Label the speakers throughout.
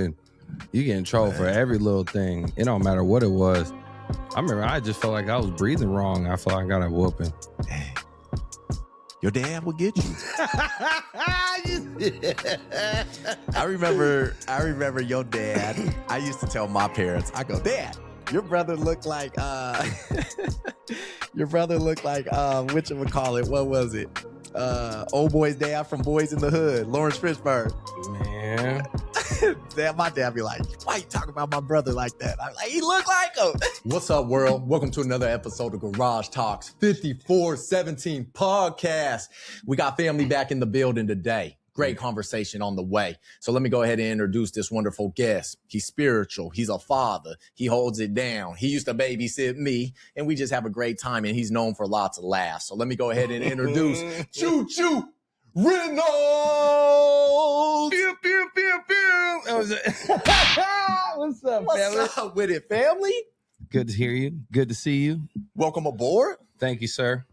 Speaker 1: You get in trouble for every little thing. It don't matter what it was. I remember I just felt like I was breathing wrong. I felt like I got a whooping.
Speaker 2: Dang. Your dad will get you. I remember your dad. I used to tell my parents, I go, Dad, your brother looked like whatchamacallit, what was it? Old boy's dad from Boys in the Hood, Lawrence Fishburne.
Speaker 1: Man.
Speaker 2: My dad be like, why you talking about my brother like that? I'm like, he look like him.
Speaker 3: What's up, world? Welcome to another episode of Garage Talks 5417 podcast. We got family back in the building today. Great conversation on the way. So let me go ahead and introduce this wonderful guest. He's spiritual. He's a father. He holds it down. He used to babysit me, and we just have a great time, and he's known for lots of laughs. So let me go ahead and introduce Julius Reynolds.
Speaker 1: Pew, pew, pew, pew. That was it. What's up, family?
Speaker 2: What's up with it, family?
Speaker 1: Good to hear you. Good to see you.
Speaker 2: Welcome aboard.
Speaker 1: Thank you, sir.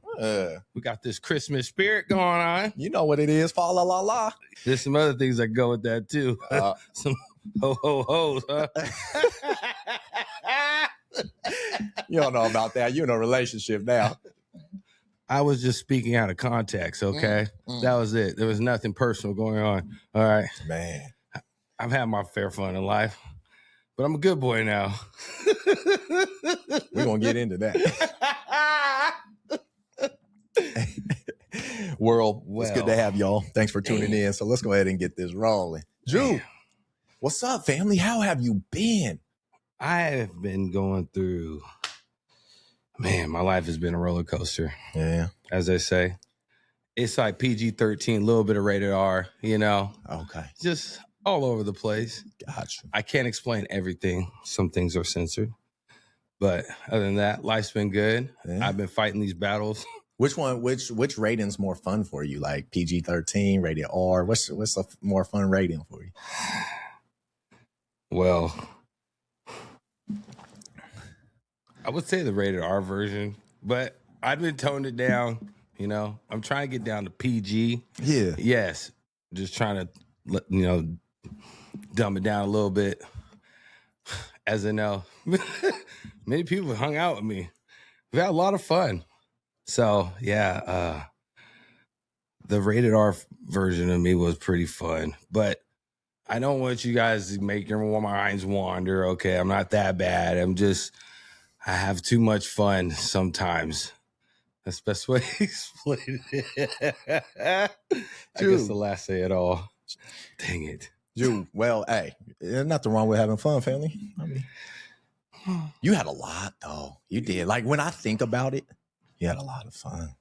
Speaker 1: We got this Christmas spirit going on.
Speaker 2: You know what it is. Fa la la la.
Speaker 1: There's some other things that go with that too. Some ho ho ho's, huh?
Speaker 2: You don't know about that. You're in a relationship now.
Speaker 1: I was just speaking out of context, okay? That was it. There was nothing personal going on. All right.
Speaker 2: Man.
Speaker 1: I've had my fair fun in life, but I'm a good boy now.
Speaker 2: We're going to get into that. World, it's good to have y'all. Thanks for tuning in. So let's go ahead and get this rolling. Drew, what's up, family? How have you been?
Speaker 1: I have been going through, man, my life has been a roller coaster.
Speaker 2: Yeah.
Speaker 1: As they say. It's like PG-13, a little bit of rated R, you know.
Speaker 2: Okay.
Speaker 1: Just all over the place.
Speaker 2: Gotcha.
Speaker 1: I can't explain everything. Some things are censored. But other than that, life's been good. Yeah. I've been fighting these battles.
Speaker 2: Which rating's more fun for you? Like PG-13, rated R? What's a more fun rating for you?
Speaker 1: Well, I would say the rated R version, but I've been toned it down. You know, I'm trying to get down to PG.
Speaker 2: Yeah.
Speaker 1: Yes. Just trying to, dumb it down a little bit. As I know, many people hung out with me. We had a lot of fun. So, yeah, the rated R version of me was pretty fun. But I don't want you guys to make your minds wander. Okay, I'm not that bad. I have too much fun sometimes. That's the best way to explain it. I guess the last say it all. Dang it.
Speaker 2: Drew, well, hey, there's nothing wrong with having fun, family. I mean, you had a lot, though. You did. Like, when I think about it, you had a lot of fun.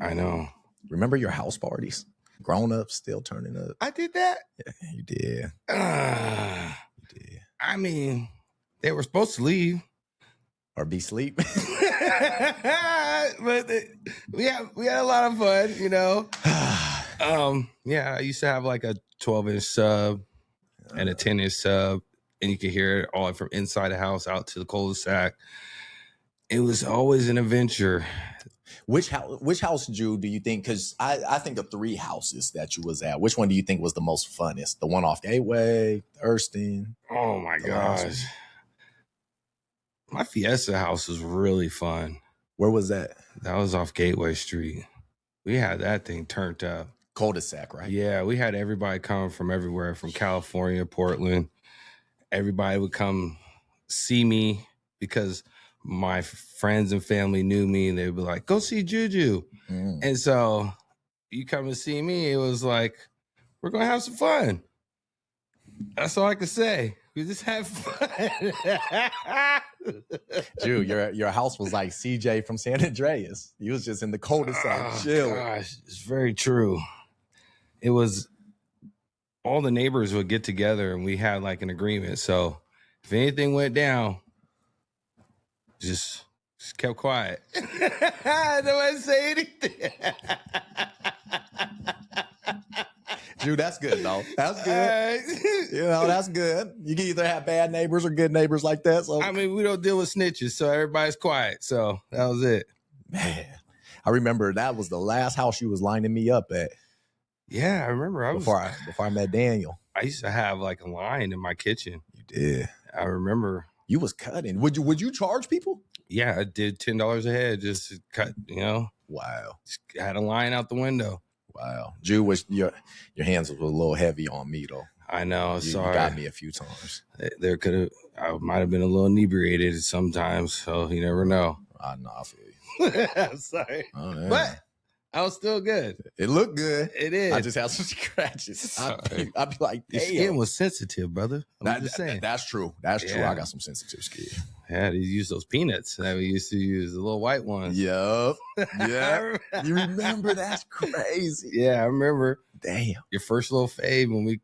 Speaker 1: I know.
Speaker 2: Remember your house parties? Grown-ups still turning up.
Speaker 1: I did that?
Speaker 2: Yeah, you did.
Speaker 1: You did. I mean, they were supposed to leave.
Speaker 2: Or be asleep.
Speaker 1: But we had a lot of fun, you know. Yeah, I used to have like a 12-inch sub and a 10-inch sub, and you could hear it all from inside the house out to the cul-de-sac. It was always an adventure.
Speaker 2: Which house, Drew, do you think? Because I think of 3 houses that you was at. Which one do you think was the most funnest? The one off Gateway, Thurston?
Speaker 1: Oh, my gosh. My Fiesta house was really fun.
Speaker 2: Where was that?
Speaker 1: That was off Gateway Street. We had that thing turned up.
Speaker 2: Cul-de-sac, right?
Speaker 1: Yeah, we had everybody coming from everywhere, from California, Portland. Everybody would come see me because my friends and family knew me, and they'd be like, go see Juju. And so you come and see me, it was like, we're going to have some fun. That's all I can say. We just have fun.
Speaker 2: Drew, your house was like CJ from San Andreas. You was just in the cul-de-sac chilling.
Speaker 1: Gosh, it's very true. It was, all the neighbors would get together and we had like an agreement. So if anything went down, just kept quiet. Nobody say anything.
Speaker 2: Drew, that's good, though. That's good. That's good. You can either have bad neighbors or good neighbors like that. So
Speaker 1: I mean, we don't deal with snitches, so everybody's quiet. So that was it.
Speaker 2: Man, I remember that was the last house you was lining me up at.
Speaker 1: Yeah, I remember.
Speaker 2: Before I met Daniel.
Speaker 1: I used to have like a line in my kitchen.
Speaker 2: You did.
Speaker 1: I remember.
Speaker 2: You was cutting. Would you charge people?
Speaker 1: Yeah, I did $10 a head just to cut.
Speaker 2: Wow.
Speaker 1: Just had a line out the window.
Speaker 2: Wow. Jew, was your hands was a little heavy on me though.
Speaker 1: I know.
Speaker 2: You
Speaker 1: Sorry.
Speaker 2: got me a few times.
Speaker 1: I might have been a little inebriated sometimes, so you never know.
Speaker 2: I know. I feel you.
Speaker 1: I'm sorry.
Speaker 2: Oh, yeah.
Speaker 1: But I was still good.
Speaker 2: It looked good.
Speaker 1: It is.
Speaker 2: I just had some scratches. I'd be like,
Speaker 1: Your
Speaker 2: damn.
Speaker 1: skin was sensitive, brother. I'm just saying.
Speaker 2: That's true. That's true.
Speaker 1: Yeah.
Speaker 2: I got some sensitive skin.
Speaker 1: Yeah, they use those peanuts that we used to use, the little white ones.
Speaker 2: Yup. Yeah. You remember? That's crazy.
Speaker 1: Yeah, I remember.
Speaker 2: Damn.
Speaker 1: Your first little fade when we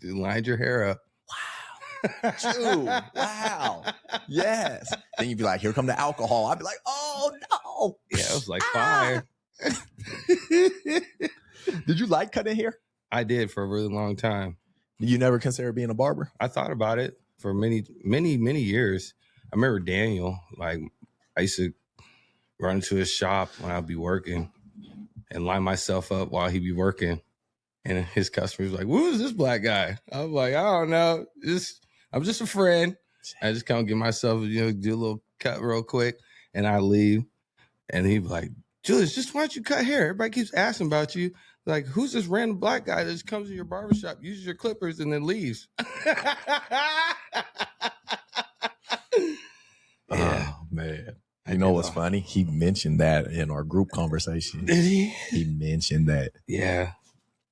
Speaker 1: lined your hair up.
Speaker 2: Wow. Dude, wow. Yes. Then you'd be like, here come the alcohol. I'd be like, oh no.
Speaker 1: Yeah, it was like fire.
Speaker 2: Did you like cutting hair?
Speaker 1: I did for a really long time.
Speaker 2: You never consider being a barber?
Speaker 1: I thought about it for many, many, many years. I remember Daniel, like I used to run into his shop when I'd be working and line myself up while he'd be working. And his customers like, who is this black guy? I was like, I don't know. I'm just a friend. I just kind of give myself, do a little cut real quick and I leave. And he'd be like, Julius, just why don't you cut hair? Everybody keeps asking about you. Like, who's this random black guy that just comes to your barbershop, uses your clippers, and then leaves?
Speaker 2: Oh, man. You know what's funny? He mentioned that in our group conversation.
Speaker 1: Did he?
Speaker 2: He mentioned that.
Speaker 1: Yeah.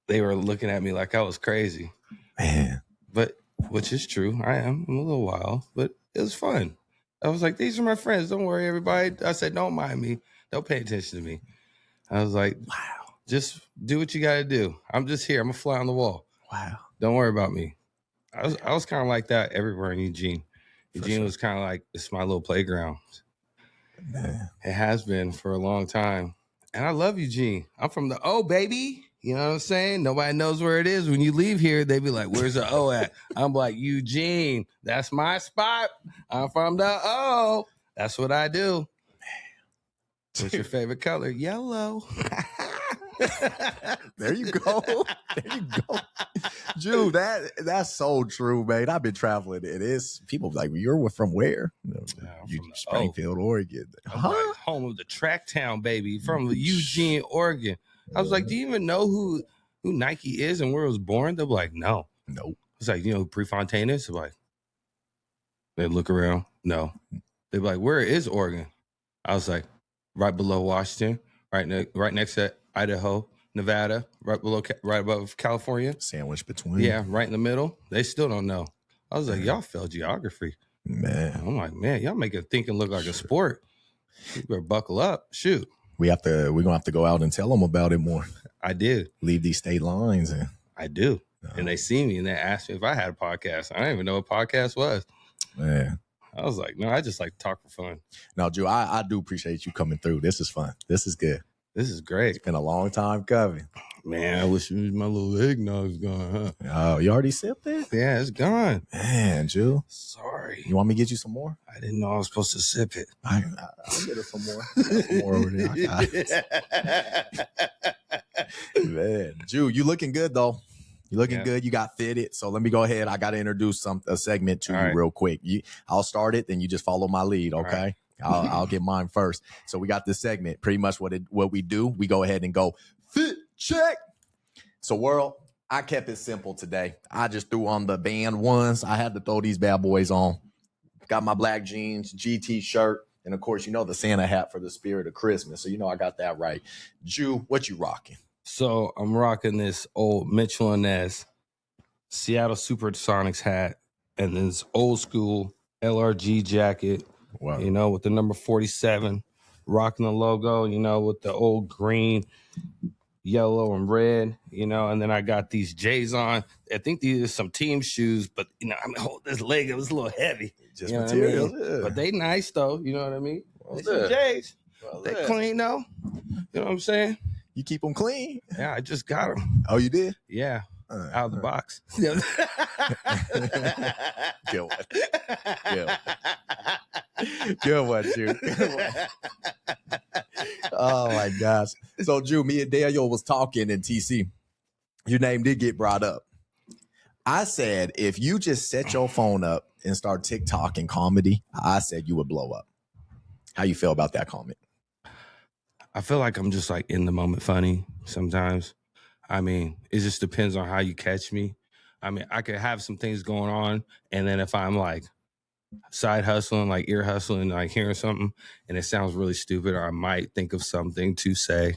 Speaker 1: They were looking at me like I was crazy.
Speaker 2: Man.
Speaker 1: But, which is true. I'm a little wild, but it was fun. I was like, these are my friends. Don't worry, everybody. I said, don't mind me. Don't pay attention to me. I was like, wow, just do what you got to do. I'm just here. I'm a fly on the wall.
Speaker 2: Wow.
Speaker 1: Don't worry about me. I was kind of like that everywhere in Eugene. Eugene
Speaker 2: sure.
Speaker 1: was kind of like, it's my little playground.
Speaker 2: Man.
Speaker 1: It has been for a long time. And I love Eugene. I'm from the O, baby. You know what I'm saying? Nobody knows where it is. When you leave here, they be like, where's the O at? I'm like, Eugene, that's my spot. I'm from the O. That's what I do. What's your favorite color? Yellow.
Speaker 2: There you go. There you go. Dude, that's so true, man. I've been traveling. It is people like, you're from where? You
Speaker 1: from
Speaker 2: Springfield, Oregon.
Speaker 1: I'm like, home of the track town, baby, from Eugene, Oregon. I was like, do you even know who Nike is and where it was born? They're like, no.
Speaker 2: Nope.
Speaker 1: It's like, who Prefontaine is? They're like, they look around. No. They're like, where is Oregon? I was like, right below Washington, right next to Idaho, Nevada, right above California.
Speaker 2: Sandwich between.
Speaker 1: Yeah, right in the middle. They still don't know. I was like, y'all failed geography.
Speaker 2: Man.
Speaker 1: I'm like, man, y'all make it thinking look like a sport. You better buckle up. Shoot.
Speaker 2: We're gonna have to go out and tell them about it more.
Speaker 1: I did.
Speaker 2: Leave these state lines and
Speaker 1: I do. And they see me and they ask me if I had a podcast. I didn't even know what podcast was.
Speaker 2: Man.
Speaker 1: I was like, no, I just like to talk for fun.
Speaker 2: No, Drew, I do appreciate you coming through. This is fun. This is good.
Speaker 1: This is great.
Speaker 2: It's been a long time coming.
Speaker 1: Man, I wish my little eggnog's gone, huh?
Speaker 2: Oh, you already sipped it?
Speaker 1: Yeah, it's gone.
Speaker 2: Man, Drew.
Speaker 1: Sorry.
Speaker 2: You want me to get you some more?
Speaker 1: I didn't know I was supposed to sip it.
Speaker 2: I'll get her some more. Some more over there. Man, Drew, you looking good though. You looking good. You got fitted. So let me go ahead. I got to introduce a segment to you real quick. I'll start it, then you just follow my lead, okay? Right. I'll get mine first. So we got this segment. Pretty much what we do. We go ahead and go fit check. So world, I kept it simple today. I just threw on the band ones. I had to throw these bad boys on. Got my black jeans, GT shirt, and of course, the Santa hat for the spirit of Christmas. So I got that right. Jew, what you rocking?
Speaker 1: So I'm rocking this old Mitchell & Ness Seattle Supersonics hat and this old school LRG jacket. Wow. With the number 47, rocking the logo, with the old green, yellow, and red, and then I got these J's on. I think these are some team shoes, but, hold this leg, it was a little heavy.
Speaker 2: Just material.
Speaker 1: Yeah. But they nice, though. You know what I mean? Well, some J's. Well, they clean, though. You know what I'm saying?
Speaker 2: You keep them clean?
Speaker 1: Yeah, I just got them.
Speaker 2: Oh, you did?
Speaker 1: Yeah. Out of the box.
Speaker 2: Good one. Good one, Drew. Good one. Oh, my gosh. So, Drew, me and Daniel was talking in TC. Your name did get brought up. I said, if you just set your phone up and start TikTok and comedy, I said you would blow up. How you feel about that comment?
Speaker 1: I feel like I'm just like in the moment funny sometimes. I mean, it just depends on how you catch me. I mean, I could have some things going on, and then if I'm like side hustling, like ear hustling, like hearing something, and it sounds really stupid, or I might think of something to say.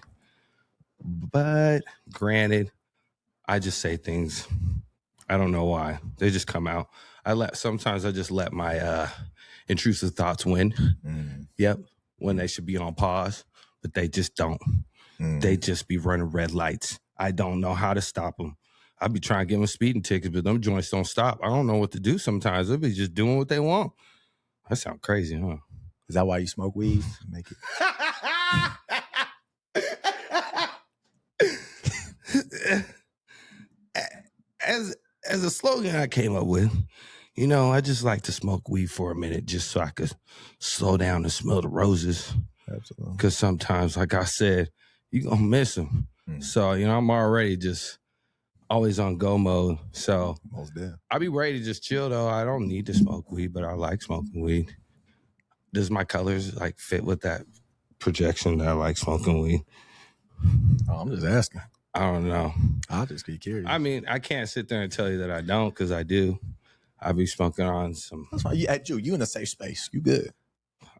Speaker 1: But granted, I just say things. I don't know why. They just come out. Sometimes I just let my intrusive thoughts win. Yep. When they should be on pause, but they just don't. They just be running red lights. I don't know how to stop them. I be trying to give them speeding tickets, but them joints don't stop. I don't know what to do sometimes. They'll be just doing what they want. That sounds crazy, huh?
Speaker 2: Is that why you smoke weed? Make
Speaker 1: it. As a slogan I came up with, you know, I just like to smoke weed for a minute just so I could slow down and smell the roses.
Speaker 2: Absolutely.
Speaker 1: Because sometimes, like I said, you're going to miss them. So, you know, I'm already just always on go mode. So I'll be ready to just chill, though. I don't need to smoke weed, but I like smoking weed. Does my colors like fit with that projection that I like smoking weed?
Speaker 2: Oh, I'm just asking.
Speaker 1: I don't know.
Speaker 2: I'll just be curious.
Speaker 1: I mean, I can't sit there and tell you that I don't, because I do. I be smoking on some.
Speaker 2: That's why you in a safe space. You good.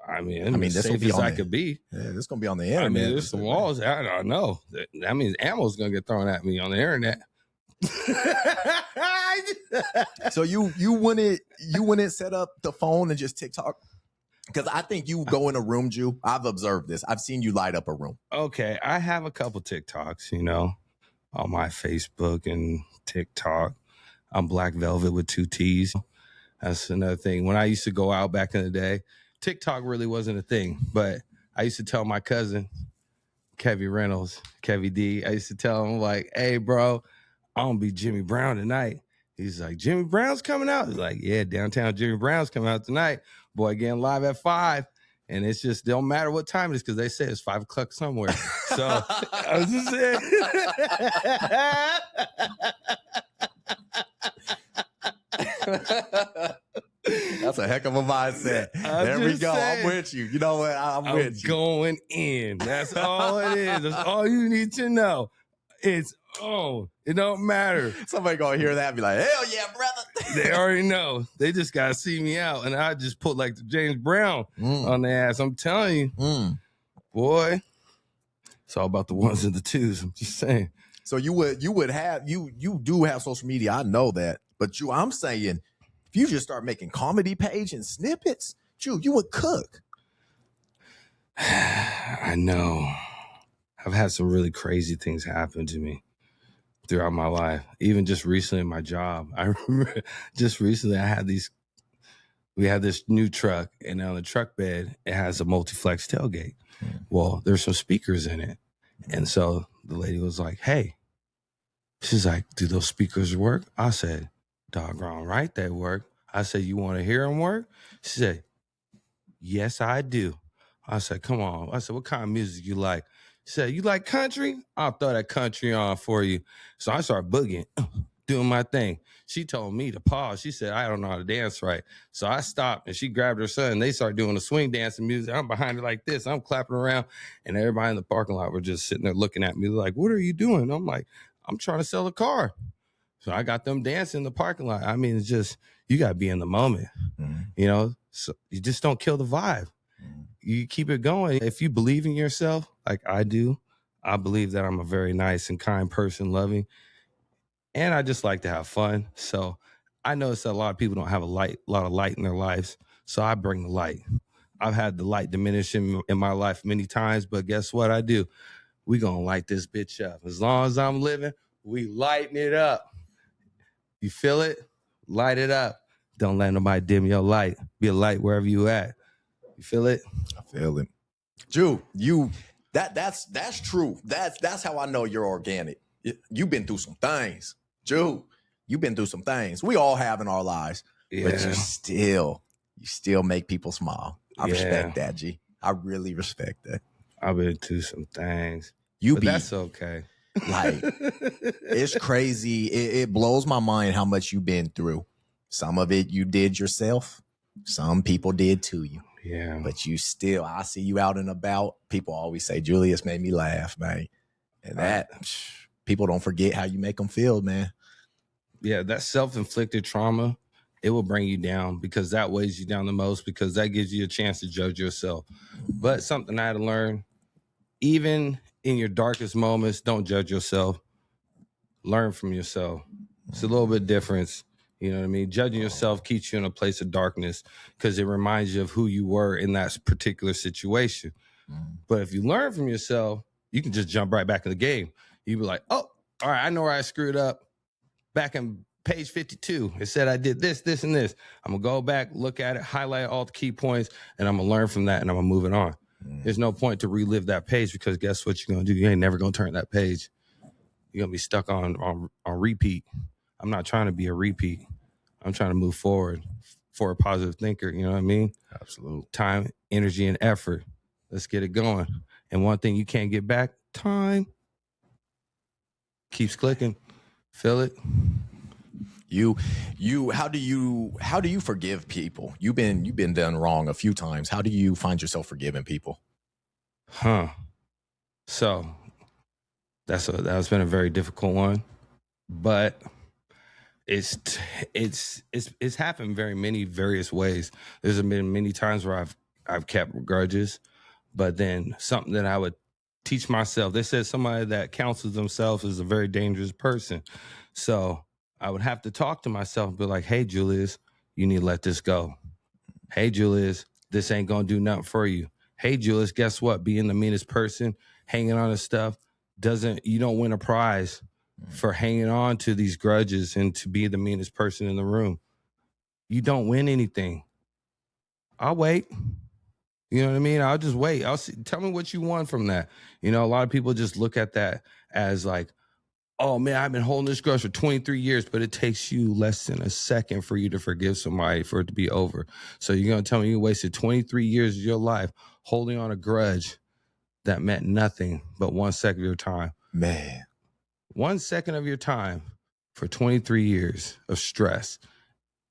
Speaker 1: I mean, as safe as I could be.
Speaker 2: Yeah, this gonna be on the internet.
Speaker 1: I mean, there's some walls. I don't know. That means ammo's gonna get thrown at me on the internet.
Speaker 2: So you wouldn't set up the phone and just TikTok? Because I think you go in a room, Jew. I've observed this. I've seen you light up a room.
Speaker 1: Okay, I have a couple TikToks, you know, on my Facebook and TikTok. I'm Black Velvet with 2 T's. That's another thing. When I used to go out back in the day, TikTok really wasn't a thing, but I used to tell my cousin, Kevy Reynolds, Kevy D, I used to tell him, like, hey, bro, I'm going to be Jimmy Brown tonight. He's like, Jimmy Brown's coming out? He's like, yeah, downtown Jimmy Brown's coming out tonight. Boy, getting live at 5. And it's just, don't matter what time it is, because they say it's 5 o'clock somewhere. So I was just saying.
Speaker 2: That's a heck of a mindset. There we go. Saying, I'm with you. You know what? I'm with you.
Speaker 1: Going in. That's all it is. That's all you need to know. It's on. It don't matter.
Speaker 2: Somebody gonna hear that and be like, hell yeah, brother.
Speaker 1: They already know. They just gotta see me out. And I just put like the James Brown on their ass. I'm telling you. Boy. It's all about the ones and the twos. I'm just saying.
Speaker 2: So you do have social media. I know that. But I'm saying, if you just start making comedy page and snippets, you would cook.
Speaker 1: I know. I've had some really crazy things happen to me throughout my life. Even just recently in my job. I remember just recently we had this new truck, and on the truck bed, it has a multi-flex tailgate. Well, there's some speakers in it. And so the lady was like, hey, she's like, do those speakers work? I said, doggone right they work. I said, you want to hear them work? She said, yes, I do. I said, come on. I said, what kind of music you like? She said, you like country? I'll throw that country on for you. So I started boogieing, doing my thing. She told me to pause. She said, I don't know how to dance right. So I stopped, and she grabbed her son, and they started doing the swing dancing music. I'm behind her like this. I'm clapping around, and everybody in the parking lot were just sitting there looking at me like, what are you doing? I'm like, I'm trying to sell a car. So I got them dancing in the parking lot. I mean, it's just, you got to be in the moment, you know? So you just don't kill the vibe. You keep it going. If you believe in yourself, like I do, I believe that I'm a very nice and kind person, loving, and I just like to have fun. So I notice that a lot of people don't have a lot of light in their lives. So I bring the light. I've had the light diminish in my life many times, but guess what I do? We gonna light this bitch up. As long as I'm living, we lighting it up. You feel it? Light it up. Don't let nobody dim your light. Be a light wherever you at. You feel it?
Speaker 2: I feel it. Drew, that's true. That's how I know you're organic. You've been through some things. Drew, you've been through some things. We all have in our lives. Yeah. But you still make people smile. I respect that, G. I really respect that.
Speaker 1: I've been through some things. But that's okay.
Speaker 2: Like, it's crazy. It blows my mind how much you've been through. Some of it you did yourself. Some people did to you.
Speaker 1: Yeah.
Speaker 2: But you still, I see you out and about. People always say, Julius made me laugh, man. And that, people don't forget how you make them feel, man.
Speaker 1: Yeah, that self-inflicted trauma, it will bring you down because that weighs you down the most, because that gives you a chance to judge yourself. But something I had to learn, even in your darkest moments, don't judge yourself. Learn from yourself. It's a little bit different. You know what I mean? Judging yourself keeps you in a place of darkness because it reminds you of who you were in that particular situation. But if you learn from yourself, you can just jump right back in the game. You be like, oh, all right, I know where I screwed up. Back in page 52, it said I did this, this, and this. I'm going to go back, look at it, highlight all the key points, and I'm going to learn from that, and I'm going to move it on. There's no point to relive that page because guess what you're going to do? You ain't never going to turn that page. You're going to be stuck on repeat. I'm not trying to be a repeat. I'm trying to move forward for a positive thinker. You know what I mean?
Speaker 2: Absolutely.
Speaker 1: Time, energy, and effort. Let's get it going. And one thing you can't get back, time. Keeps clicking. Feel it?
Speaker 2: How do you forgive people? You've been done wrong a few times. How do you find yourself forgiving people?
Speaker 1: So that's been a very difficult one, but it's happened very many various ways. There's been many times where I've kept grudges, but then something that I would teach myself. They said somebody that counsels themselves is a very dangerous person. So I would have to talk to myself and be like, hey, Julius, you need to let this go. Hey, Julius, this ain't going to do nothing for you. Hey, Julius, guess what? Being the meanest person, hanging on to stuff, you don't win a prize for hanging on to these grudges and to be the meanest person in the room. You don't win anything. I'll wait. You know what I mean? I'll just wait. I'll see. Tell me what you want from that. You know, a lot of people just look at that as like, oh man, I've been holding this grudge for 23 years, but it takes you less than a second for you to forgive somebody for it to be over. So you're going to tell me you wasted 23 years of your life holding on a grudge that meant nothing but 1 second of your time.
Speaker 2: Man.
Speaker 1: 1 second of your time for 23 years of stress,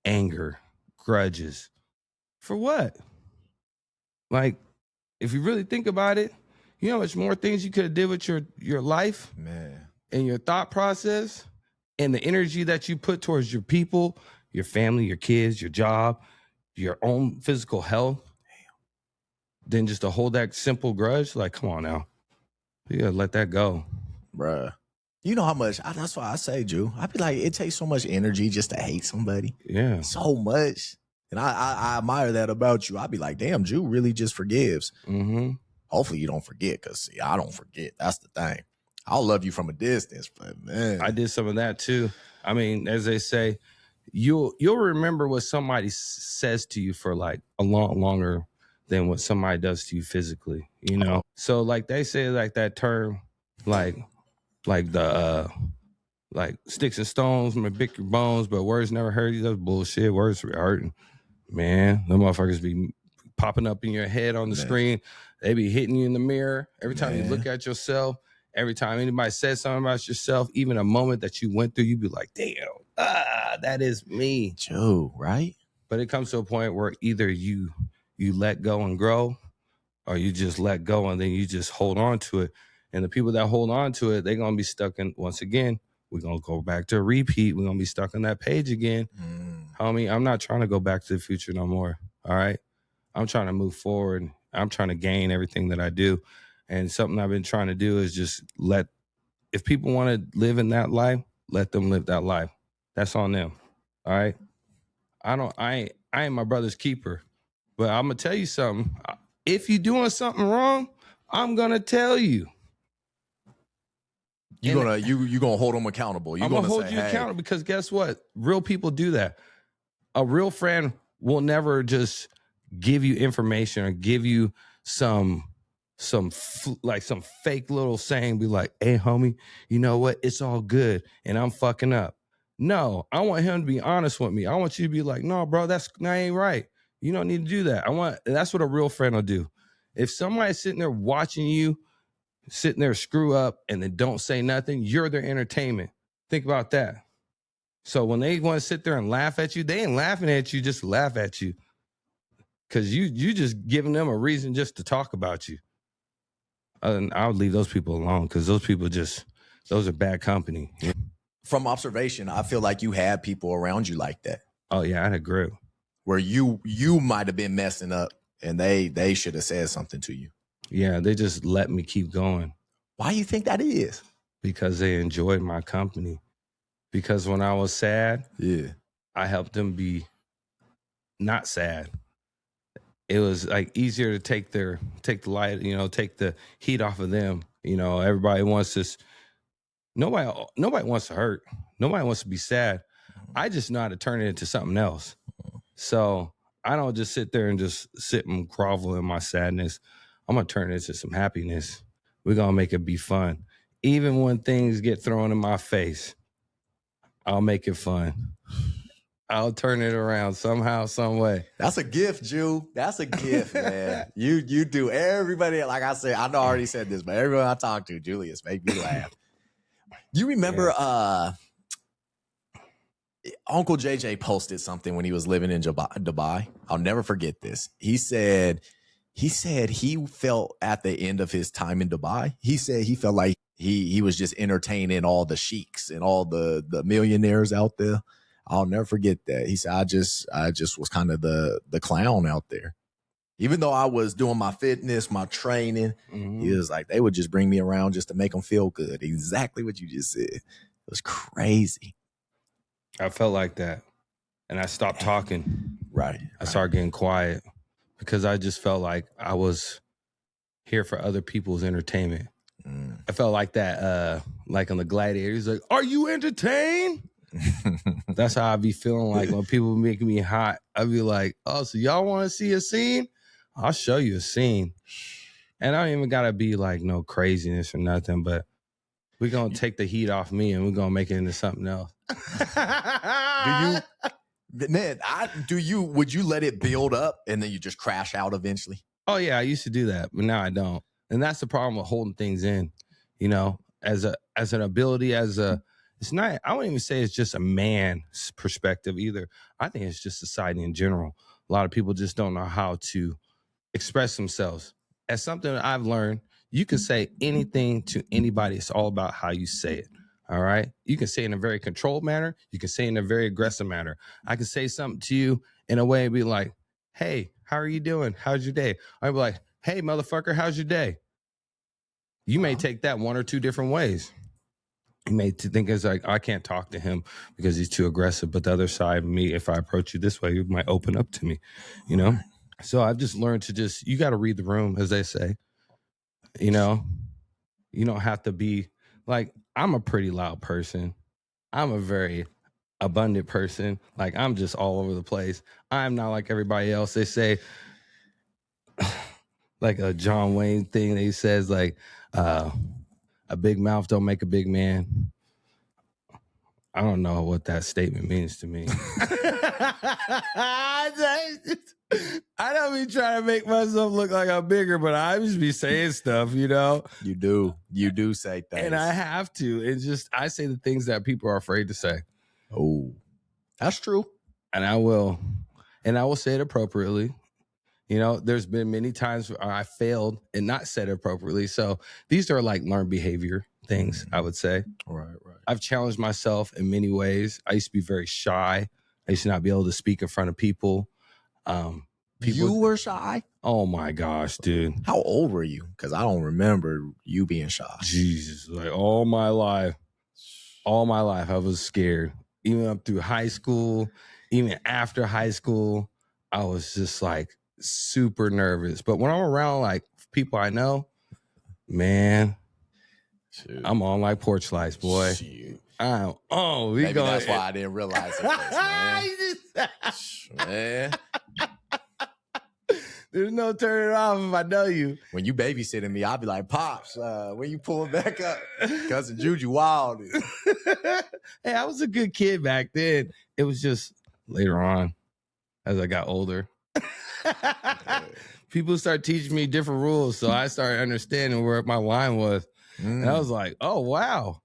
Speaker 1: anger, grudges. For what? Like, if you really think about it, you know how much more things you could have did with your life?
Speaker 2: Man.
Speaker 1: And your thought process and the energy that you put towards your people, your family, your kids, your job, your own physical health, than just to hold that simple grudge. Like, come on now. You gotta let that go.
Speaker 2: Bruh. You know how much, that's why I say, Drew, I be like, it takes so much energy just to hate somebody.
Speaker 1: Yeah.
Speaker 2: So much. And I admire that about you. I be like, damn, Drew really just forgives.
Speaker 1: Mm-hmm.
Speaker 2: Hopefully you don't forget, because see, I don't forget. That's the thing. I'll love you from a distance, but man.
Speaker 1: I did some of that too. I mean, as they say, you'll remember what somebody says to you for like a lot longer than what somebody does to you physically, you know? So like they say, like that term, like the like sticks and stones may break your bones, but words never hurt you. That's bullshit. Words are hurting. Man, them motherfuckers be popping up in your head on the screen. They be hitting you in the mirror. Every time you look at yourself, every time anybody says something about yourself, even a moment that you went through, you be like, damn, that is me.
Speaker 2: Joe, right?
Speaker 1: But it comes to a point where either you let go and grow, or you just let go and then you just hold on to it. And the people that hold on to it, they're going to be stuck in, once again, we're going to go back to a repeat. We're going to be stuck on that page again. Homie, I'm not trying to go back to the future no more. All right. I'm trying to move forward. I'm trying to gain everything that I do. And something I've been trying to do is just if people want to live in that life, let them live that life. That's on them. All right. I ain't my brother's keeper, but I'm going to tell you something. If you're doing something wrong, I'm going to tell you.
Speaker 2: You're gonna hold them accountable.
Speaker 1: I'm gonna hold you accountable, because guess what? Real people do that. A real friend will never just give you information or give you some fake little saying, be like, hey homie, you know what? It's all good and I'm fucking up. No, I want him to be honest with me. I want you to be like, no, bro, that ain't right. You don't need to do that. That's what a real friend will do. If somebody's sitting there watching you sitting there screw up and then don't say nothing, you're their entertainment. Think about that. So when they want to sit there and laugh at you, they ain't laughing at you just to laugh at you. Because you just giving them a reason just to talk about you. And I would leave those people alone because those are bad company.
Speaker 2: From observation, I feel like you had people around you like that.
Speaker 1: Oh, yeah, I had a group.
Speaker 2: Where you might have been messing up and they should have said something to you.
Speaker 1: Yeah, they just let me keep going.
Speaker 2: Why do you think that is?
Speaker 1: Because they enjoyed my company. Because when I was sad, I helped them be not sad. It was like easier to take the light, take the heat off of them. Everybody wants this. Nobody wants to hurt. Nobody wants to be sad. I just know how to turn it into something else. So I don't just sit there and just sit and grovel in my sadness. I'm going to turn it into some happiness. We're going to make it be fun. Even when things get thrown in my face, I'll make it fun. I'll turn it around somehow, some way.
Speaker 2: That's a gift, Jew. That's a gift, man. You do. Everybody, like I said, I know I already said this, but everyone I talk to, Julius, make me laugh. You remember Uncle JJ posted something when he was living in Dubai. I'll never forget this. He said he felt at the end of his time in Dubai, he said he felt like he was just entertaining all the sheiks and all the millionaires out there. I'll never forget that. He said, I just was kind of the clown out there. Even though I was doing my fitness, my training, he was like, they would just bring me around just to make them feel good. Exactly what you just said. It was crazy.
Speaker 1: I felt like that. And I stopped talking.
Speaker 2: Right.
Speaker 1: I started getting quiet because I just felt like I was here for other people's entertainment. I felt like that, like on the Gladiator. He's like, are you entertained? That's how I be feeling like when people make me hot. I be like, oh, so y'all want to see a scene? I'll show you a scene. And I don't even got to be like no craziness or nothing, but we're going to take the heat off me and we're going to make it into something else.
Speaker 2: Would you let it build up and then you just crash out eventually?
Speaker 1: Oh, yeah, I used to do that, but now I don't. And that's the problem with holding things in, as an ability, it's not, I wouldn't even say it's just a man's perspective either. I think it's just society in general. A lot of people just don't know how to express themselves. As something that I've learned, you can say anything to anybody. It's all about how you say it. All right. You can say it in a very controlled manner. You can say it in a very aggressive manner. I can say something to you in a way and be like, hey, how are you doing? How's your day? I'd be like, hey, motherfucker, how's your day? You may take that one or two different ways. You may think it's like, I can't talk to him because he's too aggressive. But the other side of me, if I approach you this way, you might open up to me, So I've just learned to you got to read the room, as they say. You don't have to be like, I'm a pretty loud person. I'm a very abundant person. Like, I'm just all over the place. I'm not like everybody else. They say, like a John Wayne thing that he says, like, a big mouth don't make a big man. I don't know what that statement means to me. I don't be trying to make myself look like I'm bigger, but I just be saying stuff, You
Speaker 2: do say things.
Speaker 1: And I have to. It's just, I say the things that people are afraid to say.
Speaker 2: Oh, that's true.
Speaker 1: And I will say it appropriately. There's been many times where I failed and not said it appropriately. So these are like learned behavior things, I would say.
Speaker 2: Right.
Speaker 1: I've challenged myself in many ways. I used to be very shy. I used to not be able to speak in front of people.
Speaker 2: You were shy?
Speaker 1: Oh my gosh, dude.
Speaker 2: How old were you? Because I don't remember you being shy.
Speaker 1: Jesus, like all my life I was scared. Even up through high school, even after high school, I was just like super nervous. But when I'm around like people I know, man, shoot, I'm on like porch lights, boy.
Speaker 2: Shoot.
Speaker 1: Maybe
Speaker 2: that's why I didn't realize it first, man.
Speaker 1: There's no turning it off if I know you.
Speaker 2: When you babysitting me, I'll be like, Pops, when you pulling back up? Cousin Juju wild.
Speaker 1: Hey, I was a good kid back then. It was just later on as I got older. People start teaching me different rules, so I started understanding where my line was. And I was like, oh, wow.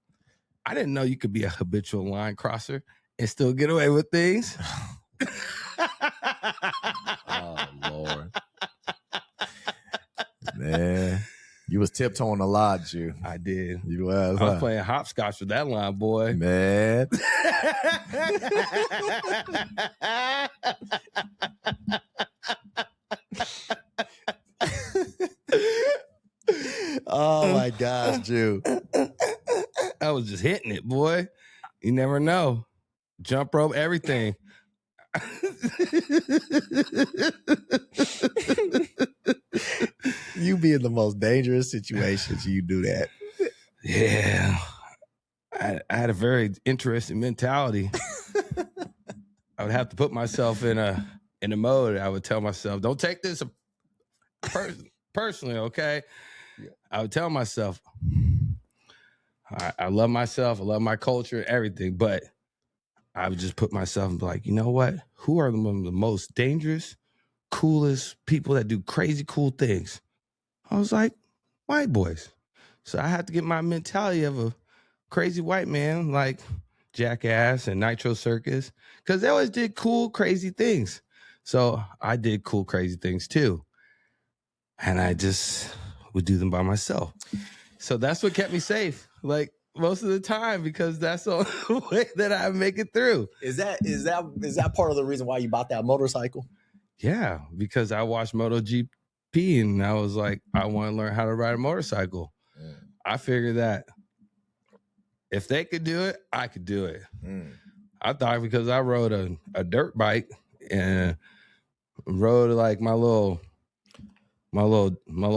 Speaker 1: I didn't know you could be a habitual line crosser and still get away with things.
Speaker 2: Oh, Lord. Man, you was tiptoeing a lot, Jew.
Speaker 1: I did.
Speaker 2: You was.
Speaker 1: I was playing hopscotch with that line, boy.
Speaker 2: Man. Oh, my gosh, Jew.
Speaker 1: I was just hitting it, boy. You never know. Jump rope, everything.
Speaker 2: You be in the most dangerous situations. You do that.
Speaker 1: Yeah. I had a very interesting mentality. I would have to put myself in a mode. I would tell myself, don't take this personally, okay? Yeah. I would tell myself, I love myself, I love my culture, everything, but I would just put myself and be like, you know what? Who are the most dangerous, coolest people that do crazy cool things? I was like, white boys. So I had to get my mentality of a crazy white man like Jackass and Nitro Circus, because they always did cool, crazy things. So I did cool, crazy things too. And I just would do them by myself. So that's what kept me safe, like most of the time, because that's the only way that I make it through.
Speaker 3: Is that part of the reason why you bought that motorcycle?
Speaker 1: Yeah, because I watched MotoGP and I was like, I want to learn how to ride a motorcycle. I figured that if they could do it, I could do it. I thought because I rode a dirt bike and rode like my little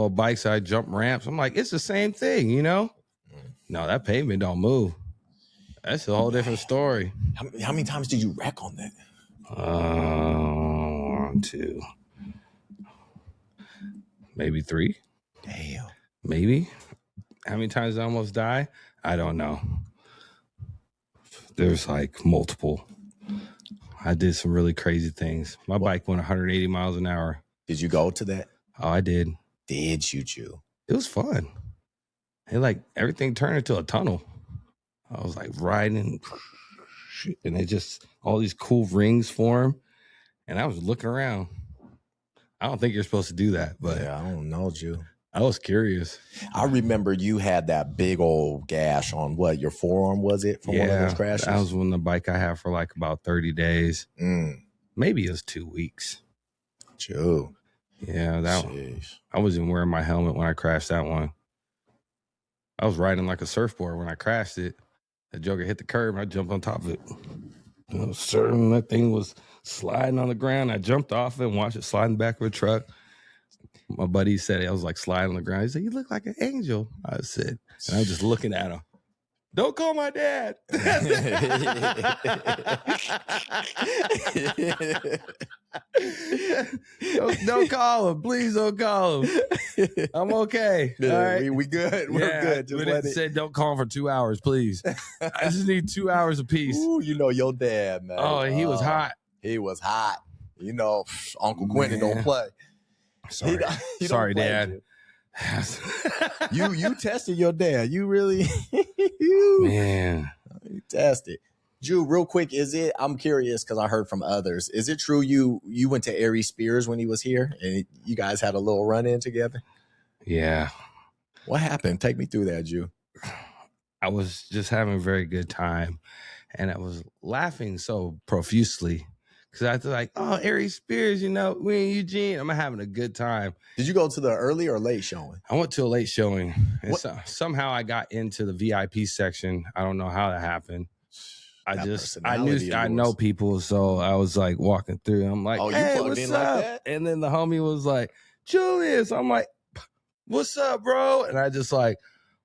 Speaker 1: bikes, I jump ramps. I'm like, it's the same thing, you know? No, that pavement don't move. That's a whole different story.
Speaker 3: How many times did you wreck on that?
Speaker 1: 1, 2, maybe 3.
Speaker 3: Damn.
Speaker 1: Maybe. How many times I almost die? I don't know. There's like multiple. I did some really crazy things. My bike went 180 miles an hour.
Speaker 3: Did you go to that?
Speaker 1: Oh, I did.
Speaker 3: Did you, Jew?
Speaker 1: It was fun. It like everything turned into a tunnel. I was like riding and it just all these cool rings form. And I was looking around. I don't think you're supposed to do that, but
Speaker 3: yeah, I don't know, Jew.
Speaker 1: I was curious.
Speaker 3: I remember you had that big old gash on what, your forearm, was it, from one of those crashes?
Speaker 1: That was when the bike I had for like about 30 days. Maybe it was 2 weeks.
Speaker 3: Jew.
Speaker 1: Yeah, that one. I wasn't wearing my helmet when I crashed that one. I was riding like a surfboard when I crashed it. The joker hit the curb and I jumped on top of it. That thing was sliding on the ground. I jumped off it and watched it slide in the back of a truck. My buddy said I was like sliding on the ground. He said, "You look like an angel." I said, and I was just looking at him. Don't call my dad. don't call him. Please don't call him. I'm okay.
Speaker 3: Yeah,
Speaker 1: all right.
Speaker 3: We good. We're good.
Speaker 1: Just said don't call him for 2 hours, please. I just need 2 hours of peace.
Speaker 3: Ooh, you know your dad, man.
Speaker 1: Oh, he was hot.
Speaker 3: He was hot. You know, Uncle Quentin don't play.
Speaker 1: Sorry,
Speaker 3: he
Speaker 1: sorry,
Speaker 3: play,
Speaker 1: Dad.
Speaker 3: You tested your dad. You really,
Speaker 1: man.
Speaker 3: You tested. Drew, real quick, I'm curious because I heard from others. Is it true you went to Aries Spears when he was here and you guys had a little run-in together?
Speaker 1: Yeah.
Speaker 3: What happened? Take me through that, Drew.
Speaker 1: I was just having a very good time and I was laughing so profusely because I was like, oh, Aries Spears, you know, we in Eugene. I'm having a good time.
Speaker 3: Did you go to the early or late showing?
Speaker 1: I went to a late showing. And somehow I got into the VIP section. I don't know how that happened. I know people, so I was like walking through. I'm like, hey, what's up? Like that? And then the homie was like, Julius. I'm like, what's up, bro? And I just like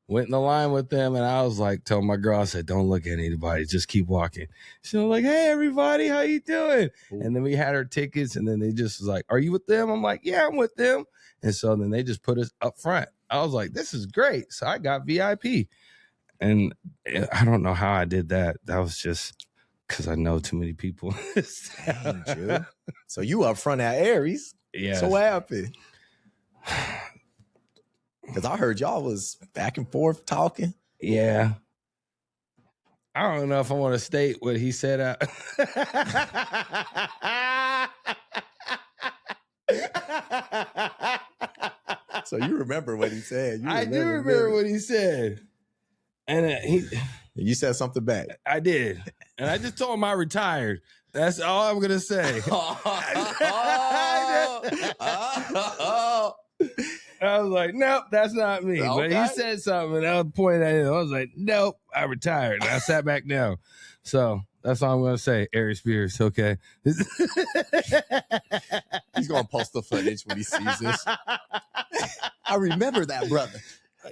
Speaker 1: went in the line with them, and I was like, telling my girl, I said, don't look at anybody, just keep walking. She was like, hey, everybody, how you doing? Ooh. And then we had our tickets, and then they just was like, are you with them? I'm like, yeah, I'm with them. And so then they just put us up front. I was like, this is great. So I got VIP. And I don't know how I did that. That was just because I know too many people.
Speaker 3: Dang, so you up front at Aries.
Speaker 1: Yeah.
Speaker 2: So what happened? Because I heard y'all was back and forth talking.
Speaker 1: Yeah. I don't know if I want to state what he said.
Speaker 2: So you remember what he said?
Speaker 1: I do remember what he said. And
Speaker 2: you said something back.
Speaker 1: I did. And I just told him I retired. That's all I'm going to say. I was like, nope, that's not me. Okay. But he said something, and I was pointing at him. I was like, nope, I retired. And I sat back down. So that's all I'm going to say. Aries Spears, okay?
Speaker 2: He's going to post the footage when he sees this. I remember that, brother.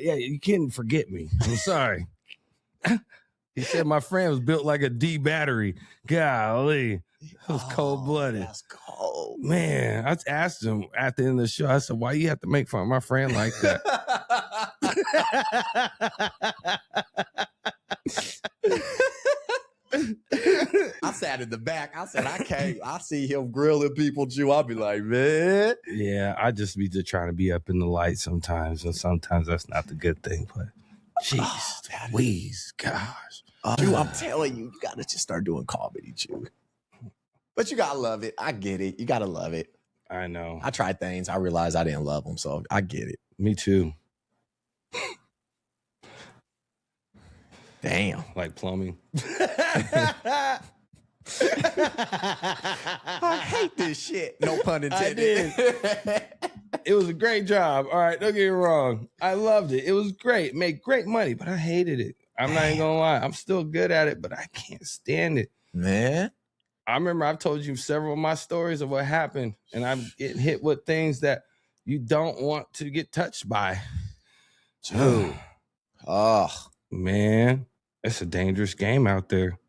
Speaker 1: Yeah, you can't forget me. I'm sorry. He said my friend was built like a D battery. Golly. It was cold-blooded.
Speaker 2: That's cold.
Speaker 1: Man, I asked him at the end of the show, I said, why you have to make fun of my friend like that?
Speaker 2: I sat in the back. I said, I see him grilling people, Jew. I'll be like, man.
Speaker 1: Yeah, I just be just trying to be up in the light sometimes, and sometimes that's not the good thing, but jeez, please, gosh.
Speaker 2: Jew, I'm telling you, you got to just start doing comedy, Jew. But you got to love it. I get it. You got to love it.
Speaker 1: I know.
Speaker 2: I tried things. I realized I didn't love them, so I get it.
Speaker 1: Me too.
Speaker 2: Damn.
Speaker 1: Like plumbing.
Speaker 2: I hate this shit. No pun intended.
Speaker 1: It was a great job. All right, don't get me wrong. I loved it. It was great. Made great money, but I hated it. I'm not even going to lie. I'm still good at it, but I can't stand it.
Speaker 2: Man.
Speaker 1: I remember I've told you several of my stories of what happened, and I'm getting hit with things that you don't want to get touched by.
Speaker 2: Dude. Oh.
Speaker 1: Man, it's a dangerous game out there.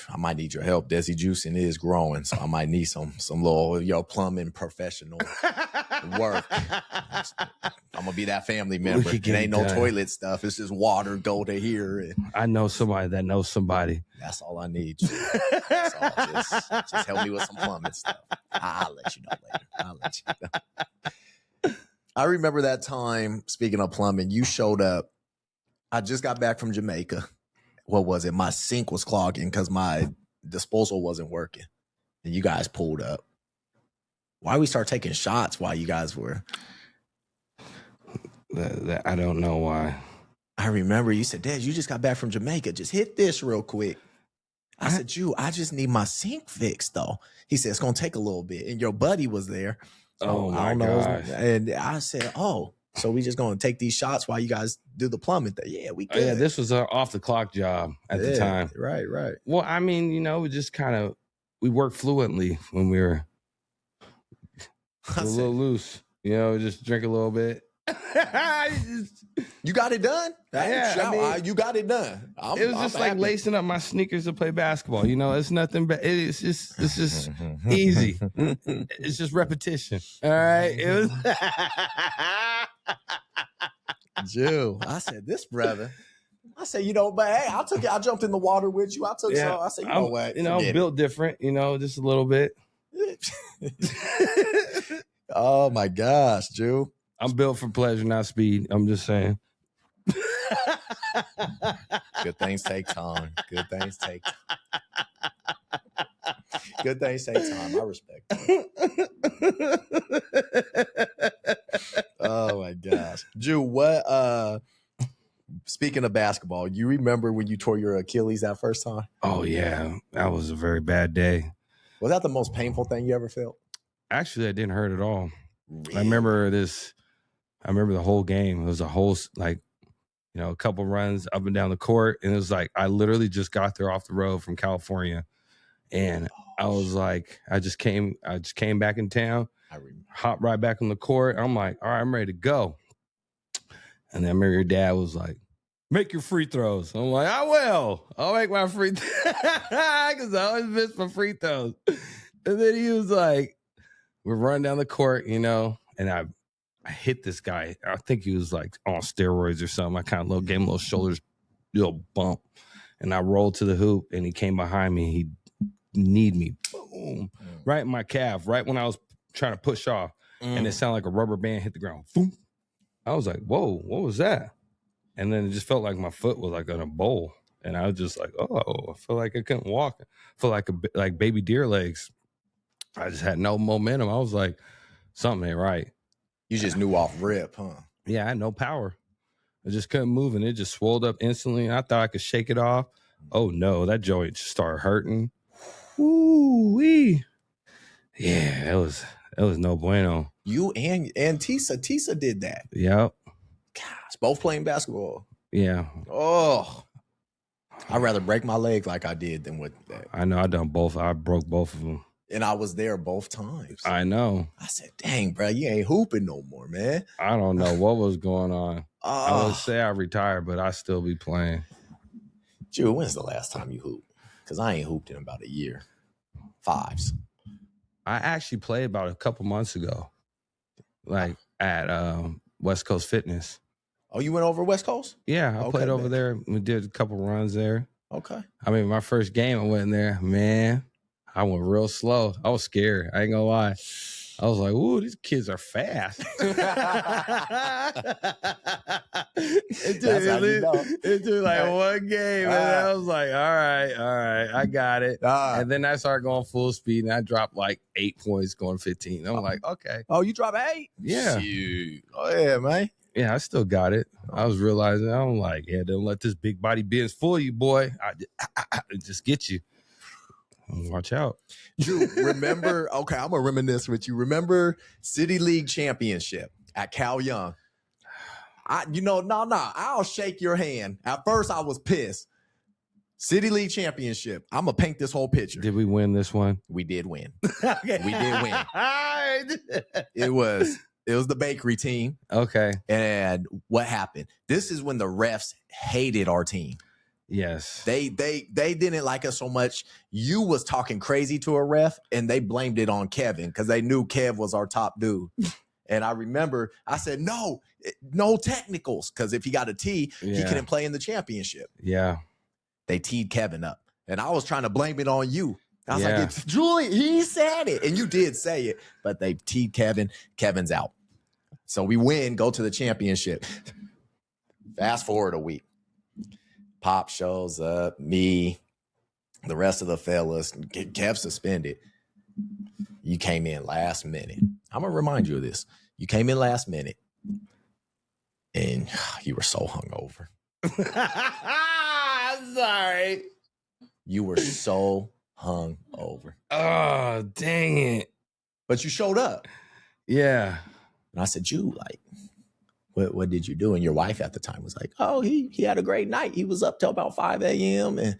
Speaker 2: I might need your help. Desi Juicing is growing, so I might need some little plumbing professional work. I'm gonna be that family member. It ain't no toilet stuff. It's just water. Go to here. And
Speaker 1: I know somebody that knows somebody.
Speaker 2: That's all I need. That's all. Just help me with some plumbing stuff. I'll let you know later. I'll let you know. I remember that time. Speaking of plumbing, you showed up. I just got back from Jamaica. What was it? My sink was clogging because my disposal wasn't working. And you guys pulled up. Why we start taking shots while you guys were?
Speaker 1: I don't know why.
Speaker 2: I remember you said, Dad, you just got back from Jamaica. Just hit this real quick. I said, Jew, I just need my sink fixed, though. He said, it's going to take a little bit. And your buddy was there. So
Speaker 1: oh, my gosh.
Speaker 2: And I said, oh. So we just going to take these shots while you guys do the plumbing thing. Yeah, we good.
Speaker 1: Oh, yeah, this was an off-the-clock job at the time.
Speaker 2: Right.
Speaker 1: Well, I mean, we just we worked fluently when we were a little loose. Just drink a little bit.
Speaker 2: You got it done?
Speaker 1: Yeah,
Speaker 2: you got it done.
Speaker 1: It was just like lacing up my sneakers to play basketball. It's nothing but it's just easy. It's just repetition. All right. It was
Speaker 2: Jew. I said, this brother. I said, but hey, I jumped in the water with you. I took some. I said, what?
Speaker 1: I'm built different, just a little bit.
Speaker 2: Oh my gosh, Jew.
Speaker 1: I'm built for pleasure, not speed. I'm just saying.
Speaker 2: Good things take time. Good things take time. Good things take time. I respect that. Oh my gosh. Jew, what speaking of basketball, you remember when you tore your Achilles that first time?
Speaker 1: Oh yeah. That was a very bad day.
Speaker 2: Was that the most painful thing you ever felt?
Speaker 1: Actually, that didn't hurt at all.
Speaker 2: Really?
Speaker 1: I remember the whole game. It was a whole a couple runs up and down the court. And it was like, I literally just got there off the road from California. And I was like, I just came back in town, hopped right back on the court. I'm like, all right, I'm ready to go. And then I remember your dad was like, make your free throws. I'm like, I will. I'll make my free throws. Because I always miss my free throws. And then he was like, we're running down the court, and I hit this guy. I think he was like on steroids or something. I kind of gave him a little shoulders, little bump. And I rolled to the hoop, and he came behind me. He kneed me, boom, right in my calf, right when I was trying to push off, and it sounded like a rubber band hit the ground. Boom. I was like, whoa, what was that? And then it just felt like my foot was like on a bowl. And I was just like, oh, I feel like I couldn't walk. I feel like baby deer legs. I just had no momentum. I was like, something ain't right.
Speaker 3: You just knew off rip, huh?
Speaker 1: Yeah, I had no power. I just couldn't move, and it just swelled up instantly. And I thought I could shake it off. Oh no, that joint just started hurting. Ooh-wee. Yeah, it was no bueno.
Speaker 3: You and Tisa did that.
Speaker 1: Yep.
Speaker 3: Gosh, both playing basketball.
Speaker 1: Yeah.
Speaker 3: Oh, I'd rather break my leg like I did than with that.
Speaker 1: I know. I done both. I broke both of them.
Speaker 3: And I was there both times.
Speaker 1: I know.
Speaker 3: I said, dang, bro, you ain't hooping no more, man.
Speaker 1: I don't know what was going on. I would say I retired, but I still be playing.
Speaker 3: Drew, when's the last time you hooped? Because I ain't hooped in about a year. 5s.
Speaker 1: I actually played about a couple months ago, like at West Coast Fitness.
Speaker 3: Oh, you went over West Coast?
Speaker 1: Yeah, I played over there. We did a couple runs there.
Speaker 3: Okay.
Speaker 1: I mean, my first game I went in there, man, I went real slow. I was scared. I ain't gonna lie. I was like, ooh, these kids are fast. It took like one game. And I was like, all right, I got it. And then I started going full speed and I dropped like 8 points going 15. I'm like, okay.
Speaker 3: Oh, you dropped 8?
Speaker 1: Yeah.
Speaker 3: Shoot. Oh, yeah, man.
Speaker 1: Yeah, I still got it. I was realizing, I'm like, yeah, don't let this big body Benz fool you, boy. It just get you. Watch out.
Speaker 3: Drew, remember, okay, I'm going to reminisce with you. Remember City League Championship at Cal Young? I'll shake your hand. At first, I was pissed. City League Championship. I'm going to paint this whole picture.
Speaker 1: Did we win this one?
Speaker 3: We did win. We did win. It was the bakery team.
Speaker 1: Okay.
Speaker 3: And what happened? This is when the refs hated our team.
Speaker 1: Yes.
Speaker 3: They didn't like us so much. You was talking crazy to a ref and they blamed it on Kevin because they knew Kev was our top dude. And I remember I said, no technicals, because if he got a T, he couldn't play in the championship.
Speaker 1: Yeah.
Speaker 3: They teed Kevin up. And I was trying to blame it on you. I was like, it's Julie, he said it. And you did say it, but they teed Kevin. Kevin's out. So we win, go to the championship. Fast forward a week. Pop shows up, me, the rest of the fellas, Kev suspended. You came in last minute. I'm going to remind you of this. You came in last minute and you were so hungover.
Speaker 1: Sorry.
Speaker 3: You were so hungover.
Speaker 1: Oh, dang it.
Speaker 3: But you showed up.
Speaker 1: Yeah.
Speaker 3: And I said, you like, what did you do? And your wife at the time was like, oh, he had a great night. He was up till about 5 a.m. and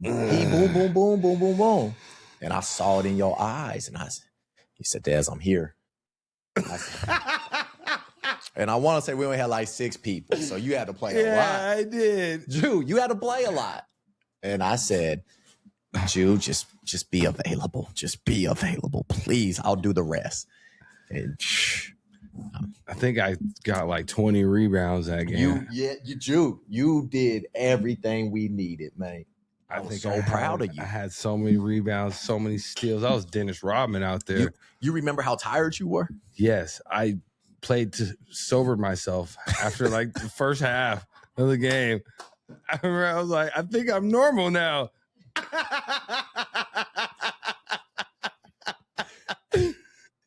Speaker 3: he boom, boom, boom, boom, boom, boom. And I saw it in your eyes. And he said, Des, I'm here. And I want to say we only had like 6 people. So you had to play a lot.
Speaker 1: Yeah, I did.
Speaker 3: Drew, you had to play a lot. And I said, Drew, just be available. Just be available. Please, I'll do the rest. And
Speaker 1: I think I got like 20 rebounds that game.
Speaker 3: You did everything we needed, man. I was so proud of you.
Speaker 1: I had so many rebounds, so many steals. I was Dennis Rodman out there.
Speaker 3: You remember how tired you were?
Speaker 1: Yes, I played to sober myself after like the first half of the game. I remember I was like, I think I'm normal now.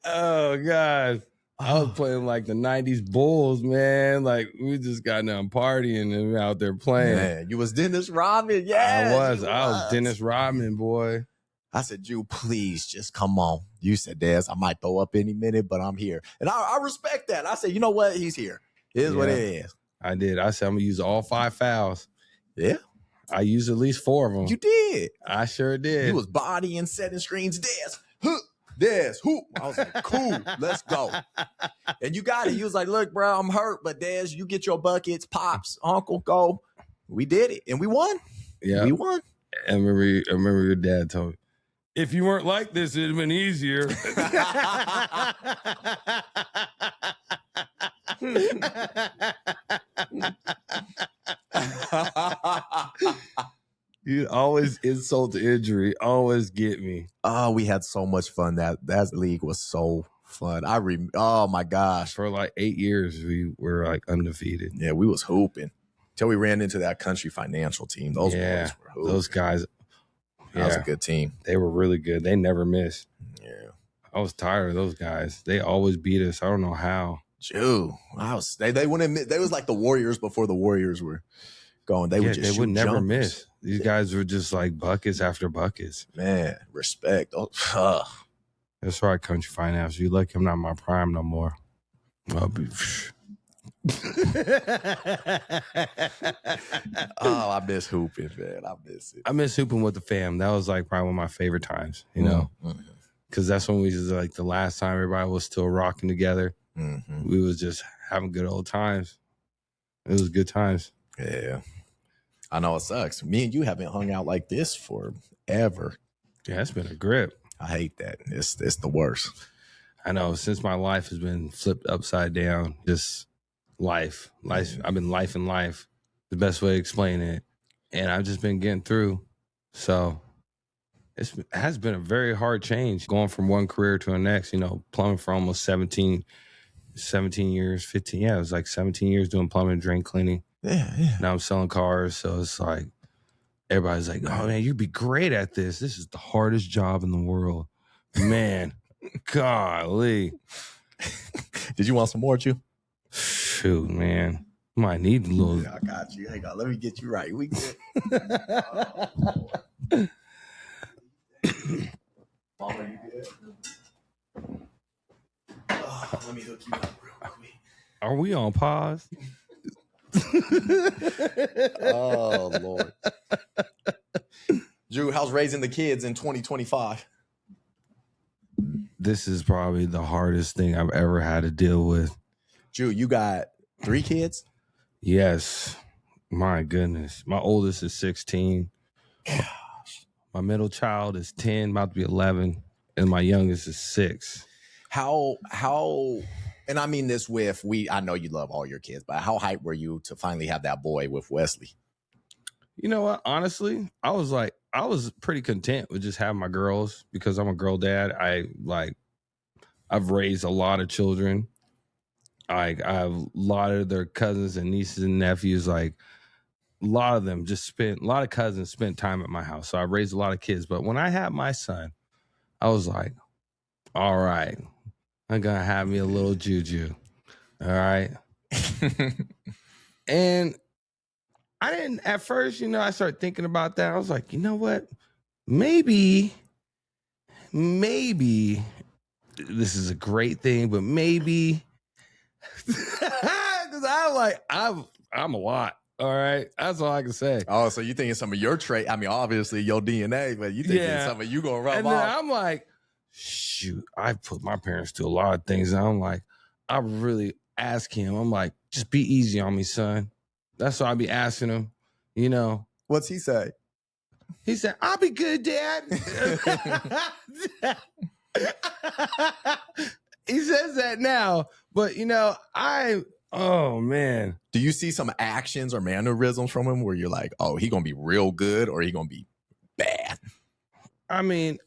Speaker 1: Oh, God. I was playing like the 90s Bulls, man. Like, we just got done partying and we out there playing.
Speaker 3: Man, you was Dennis Rodman. Yeah,
Speaker 1: I was Dennis Rodman, boy.
Speaker 3: I said, Drew, please just come on. You said, Des, I might throw up any minute, but I'm here. And I respect that. I said, you know what? He's here. It is what it is.
Speaker 1: I did. I said, I'm going to use all 5 fouls.
Speaker 3: Yeah.
Speaker 1: I used at least 4 of them.
Speaker 3: You did.
Speaker 1: I sure did.
Speaker 3: You was bodying, setting screens. Des, hoop. I was like, cool, let's go. And you got it. You was like, look, bro, I'm hurt, but Des, you get your buckets, pops, uncle, go. We did it, and we won.
Speaker 1: Yeah,
Speaker 3: we won.
Speaker 1: I remember your dad told me, if you weren't like this, it'd have been easier. You always insult to injury. Always get me.
Speaker 2: Oh, we had so much fun. That league was so fun. Oh my gosh.
Speaker 1: For like 8 years, we were like undefeated.
Speaker 2: Yeah, we was hooping till we ran into that Country Financial team. Those boys were hooping.
Speaker 1: Those guys.
Speaker 2: That was a good team.
Speaker 1: They were really good. They never missed.
Speaker 2: Yeah.
Speaker 1: I was tired of those guys. They always beat us. I don't know how.
Speaker 2: Dude, they wouldn't admit. They was like the Warriors before the Warriors were going. They would just
Speaker 1: they would never
Speaker 2: jumpers.
Speaker 1: miss. These guys were just like buckets after buckets.
Speaker 2: Man, respect.
Speaker 1: That's right, Country Finance. You lucky I'm not in my prime no more. I'll be.
Speaker 2: Oh, I miss hooping, man. I miss it.
Speaker 1: I miss hooping with the fam. That was like probably one of my favorite times, you know, because that's when we was like the last time everybody was still rocking together.
Speaker 2: Mm-hmm.
Speaker 1: We was just having good old times. It was good times.
Speaker 2: Yeah. I know it sucks. Me and you haven't hung out like this forever.
Speaker 1: Yeah, it's been a grip.
Speaker 2: I hate that. It's the worst.
Speaker 1: I know. Since my life has been flipped upside down, just life. I've been life in life. The best way to explain it. And I've just been getting through. So it has been a very hard change going from one career to the next, you know, plumbing for almost 17 years, 15. Yeah, it was like 17 years doing plumbing and drain cleaning.
Speaker 2: Yeah.
Speaker 1: Now I'm selling cars. So it's like, everybody's like, oh man, you'd be great at this. This is the hardest job in the world. Man, golly.
Speaker 2: Did you want some more, Chu?
Speaker 1: Shoot, man. Might need a little.
Speaker 2: I got you. Hang on. Let me get you right. We good. Mama, you good? Oh, let me hook you up real quick.
Speaker 1: Are we on pause?
Speaker 2: Oh, Lord. Drew, how's raising the kids in 2025?
Speaker 1: This is probably the hardest thing I've ever had to deal with.
Speaker 2: Drew, you got 3 kids?
Speaker 1: Yes. My goodness. My oldest is 16.
Speaker 2: Gosh.
Speaker 1: My middle child is 10, about to be 11. And my youngest is 6.
Speaker 2: How, and I mean this with, I know you love all your kids, but how hyped were you to finally have that boy with Wesley?
Speaker 1: You know what? Honestly, I was pretty content with just having my girls because I'm a girl dad. I've raised a lot of children. I have a lot of their cousins and nieces and nephews. Like a lot of them a lot of cousins spent time at my house. So I raised a lot of kids. But when I had my son, I was like, all right, I'm going to have me a little juju. All right. And I didn't at first, I started thinking about that. I was like, you know what? Maybe this is a great thing, but maybe because I'm a lot. All right. That's all I can say.
Speaker 2: Oh, so you thinking some of your trait? I mean, obviously your DNA, but you thinking some of you gonna rub
Speaker 1: and
Speaker 2: off.
Speaker 1: then I'm like, shoot, I put my parents through a lot of things. And I'm like, I really ask him, I'm like, just be easy on me, son. That's what I be asking him,
Speaker 2: What's he say?
Speaker 1: He said, I'll be good, Dad. He says that now, but oh man.
Speaker 2: Do you see some actions or mannerisms from him where you're like, oh, he gonna be real good or he gonna be bad?
Speaker 1: I mean,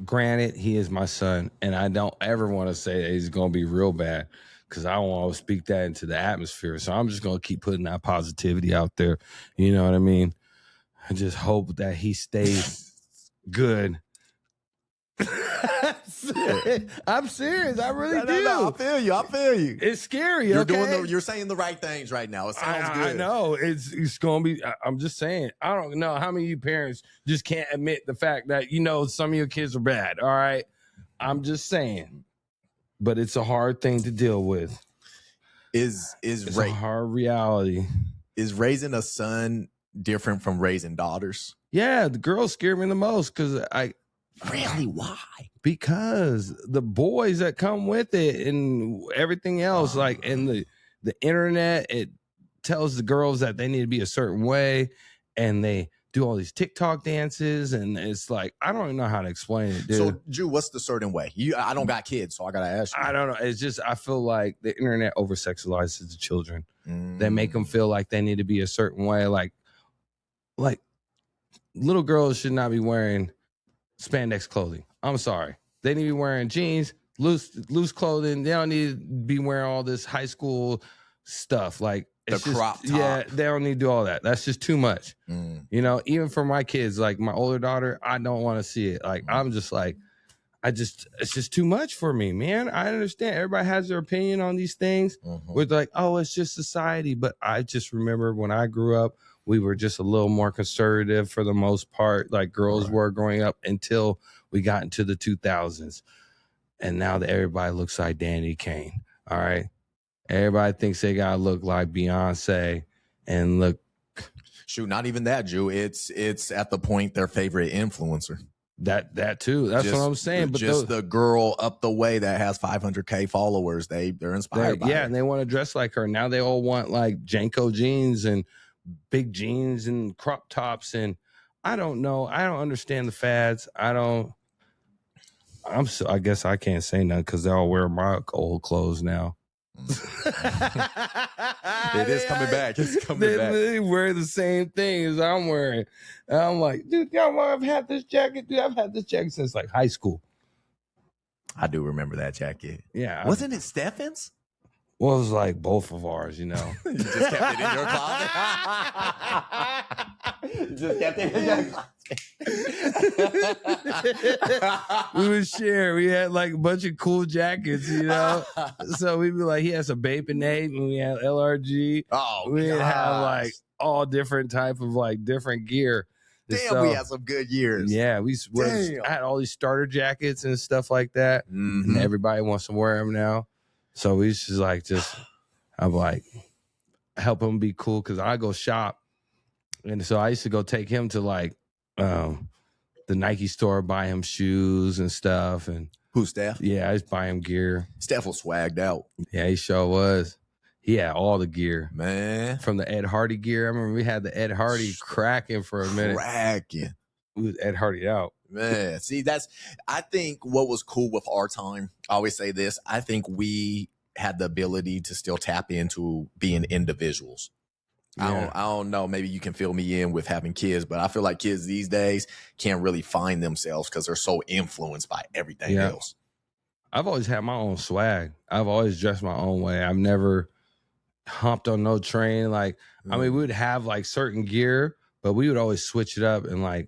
Speaker 1: granted, he is my son, and I don't ever want to say that he's gonna be real bad because I don't want to speak that into the atmosphere. So I'm just gonna keep putting that positivity out there. You know what I mean? I just hope that he stays good. I'm serious. I really do.
Speaker 2: No, I feel you.
Speaker 1: It's scary.
Speaker 2: You're saying the right things right now. It sounds good.
Speaker 1: I know. It's gonna be. I'm just saying. I don't know how many of you parents just can't admit the fact that some of your kids are bad. All right. I'm just saying. But it's a hard thing to deal with.
Speaker 2: It's
Speaker 1: a hard reality.
Speaker 2: Is raising a son different from raising daughters?
Speaker 1: Yeah, the girls scare me the most because
Speaker 2: Really? Why?
Speaker 1: Because the boys that come with it and everything else, and the internet, it tells the girls that they need to be a certain way, and they do all these TikTok dances, and it's like, I don't even know how to explain it, dude.
Speaker 2: So, Drew, what's the certain way? I don't got kids, so I gotta ask you.
Speaker 1: I don't know. It's just I feel like the internet over-sexualizes the children. They make them feel like they need to be a certain way, like little girls should not be wearing spandex clothing. I'm sorry. They need to be wearing jeans, loose clothing. They don't need to be wearing all this high school stuff. Like
Speaker 2: the crop top.
Speaker 1: Yeah, they don't need to do all that. That's just too much. You know, even for my kids, like my older daughter, I don't want to see it. Like I'm just like, it's just too much for me, man. I understand everybody has their opinion on these things. With like, oh, it's just society. But I just remember when I grew up, we were just a little more conservative for the most part, like girls were growing up until we got into the 2000s. And now that everybody looks like Danny Kane. All right. Everybody thinks they gotta look like Beyonce and look.
Speaker 2: Shoot, not even that, Jew. It's at the point their favorite influencer.
Speaker 1: That too. That's what I'm saying. But
Speaker 2: just the girl up the way that has 500K followers, they're inspired by it.
Speaker 1: And they want to dress like her. Now they all want like Janko jeans and big jeans and crop tops. And I don't know. I don't understand the fads. I guess I can't say nothing because they all wear my old clothes now.
Speaker 2: It is coming back. It's coming back.
Speaker 1: They wear the same thing as I'm wearing. And I'm like, dude, I've had this jacket. Dude, I've had this jacket since like high school.
Speaker 2: I do remember that jacket.
Speaker 1: Yeah.
Speaker 2: Wasn't it Stefan's?
Speaker 1: Well, it was like both of ours, you know.
Speaker 2: You just kept it in your closet? You just kept it in your closet.
Speaker 1: We would share. We had like a bunch of cool jackets, you know. So we'd be like, he has a Bape-N-Ape and we had LRG.
Speaker 2: Oh,
Speaker 1: we'd have like all different type of like different gear.
Speaker 2: Damn,
Speaker 1: so,
Speaker 2: we had some good years.
Speaker 1: Yeah, I had all these starter jackets and stuff like that. And everybody wants to wear them now. So we just like, I'm like, help him be cool because I go shop. And so I used to go take him to like the Nike store, buy him shoes and stuff. And
Speaker 2: who's Steph?
Speaker 1: Yeah, I just buy him gear.
Speaker 2: Steph was swagged out.
Speaker 1: Yeah, he sure was. He had all the gear.
Speaker 2: Man.
Speaker 1: From the Ed Hardy gear. I remember we had the Ed Hardy cracking for a minute.
Speaker 2: Cracking.
Speaker 1: We was Ed Hardy out.
Speaker 2: Man, see, I think what was cool with our time, I always say this, I think we had the ability to still tap into being individuals. Yeah. I don't know, maybe you can fill me in with having kids, but I feel like kids these days can't really find themselves because they're so influenced by everything else.
Speaker 1: I've always had my own swag. I've always dressed my own way. I've never humped on no train. Like, I mean, we would have like certain gear, but we would always switch it up and like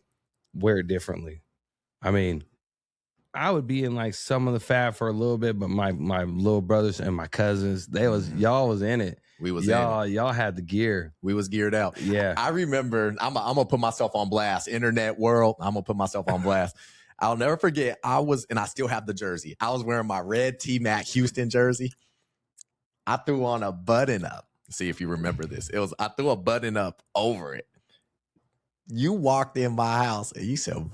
Speaker 1: wear it differently. I mean, I would be in like some of the fad for a little bit, but my little brothers and my cousins, y'all was in it.
Speaker 2: We was
Speaker 1: y'all had the gear.
Speaker 2: We was geared out.
Speaker 1: Yeah.
Speaker 2: I remember, I'm gonna put myself on blast. Internet world, I'm gonna put myself on blast. I'll never forget, and I still have the jersey. I was wearing my red T-Mac Houston jersey. I threw on a button up. See if you remember this. I threw a button up over it. You walked in my house and you said,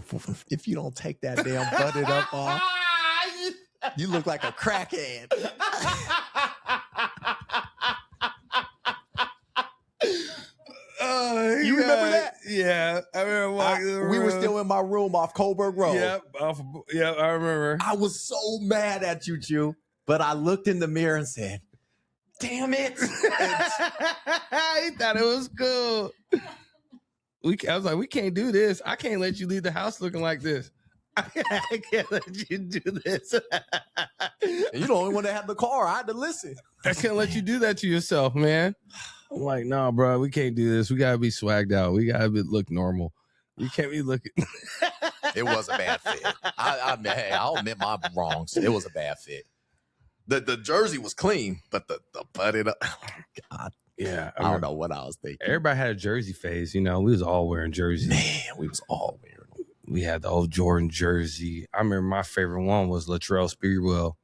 Speaker 2: if you don't take that damn button up off, you look like a crackhead. You remember that?
Speaker 1: Yeah. I remember walking in the room.
Speaker 2: We were still in my room off Coburg Road.
Speaker 1: Yep, I remember.
Speaker 2: I was so mad at you, Jew, but I looked in the mirror and said, damn it.
Speaker 1: He thought it was cool. I was like, we can't do this. I can't let you leave the house looking like this. I can't let you do this.
Speaker 2: And you're the only one that had the car. I had to listen.
Speaker 1: I can't let you do that to yourself, man. I'm like, no, bro, we can't do this. We gotta be swagged out. We gotta look normal. We can't be looking.
Speaker 2: It was a bad fit. I'll admit my wrongs. It was a bad fit. The jersey was clean, but the button up. Oh, God.
Speaker 1: Yeah,
Speaker 2: I don't know what I was thinking.
Speaker 1: Everybody had a jersey phase, you know. We was all wearing jerseys.
Speaker 2: Man, we was all wearing them.
Speaker 1: We had the old Jordan jersey. I remember my favorite one was Latrell Spearwell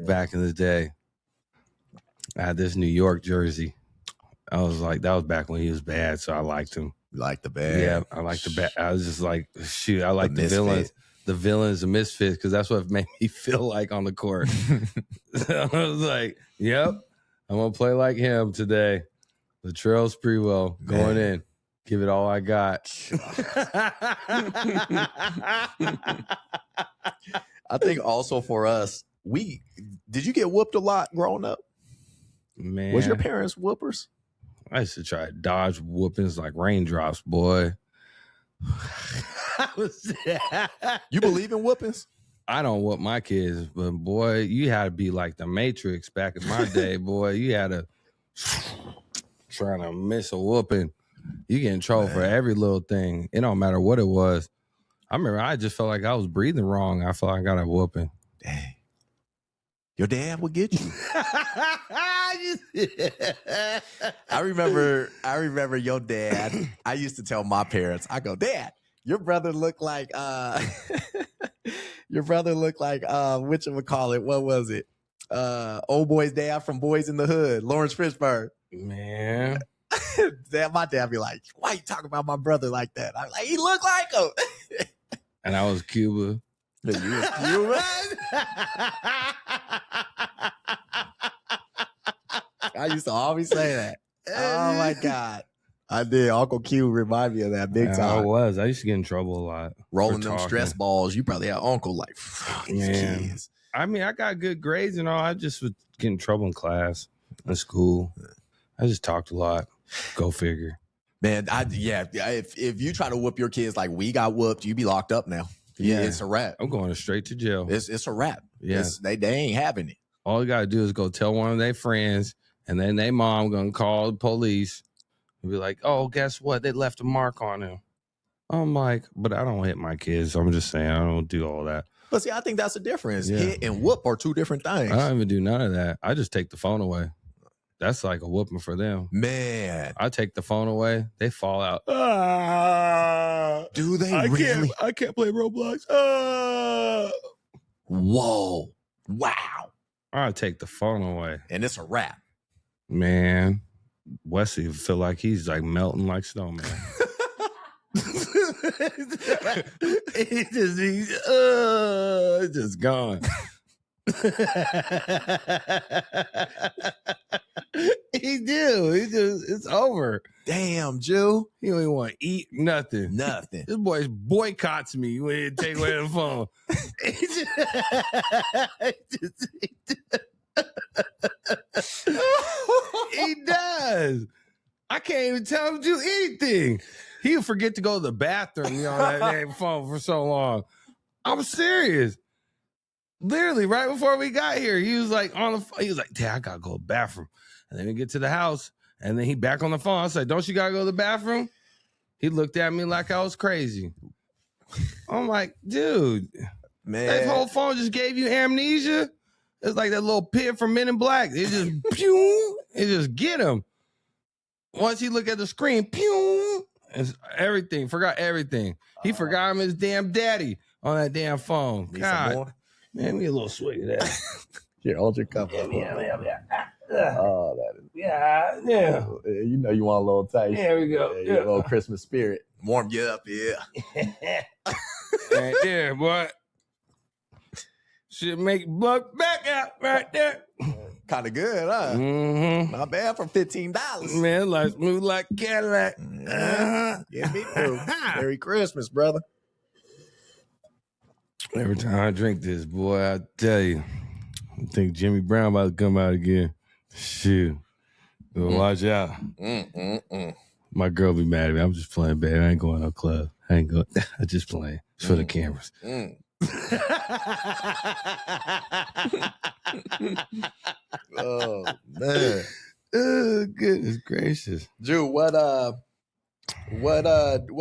Speaker 1: back in the day. I had this New York jersey. I was like, that was back when he was bad, so I liked him.
Speaker 2: You liked the bad?
Speaker 1: Yeah, I liked the bad. I was just like, shoot, I like the villains. The villains, the misfits, because that's what made me feel like on the court. I was like, yep, I'm going to play like him today. Latrell Sprewell going in. Give it all I got.
Speaker 2: I think also for us, did you get whooped a lot growing up?
Speaker 1: Man.
Speaker 2: Was your parents whoopers?
Speaker 1: I used to try to dodge whoopings like raindrops, boy.
Speaker 2: You believe in whoopings?
Speaker 1: I don't whoop my kids, but boy, you had to be like the Matrix back in my day, boy. You had to trying to miss a whooping. You get in trouble for every little thing. It don't matter what it was. I remember I just felt like I was breathing wrong. I felt like I got a whooping.
Speaker 2: Dang. Your dad would get you. I remember your dad. I used to tell my parents, I go, Dad, your brother looked like whatchamacallit, what was it? Old boy's dad from Boys in the Hood, Lawrence Fishburne.
Speaker 1: Man.
Speaker 2: My dad be like, why you talking about my brother like that? I'm like, he looked like him.
Speaker 1: And I was Cuba.
Speaker 2: You was Cuba? I used to always say that. Oh my God. I did. Uncle Q remind me of that big time.
Speaker 1: I used to get in trouble a lot.
Speaker 2: Rolling them stress balls. You probably had uncle like, these kids.
Speaker 1: I mean, I got good grades and all. I just would get in trouble in class, in school. I just talked a lot. Go figure.
Speaker 2: Man, if you try to whoop your kids like we got whooped, you be locked up now. Yeah, it's a wrap.
Speaker 1: I'm going straight to jail.
Speaker 2: It's a wrap.
Speaker 1: Yeah,
Speaker 2: they ain't having it.
Speaker 1: All you got to do is go tell one of their friends, and then their mom going to call the police and be like, oh, guess what? They left a mark on him. I'm like, but I don't hit my kids. I'm just saying I don't do all that.
Speaker 2: But see, I think that's the difference. Yeah. Hit and whoop are two different things.
Speaker 1: I don't even do none of that. I just take the phone away. That's like a whooping for them.
Speaker 2: Man.
Speaker 1: I take the phone away. They fall out.
Speaker 2: Do they really?
Speaker 1: I can't play Roblox.
Speaker 2: Whoa. Wow.
Speaker 1: I take the phone away.
Speaker 2: And it's a wrap.
Speaker 1: Man. Wesley feel like he's like melting like snow, man. He's just gone. He do. It's over.
Speaker 2: Damn, Jew.
Speaker 1: He don't even want to eat nothing.
Speaker 2: Nothing.
Speaker 1: This boy boycotts me when he take away the phone. He does. I can't even tell him to do anything. He'll forget to go to the bathroom, on that damn phone for so long. I'm serious. Literally, right before we got here, he was like on the phone. He was like, Dad, I gotta go to the bathroom. And then we get to the house, and then he back on the phone. I said, don't you gotta go to the bathroom? He looked at me like I was crazy. I'm like, dude, man, that whole phone just gave you amnesia. It's like that little pit from Men in Black. It just pew, it just get him. Once he looked at the screen, pew, it's everything. Forgot everything. He forgot him his damn daddy on that damn phone.
Speaker 2: Need
Speaker 1: God,
Speaker 2: some more?
Speaker 1: Man, me a little swig of that.
Speaker 2: Here, hold your cup up.
Speaker 1: Yeah.
Speaker 2: Oh, that is.
Speaker 1: Yeah.
Speaker 2: You know you want a little taste.
Speaker 1: There we go.
Speaker 2: Yeah, a little Christmas spirit. Warm you up, yeah.
Speaker 1: Right there, boy. Should make buck back out right there.
Speaker 2: Kind of good, huh?
Speaker 1: Mm-hmm.
Speaker 2: Not bad for $15.
Speaker 1: Man, like smooth like Cadillac.
Speaker 2: Yeah, me too. Merry Christmas, brother.
Speaker 1: Every time I drink this, boy, I tell you, I think Jimmy Brown about to come out again. Shoot. Watch out. My girl be mad at me. I'm just playing, baby. I ain't going to no club. I'm just playing. It's for the cameras.
Speaker 2: Oh, man.
Speaker 1: Oh, goodness gracious.
Speaker 2: Drew, what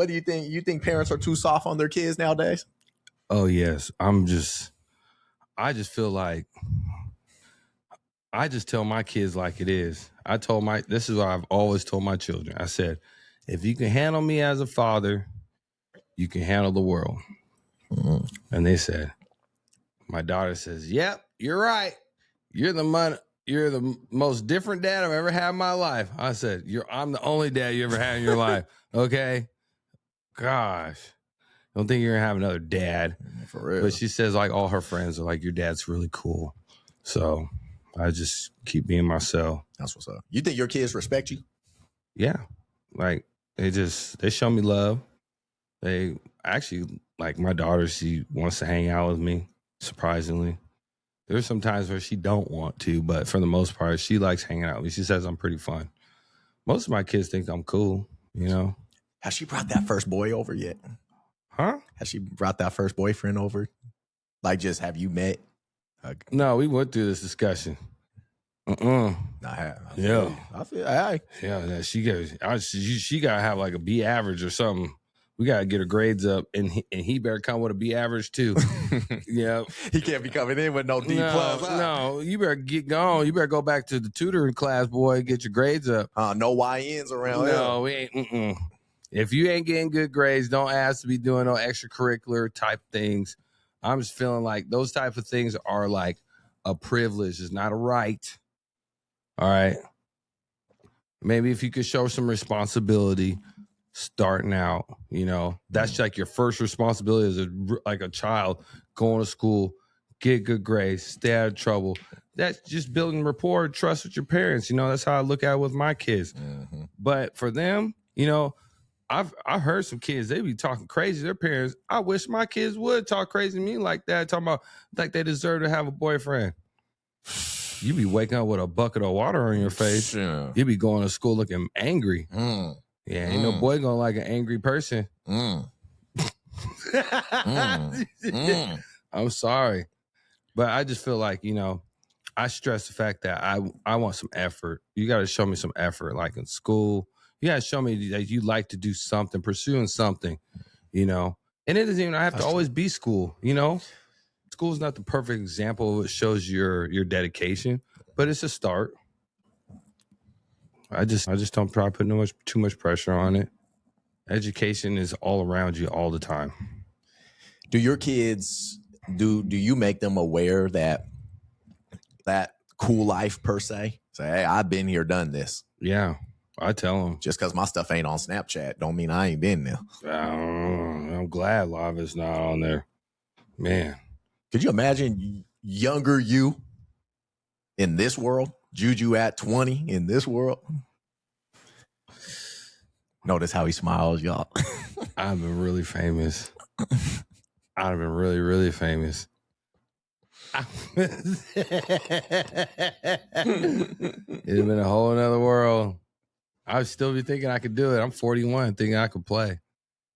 Speaker 2: do you think? You think parents are too soft on their kids nowadays?
Speaker 1: Oh, yes. I just feel like I just tell my kids like it is. This is what I've always told my children. I said, if you can handle me as a father, you can handle the world. Mm-hmm. And they said, my daughter says, yep, you're right. You're the most different dad I've ever had in my life. I said, I'm the only dad you ever had in your life. Okay. Gosh. Don't think you're gonna have another dad.
Speaker 2: For real.
Speaker 1: But she says like all her friends are like, your dad's really cool. So I just keep being myself.
Speaker 2: That's what's up. You think your kids respect you?
Speaker 1: Yeah. Like they show me love. They actually, like my daughter, she wants to hang out with me, surprisingly. There's some times where she don't want to, but for the most part, she likes hanging out with me. She says I'm pretty fun. Most of my kids think I'm cool,
Speaker 2: Has she brought that first boy over yet?
Speaker 1: Huh?
Speaker 2: Has she brought that first boyfriend over? Like, just have you met?
Speaker 1: No, we went through this discussion.
Speaker 2: I feel.
Speaker 1: Yeah, she gotta have like a B average or something. We gotta get her grades up, and he better come with a B average too. Yeah,
Speaker 2: he can't be coming in with no D plus.
Speaker 1: No, you better get going. You better go back to the tutoring class, boy. Get your grades up.
Speaker 2: No YNs around.
Speaker 1: No, we ain't. If you ain't getting good grades, don't ask to be doing no extracurricular type things. I'm just feeling like those type of things are like a privilege. It's not a right. All right. Maybe if you could show some responsibility starting out, that's like your first responsibility as a child, going to school, get good grades, stay out of trouble. That's just building rapport, trust with your parents. That's how I look at it with my kids. Mm-hmm. But for them, I've heard some kids, they be talking crazy to their parents. I wish my kids would talk crazy to me like that, talking about like they deserve to have a boyfriend. You be waking up with a bucket of water on your face. Yeah. You be going to school looking angry. Yeah, ain't no boy gonna like an angry person. I'm sorry. But I just feel like, I stress the fact that I want some effort. You got to show me some effort, like in school. You got to show me that you like to do something, pursuing something, And it doesn't even have to always be school, School's not the perfect example. It shows your dedication, but it's a start. I just don't try to put too much pressure on it. Education is all around you all the time.
Speaker 2: Do your kids do you make them aware that cool life per se? Say, hey, I've been here, done this.
Speaker 1: Yeah, I tell them.
Speaker 2: Just because my stuff ain't on Snapchat don't mean I ain't been there.
Speaker 1: I'm glad a lot of it's not on there. Man.
Speaker 2: Could you imagine younger you in this world? Juju at 20 in this world? Notice how he smiles, y'all.
Speaker 1: I've been really famous. I've been really, really famous. It's been a whole nother world. I would still be thinking I could do it. I'm 41, thinking I could play.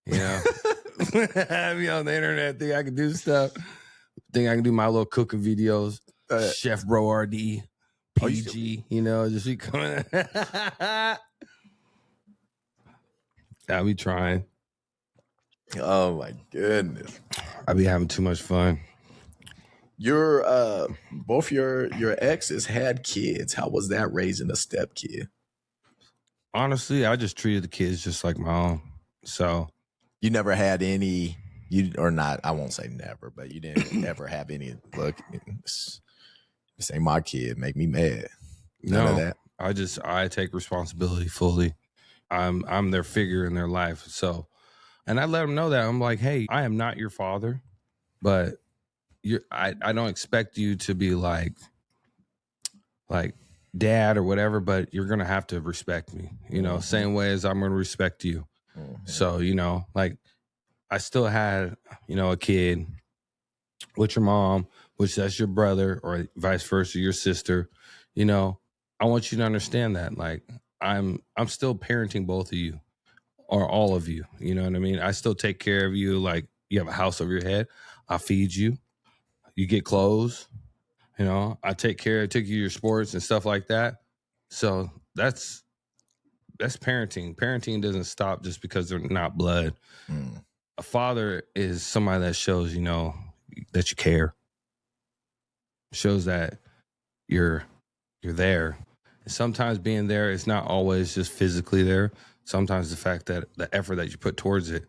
Speaker 1: Be on the internet, think I could do stuff. Think I can do my little cooking videos. Chef Bro RD, PG, just be coming. I'll be trying.
Speaker 2: Oh my goodness.
Speaker 1: I be having too much fun.
Speaker 2: Both your exes had kids. How was that raising a step kid?
Speaker 1: Honestly, I just treated the kids just like my own. So
Speaker 2: you never had any, or not, I won't say never, but you didn't ever have any, look, this ain't my kid, make me mad. None of that.
Speaker 1: I take responsibility fully. I'm their figure in their life. So, and I let them know that. I'm like, hey, I am not your father, but I don't expect you to be like dad or whatever, but you're going to have to respect me, same way as I'm going to respect you. Mm-hmm. So, I still had, a kid with your mom, which that's your brother, or vice versa, your sister. I want you to understand that, like, I'm still parenting both of you or all of you. You know what I mean? I still take care of you. Like, you have a house over your head. I feed you. You get clothes. I take you to your sports and stuff like that. So that's parenting. Parenting doesn't stop just because they're not blood. Mm. A father is somebody that shows, that you care. Shows that you're there. And sometimes being there is not always just physically there. Sometimes the fact that the effort that you put towards it.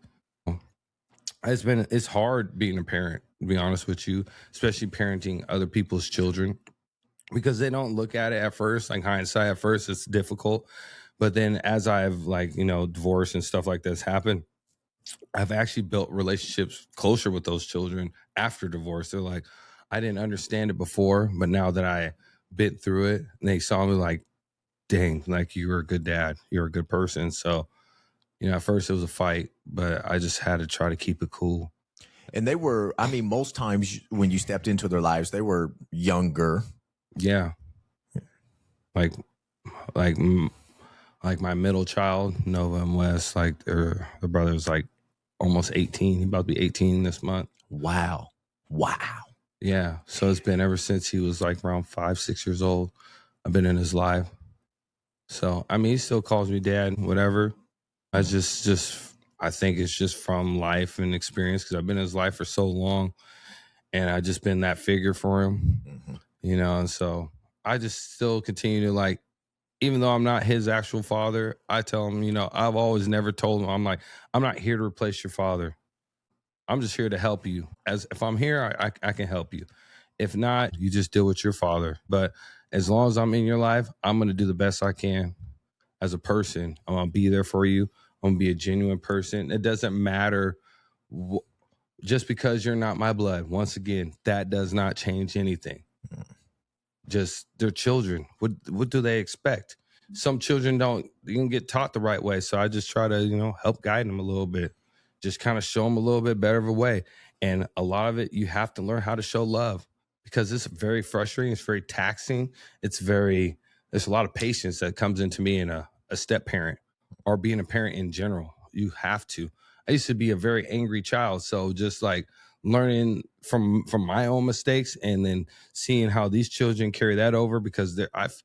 Speaker 1: It's hard being a parent, to be honest with you, especially parenting other people's children, because they don't look at it at first, like hindsight at first, it's difficult. But then as I've divorce and stuff like this happened, I've actually built relationships closer with those children after divorce. They're like, I didn't understand it before, but now that I been through it, and they saw me like, dang, like, you were a good dad. You're a good person. So, at first it was a fight, but I just had to try to keep it cool.
Speaker 2: And they were, most times when you stepped into their lives, they were younger.
Speaker 1: Yeah. Like Like my middle child, Nova and Wes, like the brother's like almost 18. He's about to be 18 this month.
Speaker 2: Wow.
Speaker 1: Yeah. So it's been ever since he was like around 5, 6 years old. I've been in his life. So, I mean, he still calls me dad, whatever. I I think it's just from life and experience because I've been in his life for so long and I just been that figure for him, you know? And so I just still continue to like, even though I'm not his actual father, I tell him, you know, I've always never told him, I'm like, I'm not here to replace your father. I'm just here to help you. As if I'm here, I can help you. If not, you just deal with your father. But as long as I'm in your life, I'm going to do the best I can as a person. I'm going to be there for you. I'm going to be a genuine person. It doesn't matter just because you're not my blood. Once again, that does not change anything. Just they're children. What do they expect? Some children you can get taught the right way. So I just try to, you know, help guide them a little bit. Just kind of show them a little bit better of a way. And a lot of it, you have to learn how to show love because it's very frustrating. It's very taxing. There's a lot of patience that comes into being a step parent or being a parent in general. You have to. I used to be a very angry child. So just like learning from my own mistakes and then seeing how these children carry that over because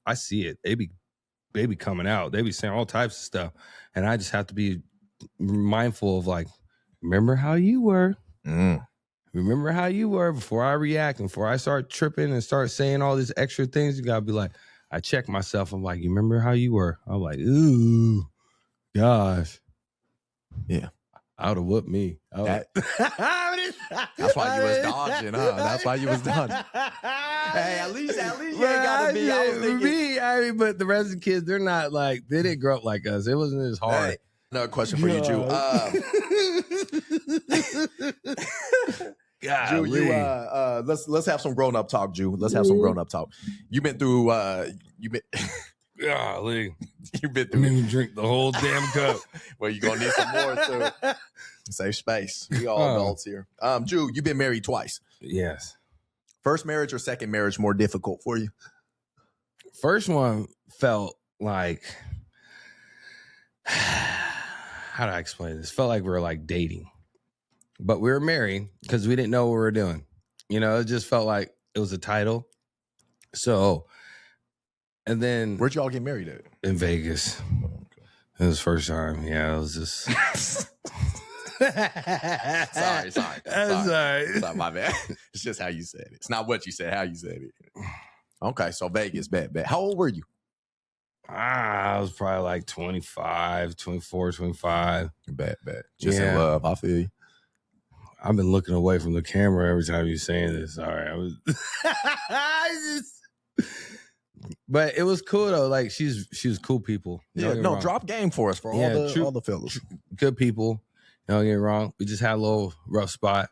Speaker 1: I see it. They be coming out. They be saying all types of stuff. And I just have to be mindful of like, remember how you were. Remember how you were before I react and before I start tripping and start saying all these extra things. You gotta be like, I check myself. I'm like, you remember how you were? I'm like, ooh, gosh.
Speaker 2: Yeah.
Speaker 1: I would have whooped me.
Speaker 2: That's why you was dodging, huh? That's why you was dodging. Hey, at least you ain't gotta be. I was thinking,
Speaker 1: I mean, but the rest of the kids, they're not like, they didn't grow up like us. It wasn't as hard.
Speaker 2: Hey, another question for you, Jew. Jew, let's have some grown up talk, Jew. Let's have some grown up talk. You've been through.
Speaker 1: Golly.
Speaker 2: You've been through.
Speaker 1: You drink the whole damn cup.
Speaker 2: Well, you're gonna need some more too. Save space. We all adults here. Jew, you've been married twice.
Speaker 1: Yes.
Speaker 2: First marriage or second marriage more difficult for you?
Speaker 1: First one felt like, how do I explain this? Felt like we were like dating, but we were married because we didn't know what we were doing. You know, it just felt like it was a title. So, and then
Speaker 2: where'd y'all get married at?
Speaker 1: In Vegas. Oh, okay. It was the first time. Yeah, it was just.
Speaker 2: Sorry, my bad. It's just how you said it. It's not what you said, how you said it. Okay, so Vegas, bet. How old were you?
Speaker 1: I was probably like 24, 25.
Speaker 2: Bet. Just in love. I feel you.
Speaker 1: I've been looking away from the camera every time you're saying this. All right. But it was cool though. Like she was cool people.
Speaker 2: Drop game for us for all the fellas.
Speaker 1: Good people. Don't get me wrong. We just had a little rough spot.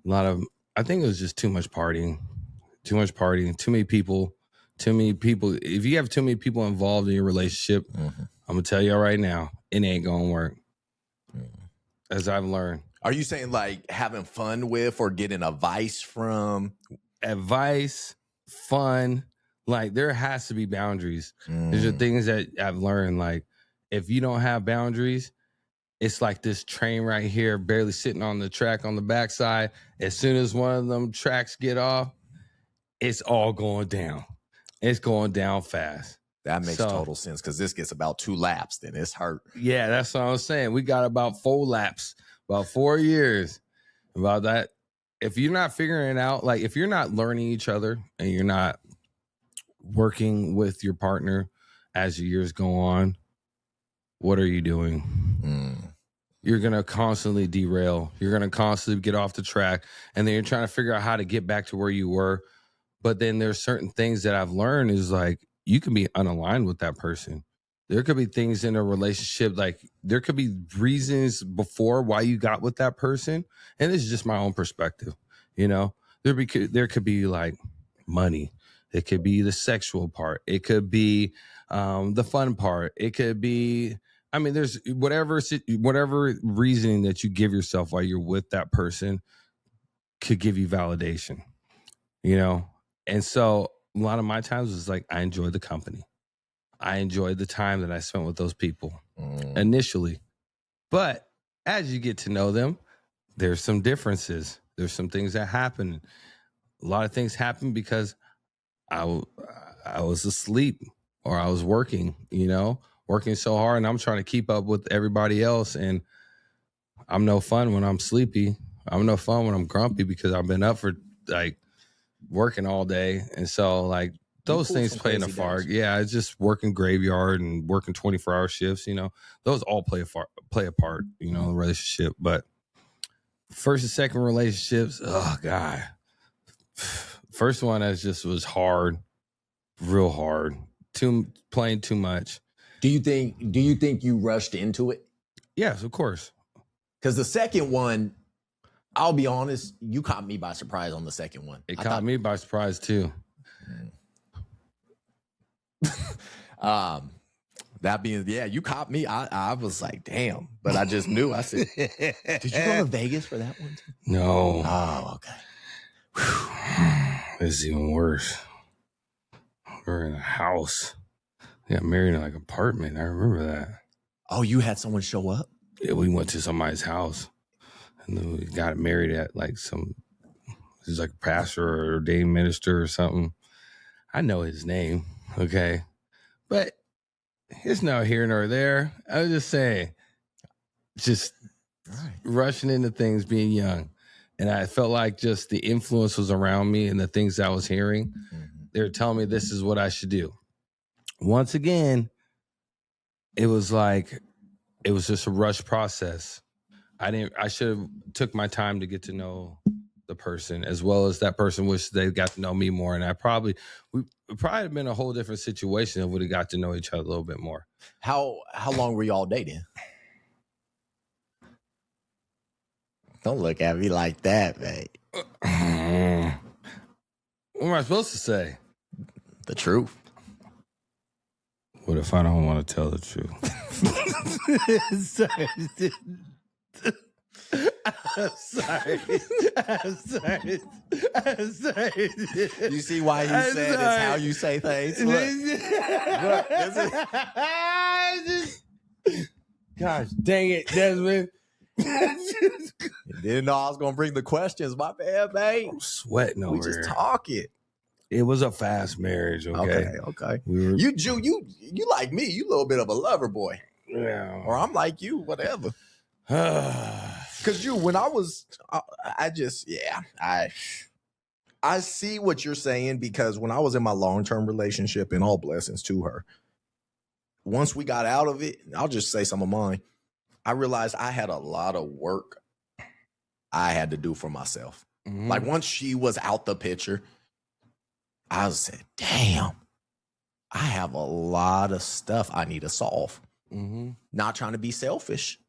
Speaker 1: I think it was just too much partying. Too many people. If you have too many people involved in your relationship, I'm going to tell y'all right now, it ain't going to work. As I've learned.
Speaker 2: Are you saying like having fun with or getting advice from?
Speaker 1: Advice, fun. Like there has to be boundaries. These are things that I've learned. Like if you don't have boundaries, it's like this train right here, barely sitting on the track on the backside. As soon as one of them tracks get off, it's all going down. It's going down fast.
Speaker 2: That makes total sense because this gets about 2 laps, then it's hurt.
Speaker 1: Yeah, that's what I'm saying. We got about 4 laps, about 4 years about that. If you're not figuring it out, like if you're not learning each other and you're not working with your partner as the years go on, what are you doing? You're going to constantly derail. You're going to constantly get off the track. And then you're trying to figure out how to get back to where you were. But then there's certain things that I've learned is like, you can be unaligned with that person. There could be things in a relationship, like there could be reasons before why you got with that person. And this is just my own perspective. You know, there could be like money. It could be the sexual part. It could be the fun part. It could be, I mean, there's whatever reasoning that you give yourself while you're with that person could give you validation, you know? And so a lot of my times was like, I enjoy the company. I enjoyed the time that I spent with those people initially. But as you get to know them, there's some differences. There's some things that happen. A lot of things happen because I was asleep or I was working, working so hard, and I'm trying to keep up with everybody else. And I'm no fun when I'm sleepy. I'm no fun when I'm grumpy because I've been up for like working all day. And so like those things play in a part. Yeah, it's just working graveyard and working 24-hour shifts, those all play a part, in a relationship. But first and second relationships, oh God. First one was hard, real hard. Playing too much.
Speaker 3: Do you think you rushed into it?
Speaker 1: Yes, of course.
Speaker 3: Because the second one, I'll be honest, you caught me by surprise on the second one.
Speaker 1: It caught me by surprise too.
Speaker 3: That being, you caught me. I was like, damn. But I just knew. I said, did you go to Vegas for that one too?
Speaker 1: No.
Speaker 3: Oh, okay.
Speaker 1: It's even worse. We're in a house. We got married in like an apartment. I remember that.
Speaker 3: Oh, you had someone show up?
Speaker 1: Yeah, we went to somebody's house. And then we got married at like he's like a pastor or ordained minister or something. I know his name, okay? But it's not here nor there. I was just saying, rushing into things, being young. And I felt like just the influence was around me and the things I was hearing. They were telling me this is what I should do. Once again, it was just a rush process. I should have took my time to get to know the person as well as that person wished they got to know me more. And it probably have been a whole different situation if we would have got to know each other a little bit more. How
Speaker 3: long were you all dating? Don't look at me like that, mate.
Speaker 1: What am I supposed to say?
Speaker 3: The truth.
Speaker 1: What if I don't want to tell the truth? Sorry. I'm sorry.
Speaker 3: You see why he said it's how you say things? Look.
Speaker 1: Gosh, dang it, Desmond.
Speaker 3: Didn't know I was gonna bring the questions. My bad, mate.
Speaker 1: I'm sweating over here.
Speaker 3: We just talking.
Speaker 1: It was a fast marriage. Okay.
Speaker 3: You like me. You a little bit of a lover boy.
Speaker 1: Yeah.
Speaker 3: Or I'm like you. Whatever. Because when I was, I see what you're saying, because when I was in my long-term relationship, and all blessings to her, once we got out of it, I'll just say some of mine, I realized I had a lot of work I had to do for myself. Mm-hmm. Like once she was out the picture, I said, damn, I have a lot of stuff I need to solve. Mm-hmm. Not trying to be selfish.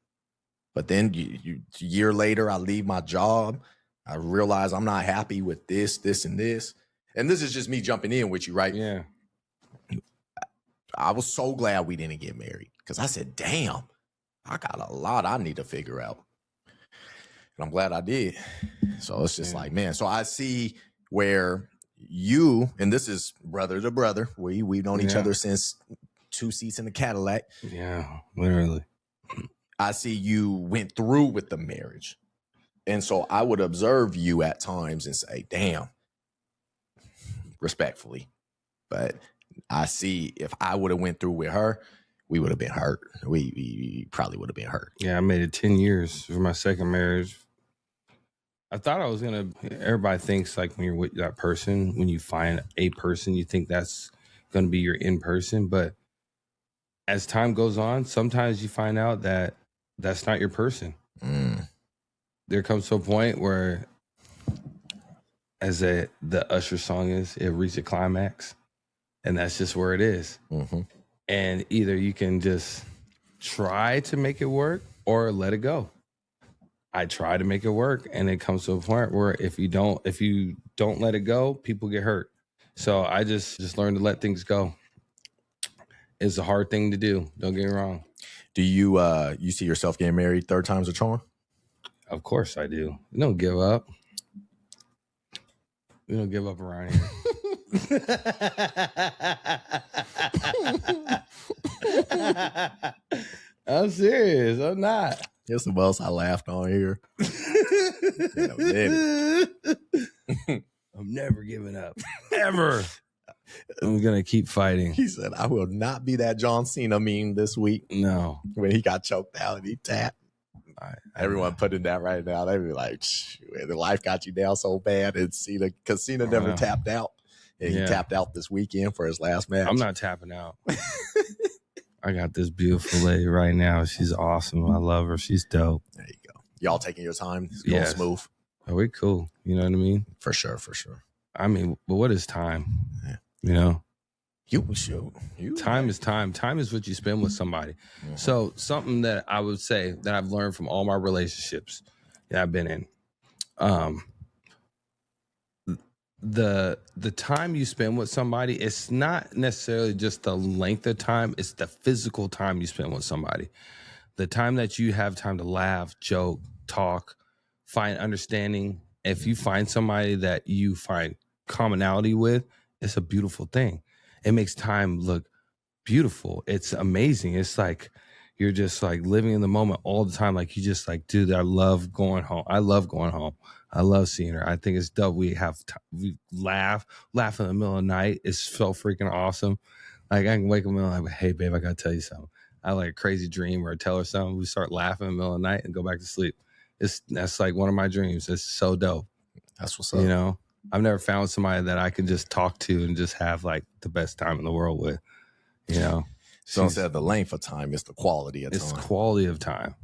Speaker 3: But then a year later, I leave my job. I realize I'm not happy with this, and this. And this is just me jumping in with you, right?
Speaker 1: Yeah.
Speaker 3: I was so glad we didn't get married, because I said, damn, I got a lot I need to figure out. And I'm glad I did. So it's just like, man. So I see where you, and this is brother to brother, we've known each other since 2 seats in the Cadillac.
Speaker 1: Yeah, literally.
Speaker 3: I see you went through with the marriage. And so I would observe you at times and say, damn, respectfully. But I see if I would have went through with her, we would have been hurt. We probably would have been hurt.
Speaker 1: Yeah, I made it 10 years for my second marriage. I thought I was going to, everybody thinks like when you're with that person, when you find a person, you think that's going to be your in person. But as time goes on, sometimes you find out that that's not your person. There comes to a point where, as the Usher song is, it reaches a climax, and that's just where it is. Mm-hmm. And either you can just try to make it work or let it go. I try to make it work, and it comes to a point where if you don't let it go, people get hurt. So I just learned to let things go. It's a hard thing to do. Don't get me wrong.
Speaker 3: Do you you see yourself getting married 3rd time's a charm?
Speaker 1: Of course I do. We don't give up. We don't give up around here. serious. I'm not.
Speaker 2: Here's the most I laughed on here.
Speaker 1: I'm never giving up. Ever. I'm going to keep fighting.
Speaker 2: He said, I will not be that John Cena meme this week.
Speaker 1: No.
Speaker 2: When he got choked out and he tapped. Everyone putting that right now. They be like, the life got you down so bad. And Cena, because Cena never tapped out. And he tapped out this weekend for his last match.
Speaker 1: I'm not tapping out. I got this beautiful lady right now. She's awesome. I love her. She's dope.
Speaker 2: There you go. Y'all taking your time? It's going smooth.
Speaker 1: Oh, we cool. You know what I mean?
Speaker 2: For sure, for sure.
Speaker 1: I mean, but what is time?
Speaker 2: Yeah.
Speaker 1: You know?
Speaker 2: Time
Speaker 1: is time. Time is what you spend with somebody. Mm-hmm. So something that I would say that I've learned from all my relationships that I've been in, the time you spend with somebody, it's not necessarily just the length of time, it's the physical time you spend with somebody. The time that you have time to laugh, joke, talk, find understanding. If you find somebody that you find commonality with, it's a beautiful thing. It makes time look beautiful. It's amazing. It's like you're just like living in the moment all the time. Like you just like, dude, I love going home. I love going home. I love seeing her. I think it's dope. We laugh in the middle of the night. It's so freaking awesome. Like I can wake up and like, hey babe, I gotta tell you something. I like a crazy dream or tell her something. We start laughing in the middle of the night and go back to sleep. That's like one of my dreams. It's so dope.
Speaker 2: That's what's up.
Speaker 1: You know, I've never found somebody that I can just talk to and just have like the best time in the world with, you know?
Speaker 2: So instead of the length of time, it's the quality of time.
Speaker 1: It's quality of time.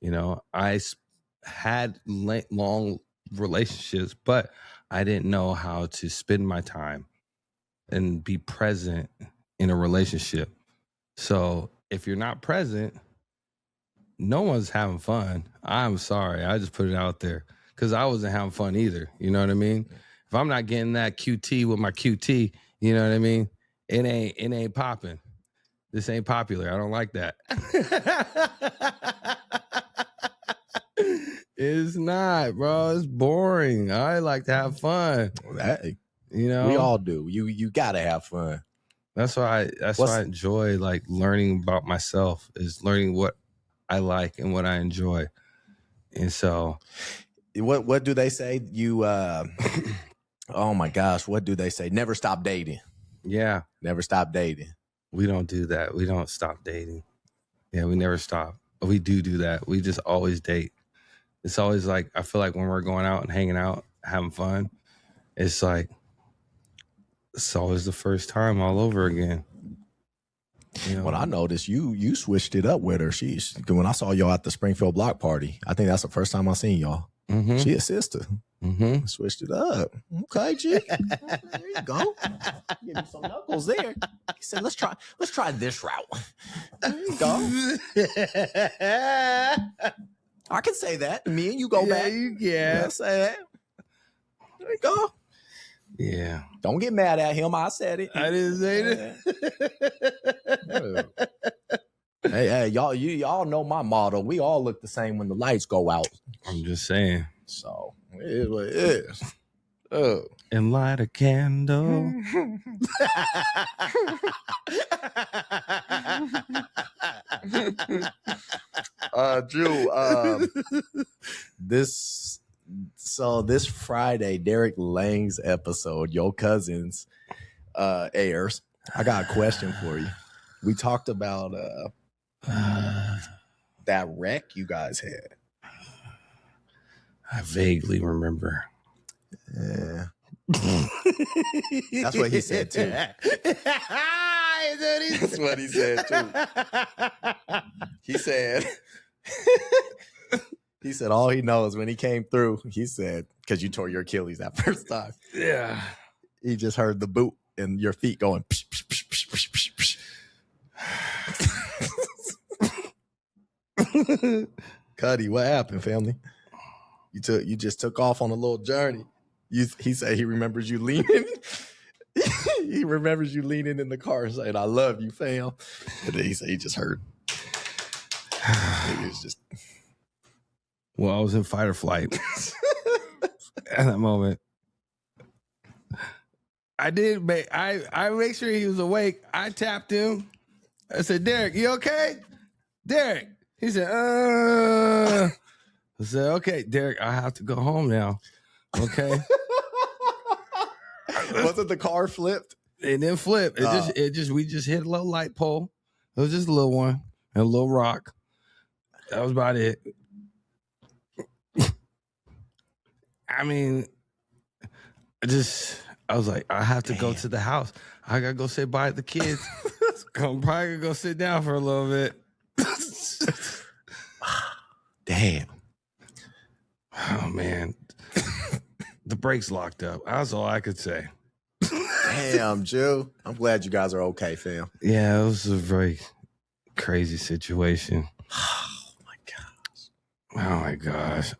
Speaker 1: You know, I had long relationships, but I didn't know how to spend my time and be present in a relationship. So if you're not present, no one's having fun. I'm sorry. I just put it out there because I wasn't having fun either. You know what I mean? If I'm not getting that QT with my QT, you know what I mean? It ain't popping. This ain't popular. I don't like that. It's not, bro. It's boring. I like to have fun.
Speaker 2: Hey,
Speaker 1: you know,
Speaker 2: we all do. You gotta have fun.
Speaker 1: That's why I enjoy like learning about myself, is learning what I like and what I enjoy. And so
Speaker 2: what do they say? You oh my gosh, what do they say? Never stop dating.
Speaker 1: Yeah.
Speaker 2: Never stop dating.
Speaker 1: We don't do that. We don't stop dating. Yeah, we never stop. We do that. We just always date. It's always like, I feel like when we're going out and hanging out, having fun, it's like, it's always the first time all over again. You know?
Speaker 2: Well, I noticed you switched it up with her. When I saw y'all at the Springfield block party, I think that's the first time I seen y'all.
Speaker 1: Mm-hmm.
Speaker 2: She a sister.
Speaker 1: Mm-hmm.
Speaker 2: Switched it up. Okay, G. There you go. Give me some knuckles there. He said, let's try this route. There you go. I can say that. Me and you go back.
Speaker 1: You can.
Speaker 2: I say that. There you go.
Speaker 1: Yeah.
Speaker 2: Don't get mad at him. I said it.
Speaker 1: I didn't say that.
Speaker 2: Hey, y'all know my motto. We all look the same when the lights go out.
Speaker 1: I'm just saying.
Speaker 2: So it is what it is. Oh.
Speaker 1: And light a candle.
Speaker 2: Drew, this Friday, Derek Lang's episode, Your Cousins, airs. I got a question for you. We talked about that wreck you guys had.
Speaker 1: I vaguely remember.
Speaker 2: Yeah. That's what he said too. That's what he said too. He said all he knows when he came through, he said, because you tore your Achilles that first time.
Speaker 1: Yeah.
Speaker 2: He just heard the boot and your feet going. Psh, psh, psh, psh, psh, psh, psh. Cuddy, what happened, family? You just took off on a little journey. He said he remembers you leaning. He remembers you leaning in the car and saying, "I love you, fam." And then he said he just heard. It was just.
Speaker 1: Well, I was in fight or flight at that moment. I did I make sure he was awake. I tapped him. I said, "Derek, you okay? Derek." He said, I said, okay, Derek, I have to go home now. Okay.
Speaker 2: Wasn't the car flipped?
Speaker 1: It didn't flip. We just hit a little light pole. It was just a little one and a little rock. That was about it. I mean, I was like, I have to go to the house. I gotta go say bye to the kids. I'm probably gonna go sit down for a little bit.
Speaker 2: Damn.
Speaker 1: Oh man. The brakes locked up. That's all I could say.
Speaker 2: Damn, Jew. I'm glad you guys are okay, fam.
Speaker 1: Yeah, it was a very crazy situation.
Speaker 2: Oh my
Speaker 1: gosh.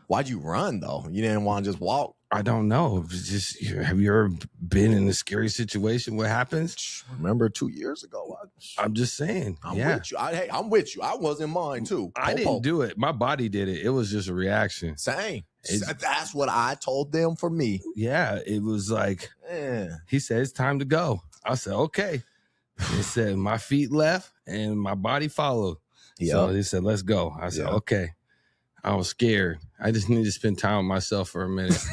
Speaker 2: Why'd you run though? You didn't want to just walk?
Speaker 1: I don't know. Just, have you ever been in a scary situation? What happens?
Speaker 2: Remember 2 years ago?
Speaker 1: I'm just saying.
Speaker 2: I'm with you. I'm with you. I was in mine too.
Speaker 1: I didn't do it. My body did it. It was just a reaction.
Speaker 2: Same. That's what I told them for me.
Speaker 1: Yeah, it was like, he said, it's time to go. I said, okay. He said, my feet left and my body followed. Yep. So he said, let's go. I said, okay. I was scared. I just need to spend time with myself for a minute.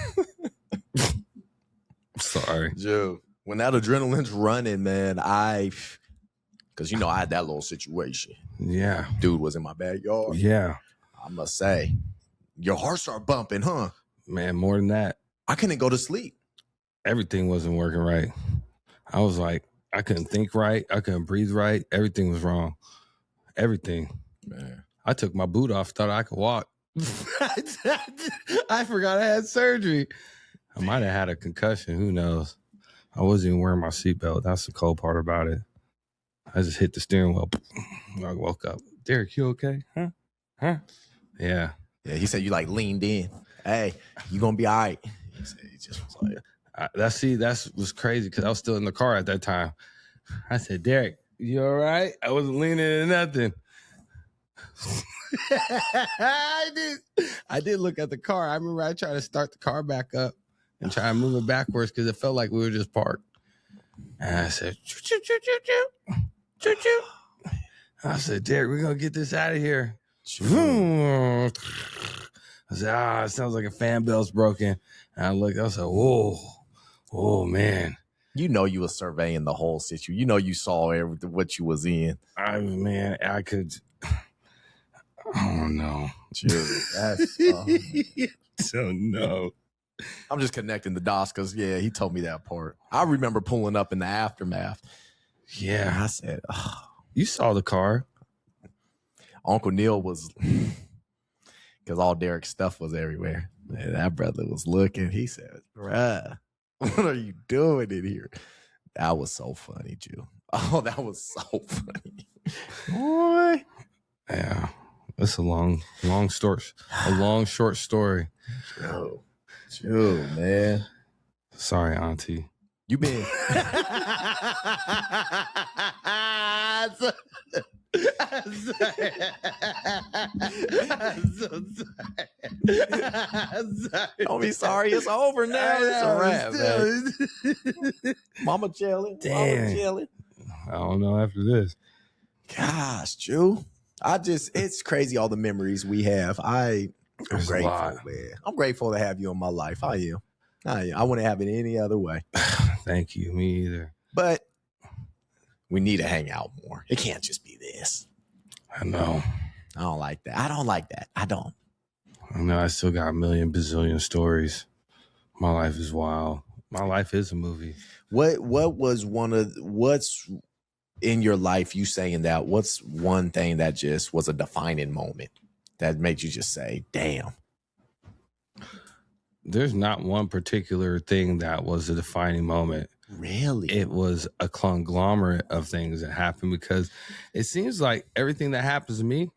Speaker 1: Sorry.
Speaker 2: Joe, when that adrenaline's running, man, because I had that little situation.
Speaker 1: Yeah.
Speaker 2: Dude was in my backyard.
Speaker 1: Yeah.
Speaker 2: I must say, your heart started bumping, huh?
Speaker 1: Man, more than that.
Speaker 2: I couldn't go to sleep.
Speaker 1: Everything wasn't working right. I was like, I couldn't think right. I couldn't breathe right. Everything was wrong. Everything.
Speaker 2: Man.
Speaker 1: I took my boot off, thought I could walk. I forgot I had surgery. I might have had a concussion. Who knows? I wasn't even wearing my seatbelt. That's the cold part about it. I just hit the steering wheel. I woke up. Derek, you okay? Huh? Yeah.
Speaker 2: Yeah, he said you like leaned in. Hey, you gonna be all right. He just was like,
Speaker 1: that was crazy because I was still in the car at that time. I said, Derek, you all right? I wasn't leaning in nothing. I did look at the car. I remember I tried to start the car back up and try to move it backwards because it felt like we were just parked. And I said, choo, choo, choo, choo, choo, choo, choo. I said, Derek, we're going to get this out of here. I said, it sounds like a fan bell's broken. And I looked, I was like, whoa, man.
Speaker 2: You were surveying the whole situation. You saw everything, what you was in.
Speaker 1: I don't know. So no.
Speaker 2: I'm just connecting the dots because, he told me that part. I remember pulling up in the aftermath.
Speaker 1: Yeah.
Speaker 2: And I said,
Speaker 1: you saw the car.
Speaker 2: Uncle Neil was, because all Derek's stuff was everywhere. And that brother was looking. He said, bruh, what are you doing in here? That was so funny, Jew. Oh, that was so funny. Boy.
Speaker 1: Yeah. It's a long story. A long, short story.
Speaker 2: Joe, man.
Speaker 1: Sorry, Auntie.
Speaker 2: You been.
Speaker 1: I'm sorry.
Speaker 2: Don't be sorry. It's over now. It's a wrap, man. Mama chilling.
Speaker 1: Damn.
Speaker 2: Mama chilling.
Speaker 1: I don't know after this.
Speaker 2: Gosh, Jew. It's crazy all the memories we have. I'm grateful, man. I'm grateful to have you in my life. I am. I wouldn't have it any other way.
Speaker 1: Thank you. Me either.
Speaker 2: But we need to hang out more. It can't just be this.
Speaker 1: I know.
Speaker 2: I don't like that. I don't.
Speaker 1: I know. I still got a million bazillion stories. My life is wild. My life is a movie.
Speaker 2: What's in your life, you saying that, what's one thing that just was a defining moment that made you just say, damn?
Speaker 1: There's not one particular thing that was a defining moment.
Speaker 2: Really?
Speaker 1: It was a conglomerate of things that happened because it seems like everything that happens to me,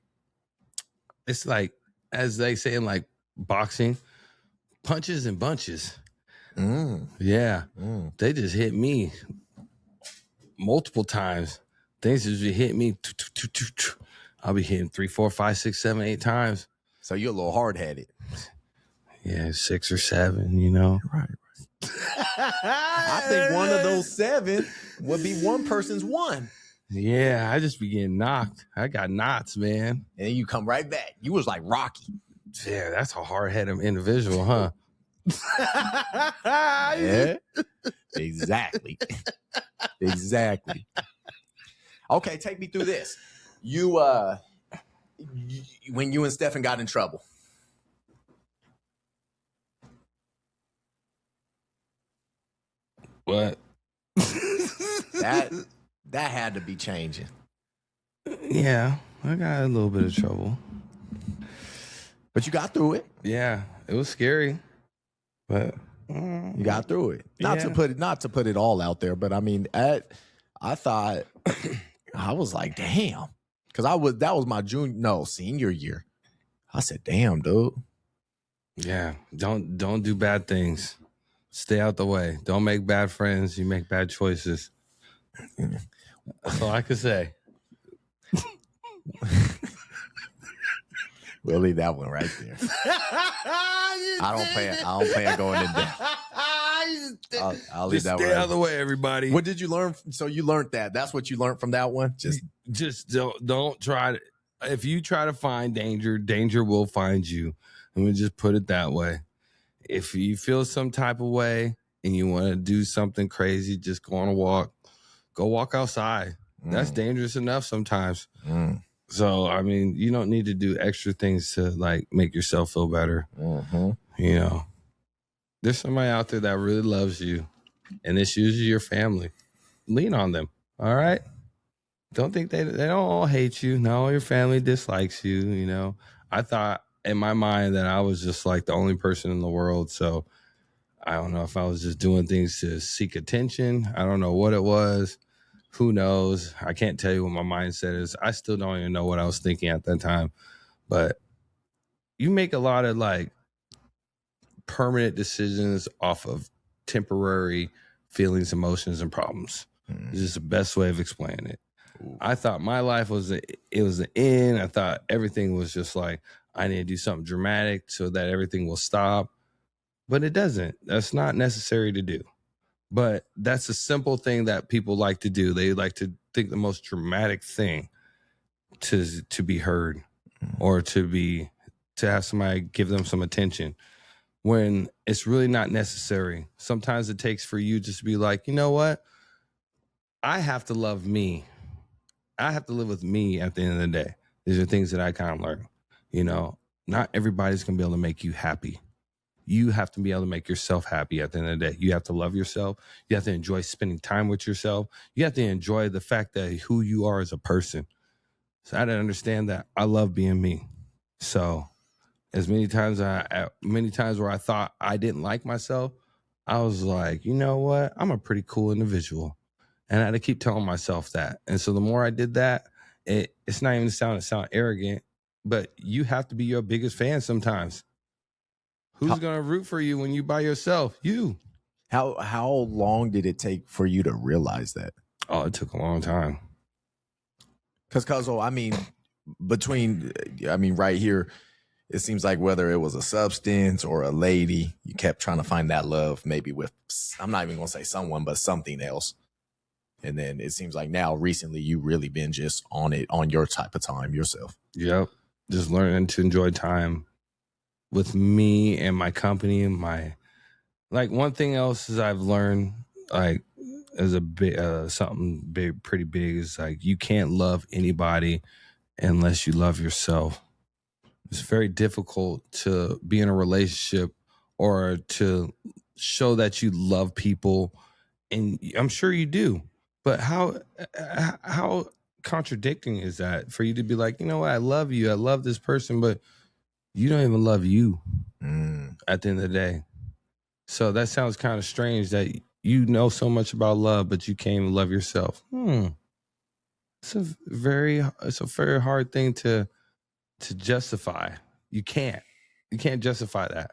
Speaker 1: it's like, as they say in like boxing, punches and bunches. Yeah. They just hit me multiple times. Things just hit me. I'll be hitting 3, 4, 5, 6, 7, 8 times.
Speaker 2: So you're a little hard-headed.
Speaker 1: Yeah, 6 or 7,
Speaker 2: Right. I think one of those 7 would be one person's one.
Speaker 1: Yeah, I just be getting knocked. I got knots, man.
Speaker 3: And then you come right back. You was like Rocky.
Speaker 1: Yeah, that's a hard-headed individual, huh?
Speaker 3: Yeah, exactly. Exactly. Okay, take me through this. You, when you and Stephen got in trouble.
Speaker 1: What?
Speaker 3: That had to be changing.
Speaker 1: Yeah, I got a little bit of trouble.
Speaker 3: But you got through it.
Speaker 1: Yeah, it was scary. But
Speaker 3: you got through it. Not to put it all out there, but I mean, I thought I was like, damn. Because that was my senior year. I said, damn, dude.
Speaker 1: Yeah, don't do bad things. Stay out the way. Don't make bad friends. You make bad choices. That's all I can say.
Speaker 3: We'll leave that one right there. I don't plan going in depth. I'll leave that one.
Speaker 1: Stay out of the way, everybody.
Speaker 3: What did you learn? So you learned that. That's what you learned from that one?
Speaker 1: Just don't try to. If you try to find danger, danger will find you. Let me just put it that way. If you feel some type of way and you want to do something crazy, just go on a walk. Go walk outside. That's dangerous enough sometimes. So, I mean, you don't need to do extra things to like make yourself feel better. You know, there's somebody out there that really loves you, and it's usually your family. Lean on them. All right. Don't think they don't all hate you. No, your family dislikes you. You know, I thought in my mind that I was just like the only person in the world. So I don't know if I was just doing things to seek attention. I don't know what it was. Who knows? I can't tell you what my mindset is. I still don't even know what I was thinking at that time. But you make a lot of like permanent decisions off of temporary feelings, emotions, and problems. This is the best way of explaining it. I thought my life was the end. I thought everything was just like, I need to do something dramatic so that everything will stop. But it doesn't. That's not necessary to do. But that's a simple thing that people like to do. They like to think the most dramatic thing to be heard or to have somebody give them some attention when it's really not necessary. Sometimes it takes for you just to be like, you know what? I have to love me. I have to live with me at the end of the day. These are things that I kind of learned. You know, not everybody's going to be able to make you happy. You have to be able to make yourself happy at the end of the day. You have to love yourself. You have to enjoy spending time with yourself. You have to enjoy the fact that who you are as a person. So I didn't understand that. I love being me. So as many times where I thought I didn't like myself, I was like, you know what? I'm a pretty cool individual. And I had to keep telling myself that. And so the more I did that, it's not even to sound arrogant, but you have to be your biggest fan sometimes. Who's going to root for you when you by yourself? You.
Speaker 3: How long did it take for you to realize that?
Speaker 1: Oh, it took a long time.
Speaker 3: Because I mean, right here, it seems like whether it was a substance or a lady, you kept trying to find that love maybe with, I'm not even going to say someone, but something else. And then it seems like now recently you really been just on your type of time yourself.
Speaker 1: Yep. Just learning to enjoy time with me and my company and one thing else is I've learned like as a big something big, pretty big is like you can't love anybody unless you love yourself. It's very difficult to be in a relationship or to show that you love people, and I'm sure you do. But how contradicting is that for you to be like, you know what, I love you, I love this person, but you don't even love you at the end of the day. So that sounds kind of strange that you know so much about love, but you can't even love yourself. It's a very hard thing to justify. You can't justify that.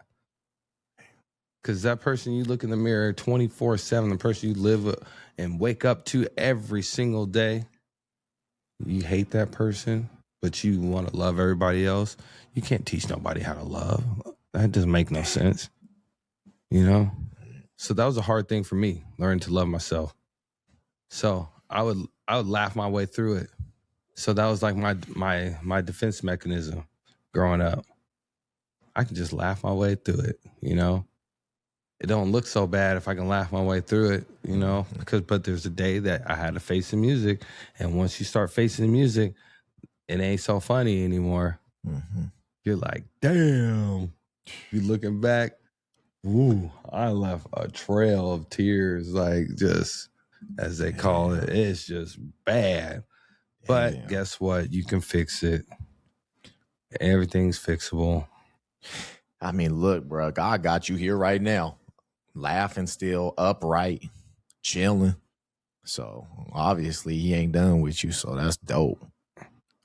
Speaker 1: Because that person you look in the mirror 24/7, the person you live and wake up to every single day, you hate that person, but you want to love everybody else. You can't teach nobody how to love. That doesn't make no sense. You know? So that was a hard thing for me, learning to love myself. So I would I would laugh my way through it. So that was like my defense mechanism growing up. I can just laugh my way through it, you know. It don't look so bad if I can laugh my way through it, you know. But there's a day that I had to face the music, and once you start facing the music, it ain't so funny anymore. Mm-hmm. You're like, damn. You looking back, woo, I left a trail of tears, like just as they call it. It's just bad. But guess what? You can fix it. Everything's fixable.
Speaker 2: I mean, look, bro, God got you here right now, laughing still, upright, chilling. So obviously he ain't done with you. So that's dope.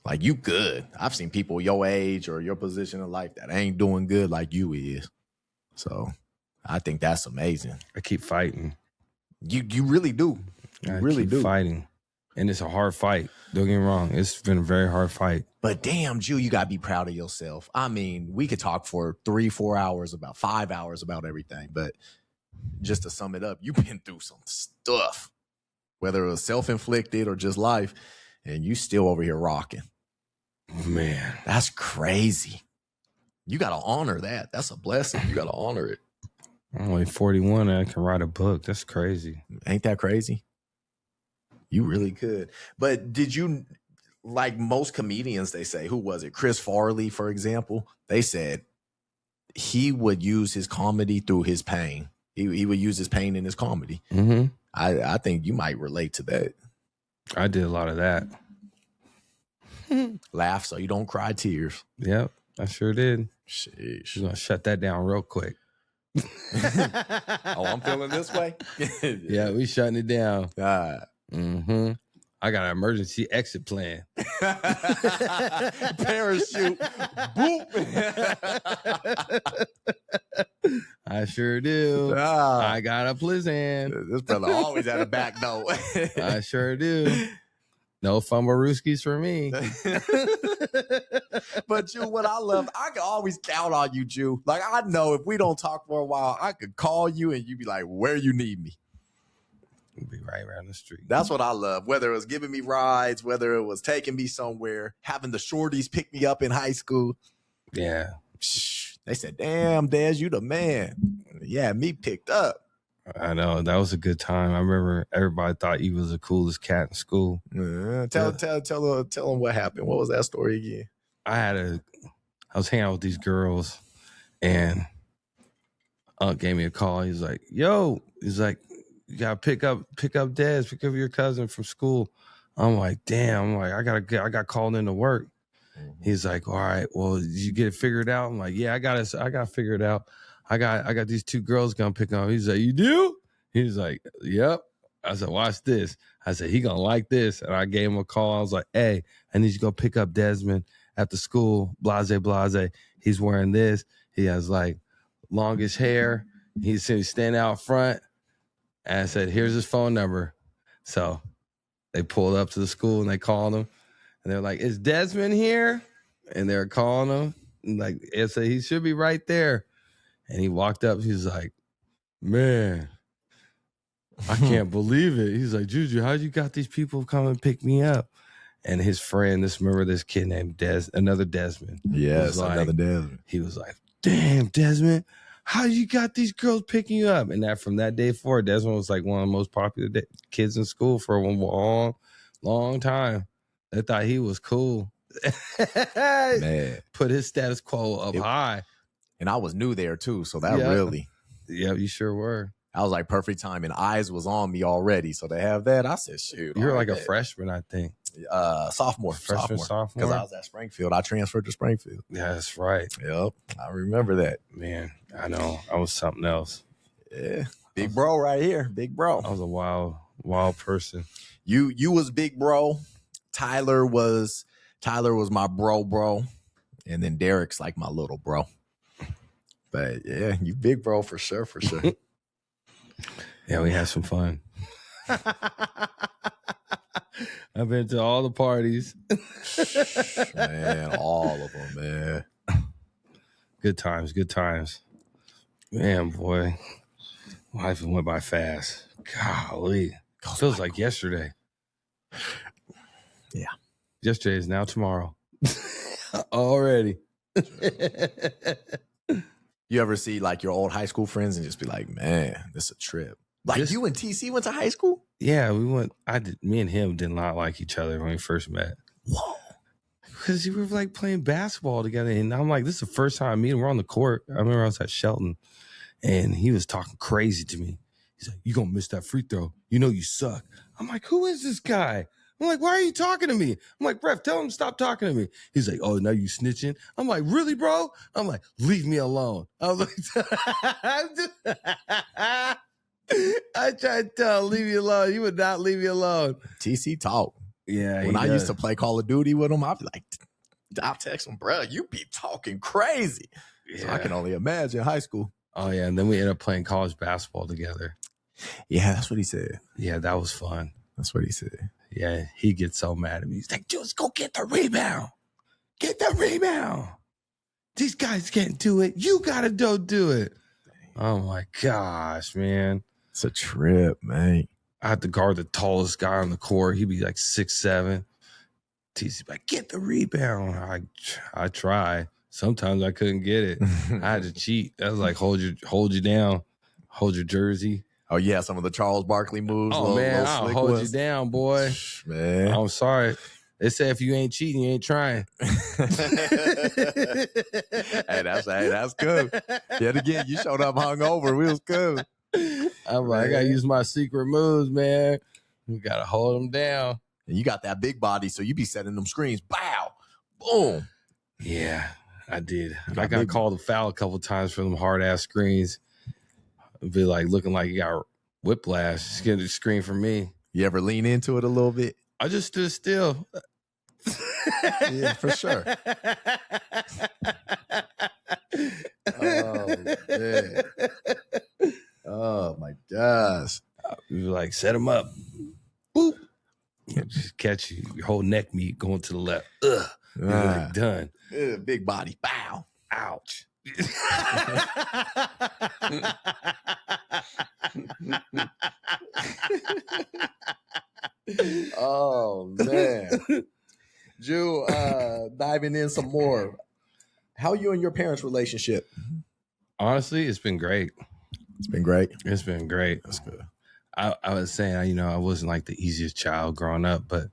Speaker 2: Like, you good. I've seen people your age or your position in life that ain't doing good like you is. So I think that's amazing.
Speaker 1: I keep fighting.
Speaker 2: You really do. You really do.
Speaker 1: Fighting. And it's a hard fight. Don't get me wrong. It's been a very hard fight.
Speaker 2: But damn, Jew, you got to be proud of yourself. I mean, we could talk for 3-4 hours, about 5 hours about everything. But just to sum it up, you've been through some stuff, whether it was self-inflicted or just life, and you still over here rocking.
Speaker 1: Man,
Speaker 2: that's crazy. You got to honor that. That's a blessing. You got to honor it.
Speaker 1: I'm only 41 and I can write a book. That's crazy.
Speaker 2: Ain't that crazy? You really could. But did you, like most comedians, they say, who was it? Chris Farley, for example, they said he would use his comedy through his pain. He would use his pain in his comedy. Mm-hmm. I think you might relate to that.
Speaker 1: I did a lot of that.
Speaker 2: Laugh so you don't cry tears.
Speaker 1: Yep, I sure did.
Speaker 2: Sheesh.
Speaker 1: You're going to shut that down real quick.
Speaker 2: Oh, I'm feeling this way?
Speaker 1: Yeah, we shutting it down. Mm-hmm. I got an emergency exit plan.
Speaker 2: Parachute. Boop.
Speaker 1: I sure do. I got a Plizzan.
Speaker 2: This brother always had a back note.
Speaker 1: I sure do. No Fumarooskies for me.
Speaker 2: But Jew, what I love, I can always count on you, Jew. Like, I know if we don't talk for a while, I could call you and you be like, where you need me.
Speaker 1: We'll be right around the street.
Speaker 2: That's what I love. Whether it was giving me rides, whether it was taking me somewhere, having the shorties pick me up in high school.
Speaker 1: Yeah.
Speaker 2: They said, damn, Daz, you the man. Yeah, me picked up.
Speaker 1: I know. That was a good time. I remember everybody thought you was the coolest cat in school.
Speaker 2: Tell them what happened. What was that story again? I
Speaker 1: was hanging out with these girls and Unc gave me a call. He's like, yo, he's like, you gotta pick up Dez, pick up your cousin from school. I'm like, damn. I'm like, I got called into work. Mm-hmm. He's like, all right, well, did you get it figured out? I'm like, yeah, I got to figure it out. I got these two girls gonna pick up. He's like, you do? He's like, yep. I said, watch this. I said, he gonna like this. And I gave him a call. I was like, hey, I need you to go pick up Desmond at the school. Blase. He's wearing this. He has like longish hair. He's standing out front. And I said, here's his phone number. So they pulled up to the school and they called him. And they're like, is Desmond here? And they're calling him. And like, I said, he should be right there. And he walked up. He's like, man, I can't believe it. He's like, Juju, how you got these people come and pick me up? And his friend, remember this kid named another Desmond.
Speaker 2: Yes, another Desmond.
Speaker 1: He was like, damn, Desmond, how you got these girls picking you up? And from that day forward, Desmond was like one of the most popular kids in school for a long, long time. They thought he was cool. Man. Put his status quo up high.
Speaker 2: And I was new there too, so that really.
Speaker 1: Yeah, you sure were.
Speaker 2: I was like perfect timing. Eyes was on me already, so they have that. I said, shoot.
Speaker 1: You were like a freshman, I think.
Speaker 2: Sophomore.
Speaker 1: Sophomore.
Speaker 2: Because I was at Springfield. I transferred to Springfield.
Speaker 1: Yeah, that's right.
Speaker 2: Yep, I remember that.
Speaker 1: Man, I know. I was something else.
Speaker 2: Yeah, big bro right here. Big bro.
Speaker 1: I was a wild person.
Speaker 2: You was big bro. Tyler was my bro. And then Derek's like my little bro. But yeah, you big bro for sure.
Speaker 1: Yeah, we had some fun. I've been to all the parties.
Speaker 2: Man, all of them, man.
Speaker 1: Good times. Man, boy. Life went by fast. Golly. Feels like yesterday.
Speaker 2: Yeah.
Speaker 1: Yesterday is now tomorrow. Already.
Speaker 2: You ever see like your old high school friends and just be like, man, this is a trip? Like you and TC went to high school?
Speaker 1: Yeah, we went. Me and him did not like each other when we first met.
Speaker 2: Whoa.
Speaker 1: Because we were like playing basketball together. And I'm like, this is the first time I meet him. We're on the court. I remember I was at Shelton and he was talking crazy to me. He's like, you gonna miss that free throw. You know you suck. I'm like, who is this guy? I'm like, why are you talking to me? I'm like, Ref, tell him to stop talking to me. He's like, oh, now you snitching? I'm like, really, bro? I'm like, leave me alone. I was like, I tried to tell him, leave me alone. You would not leave me alone.
Speaker 2: TC talk.
Speaker 1: Yeah.
Speaker 2: When I used to play Call of Duty with him, I'd be like, I'll text him, bro, you be talking crazy. Yeah. So I can only imagine high school.
Speaker 1: Oh, yeah. And then we ended up playing college basketball together.
Speaker 2: Yeah, that's what he said.
Speaker 1: Yeah, that was fun.
Speaker 2: That's what he said.
Speaker 1: Yeah, he gets so mad at me. He's like, just go get the rebound. Get the rebound. These guys can't do it. You got to do it. Oh, my gosh, man.
Speaker 2: It's a trip, man.
Speaker 1: I had to guard the tallest guy on the court. He'd be like 6'7". TC like, get the rebound. I try. Sometimes I couldn't get it. I had to cheat. That was like hold you down, hold your jersey.
Speaker 2: Oh yeah, some of the Charles Barkley moves.
Speaker 1: Oh man, I'll hold you down, boy.
Speaker 2: Man,
Speaker 1: I'm sorry. They say if you ain't cheating, you ain't trying.
Speaker 2: Hey, that's good. Yet again, you showed up hungover. We was good.
Speaker 1: I'm like, I gotta use my secret moves, man. You gotta hold them down.
Speaker 2: And you got that big body, so you be setting them screens. Bow, boom.
Speaker 1: Yeah, I did. I got called a foul a couple times for them hard ass screens. It'd be like looking like you got whiplash. Just getting a screen from me.
Speaker 2: You ever lean into it a little bit?
Speaker 1: I just stood still.
Speaker 2: Yeah, for sure. Oh man. Oh my gosh.
Speaker 1: We were like, set him up. Boop. Just catch you. Your whole neck meat going to the left. Ugh. Like, done.
Speaker 2: Big body. Bow.
Speaker 1: Ouch.
Speaker 2: Oh man. Ju, diving in some more. How you and your parents' relationship?
Speaker 1: Honestly, it's been great.
Speaker 2: It's been great.
Speaker 1: It's been great.
Speaker 2: That's good.
Speaker 1: I was saying, I wasn't like the easiest child growing up, but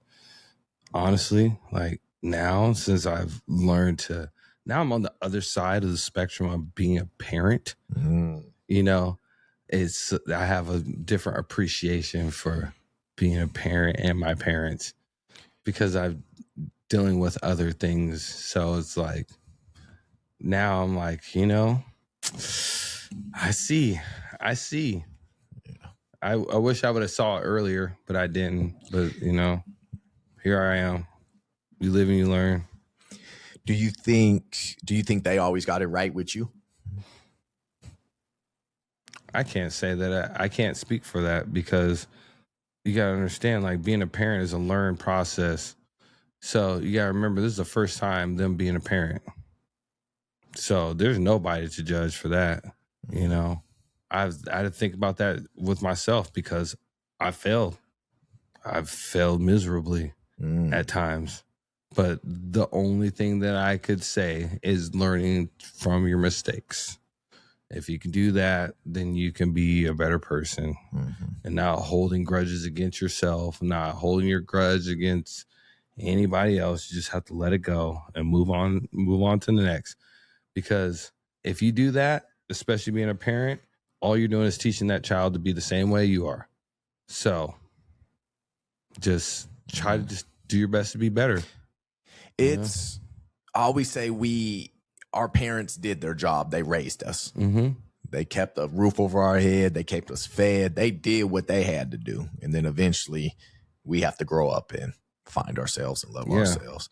Speaker 1: honestly, like now, since I've learned to, now I'm on the other side of the spectrum of being a parent. I have a different appreciation for being a parent and my parents because I'm dealing with other things. So it's like, now I'm like, I see. I wish I would have saw it earlier, but I didn't. But, here I am. You live and you learn.
Speaker 2: Do you think they always got it right with you?
Speaker 1: I can't say that. I can't speak for that because you got to understand, like, being a parent is a learned process. So you got to remember, this is the first time them being a parent. So there's nobody to judge for that, I had to think about that with myself because I failed. I've failed miserably at times. But the only thing that I could say is learning from your mistakes. If you can do that, then you can be a better person. And not holding grudges against yourself, not holding your grudge against anybody else. You just have to let it go and move on to the next. Because if you do that, especially being a parent, all you're doing is teaching that child to be the same way you are. So just try to just do your best to be better.
Speaker 2: I always say our parents did their job. They raised us. They kept a roof over our head. They kept us fed. They did what they had to do. And then eventually we have to grow up and find ourselves and love ourselves.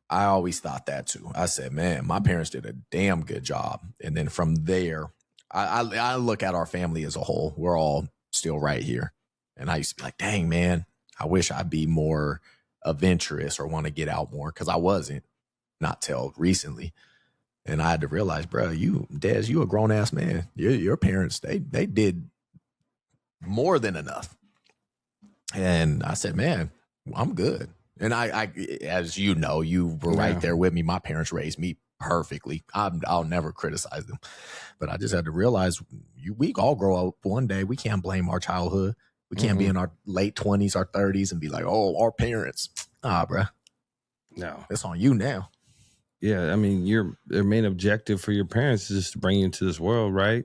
Speaker 2: I always thought that too. I said, man, my parents did a damn good job. And then from there, I look at our family as a whole. We're all still right here. And I used to be like, dang, man, I wish I'd be more adventurous or want to get out more because I wasn't, not till recently. And I had to realize, bro, Dez, you a grown ass man. Your parents, they did more than enough. And I said, man, I'm good. And I as you know, you were right there with me. My parents raised me perfectly. I'll never criticize them. But I just had to realize we all grow up one day. We can't blame our childhood. We can't be in our late 20s, our 30s and be like, oh, our parents. Nah, bruh.
Speaker 1: No.
Speaker 2: It's on you now.
Speaker 1: Yeah, I mean, their main objective for your parents is just to bring you into this world, right?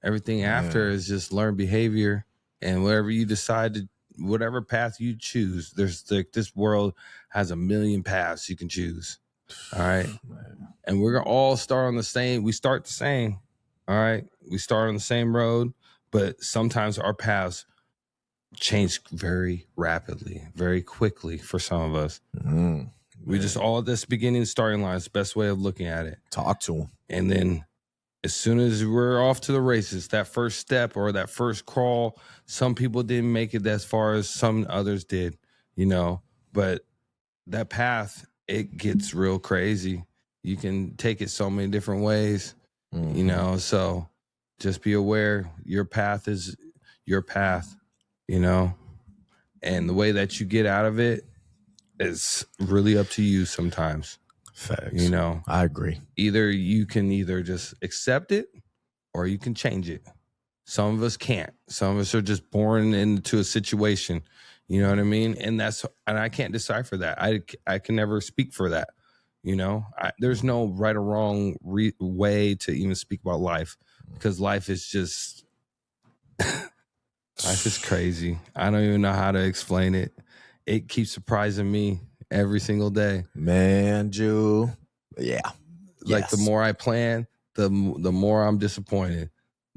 Speaker 1: Everything after is just learn behavior, and whatever you decide to, whatever path you choose, there's like this world has a million paths you can choose. All right, and we're gonna all start on the same. We start the same. All right, we start on the same road, but sometimes our paths change very rapidly, very quickly for some of us. We just all at this beginning starting line. It's the best way of looking at it.
Speaker 2: Talk to them. And
Speaker 1: then as soon as we're off to the races, that first step or that first crawl, some people didn't make it as far as some others did, but that path, it gets real crazy. You can take it so many different ways, so just be aware your path is your path, and the way that you get out of it is really up to you sometimes.
Speaker 2: Facts. I agree.
Speaker 1: You can either just accept it or you can change it. Some of us can't. Some of us are just born into a situation. You know what I mean? And I can't decipher that. I can never speak for that. There's no right or wrong way to even speak about life, because life is just life is crazy. I don't even know how to explain it. It keeps surprising me every single day.
Speaker 2: Man, Jew. Yeah.
Speaker 1: Like the more I plan, the more I'm disappointed.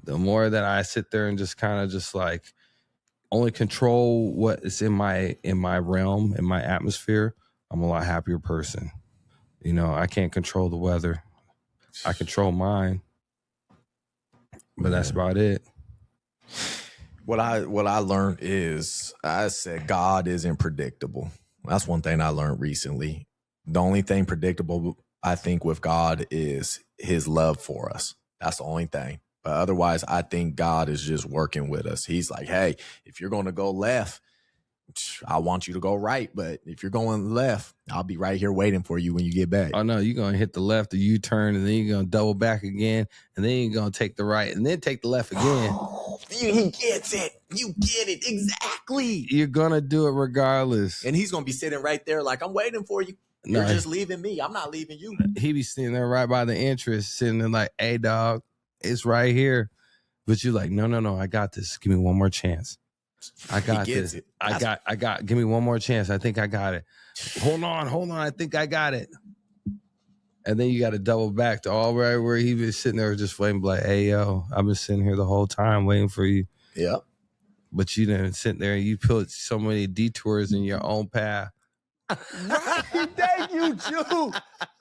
Speaker 1: The more that I sit there and just kind of just like only control what is in my realm, in my atmosphere, I'm a lot happier person. I can't control the weather. I control mine. But that's about it.
Speaker 2: What I learned is, I said God isn't predictable. That's one thing I learned recently. The only thing predictable, I think, with God is his love for us. That's the only thing. But otherwise, I think God is just working with us. He's like, hey, if you're going to go left, I want you to go right. But if you're going left, I'll be right here waiting for you when you get back.
Speaker 1: Oh, no, you're going to hit the left, the U-turn, and then you're going to double back again, and then you're going to take the right, and then take the left again.
Speaker 2: He gets it. You get it. Exactly.
Speaker 1: You're going to do it regardless.
Speaker 2: And he's going to be sitting right there like, I'm waiting for you. You're just leaving me. I'm not leaving you.
Speaker 1: He be sitting there right by the entrance, sitting there like, hey, dog, it's right here. But you're like, no, I got this. Give me one more chance. I got this. Give me one more chance. I think I got it. Hold on. I think I got it. And then you got to double back to all right where he was sitting there just waiting, like, hey, yo, I've been sitting here the whole time waiting for you.
Speaker 2: Yep.
Speaker 1: But you didn't sit there and you put so many detours in your own path.
Speaker 2: Right. Thank you, Jew.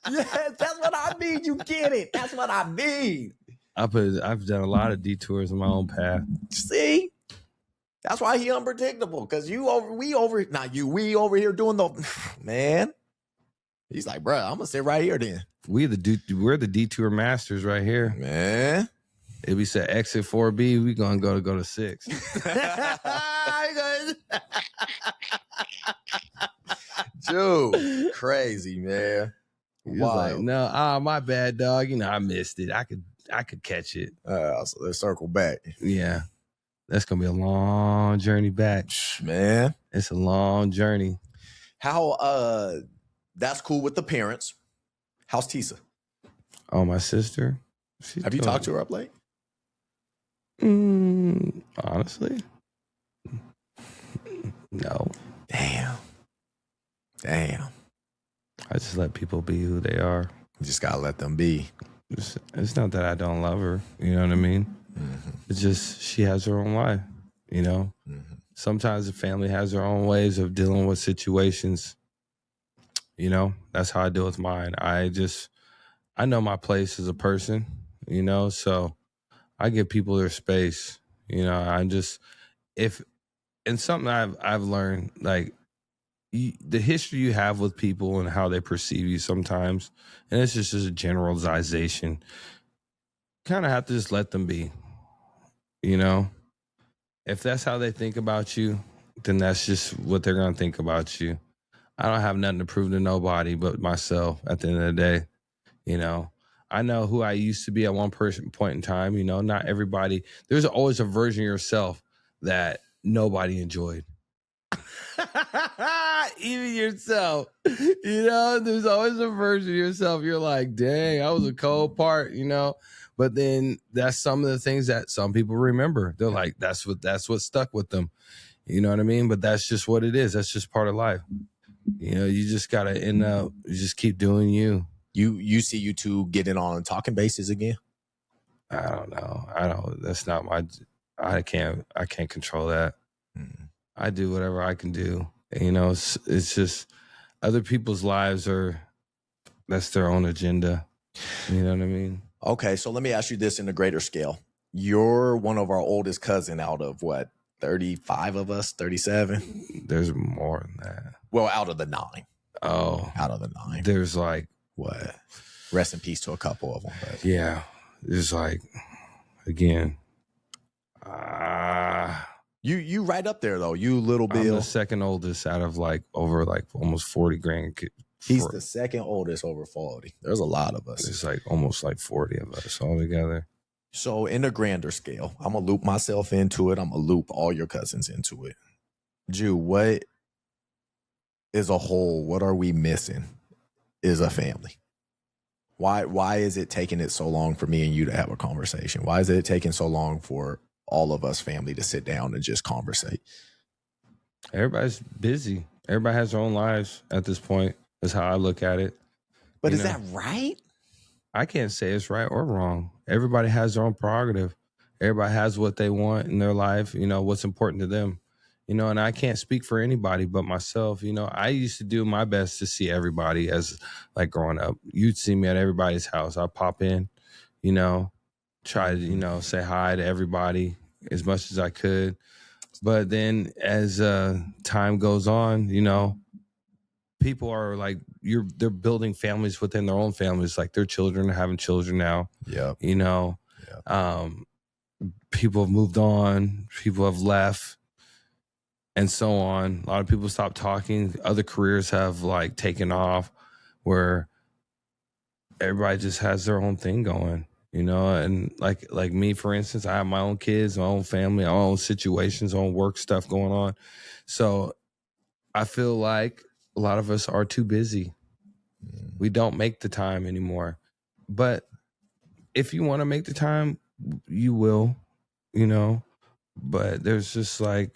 Speaker 2: Yes, that's what I mean. You get it. That's what I mean.
Speaker 1: I've done a lot of detours in my own path.
Speaker 2: See? That's why he unpredictable. Because we over here doing the man. He's like, bro, I'm gonna sit right here then.
Speaker 1: We're the detour masters right here.
Speaker 2: Man.
Speaker 1: If we said exit 4B, we gonna go to 6.
Speaker 2: Dude, crazy, man.
Speaker 1: Wow. Like, no, my bad, dog. I missed it. I could catch it.
Speaker 2: So let's circle back.
Speaker 1: Yeah. That's gonna be a long journey back.
Speaker 2: Man.
Speaker 1: It's a long journey.
Speaker 2: How that's cool with the parents. How's Tisa?
Speaker 1: Oh, my sister.
Speaker 2: Have you talked to her up late?
Speaker 1: Honestly, no.
Speaker 2: Damn.
Speaker 1: I just let people be who they are.
Speaker 2: You just gotta let them be.
Speaker 1: It's not that I don't love her. You know what I mean? Mm-hmm. It's just she has her own life. Mm-hmm. Sometimes the family has their own ways of dealing with situations. That's how I deal with mine. I know my place as a person. So I give people their space. And something I've learned, like, the history you have with people and how they perceive you sometimes, and it's just a generalization, kind of have to just let them be. If that's how they think about you, then that's just what they're going to think about you. I don't have nothing to prove to nobody but myself at the end of the day. You know, I know who I used to be at one point in time. You know, not everybody, there's always a version of yourself that nobody enjoyed. Even yourself, you know, there's always a version of yourself. You're like, dang, I was a cold part, you know. But then that's some of the things that some people remember. They're like, that's what stuck with them. You know what I mean? But that's just what it is. That's just part of life. You know, you just gotta end up. You just keep doing you.
Speaker 2: You see you two getting on talking bases again?
Speaker 1: I don't know. That's not my. I can't control that. I do whatever I can do. You know, it's just other people's lives that's their own agenda. You know what I mean?
Speaker 2: Okay, so let me ask you this in a greater scale. You're one of our oldest cousin out of what, 35 of us, 37?
Speaker 1: There's more than that.
Speaker 2: Well, out of the 9.
Speaker 1: Oh.
Speaker 2: Out of the 9.
Speaker 1: There's like.
Speaker 2: What? Rest in peace to a couple of them. But.
Speaker 1: Yeah. There's like, again.
Speaker 2: You right up there though. You little Bill.
Speaker 1: I'm the second oldest out of like over like almost 40 grand.
Speaker 2: He's the second oldest over 40. There's a lot of us.
Speaker 1: It's like almost like 40 of us all together.
Speaker 2: So in a grander scale, I'm going to loop myself into it. I'm going to loop all your cousins into it. Ju, what is a whole? What are we missing is a family? Why is it taking it so long for me and you to have a conversation? Why is it taking so long for all of us family to sit down and just conversate?
Speaker 1: Everybody's busy. Everybody has their own lives at this point. That's how I look at it.
Speaker 2: But is that right?
Speaker 1: I can't say it's right or wrong. Everybody has their own prerogative. Everybody has what they want in their life, you know, what's important to them. You know, and I can't speak for anybody but myself. You know, I used to do my best to see everybody as like growing up. You'd see me at everybody's house. I'd pop in, you know, try to, you know, say hi to everybody as much as I could. But then as time goes on, you know, people are like, they're building families within their own families. Like their children are having children now.
Speaker 2: Yeah.
Speaker 1: You know, people have moved on. People have left. And so on. A lot of people stop talking. Other careers have like taken off where everybody just has their own thing going, you know? And like me, for instance, I have my own kids, my own family, my own situations, my own work stuff going on. So I feel like a lot of us are too busy. We don't make the time anymore. But if you want to make the time, you will, you know? But there's just like,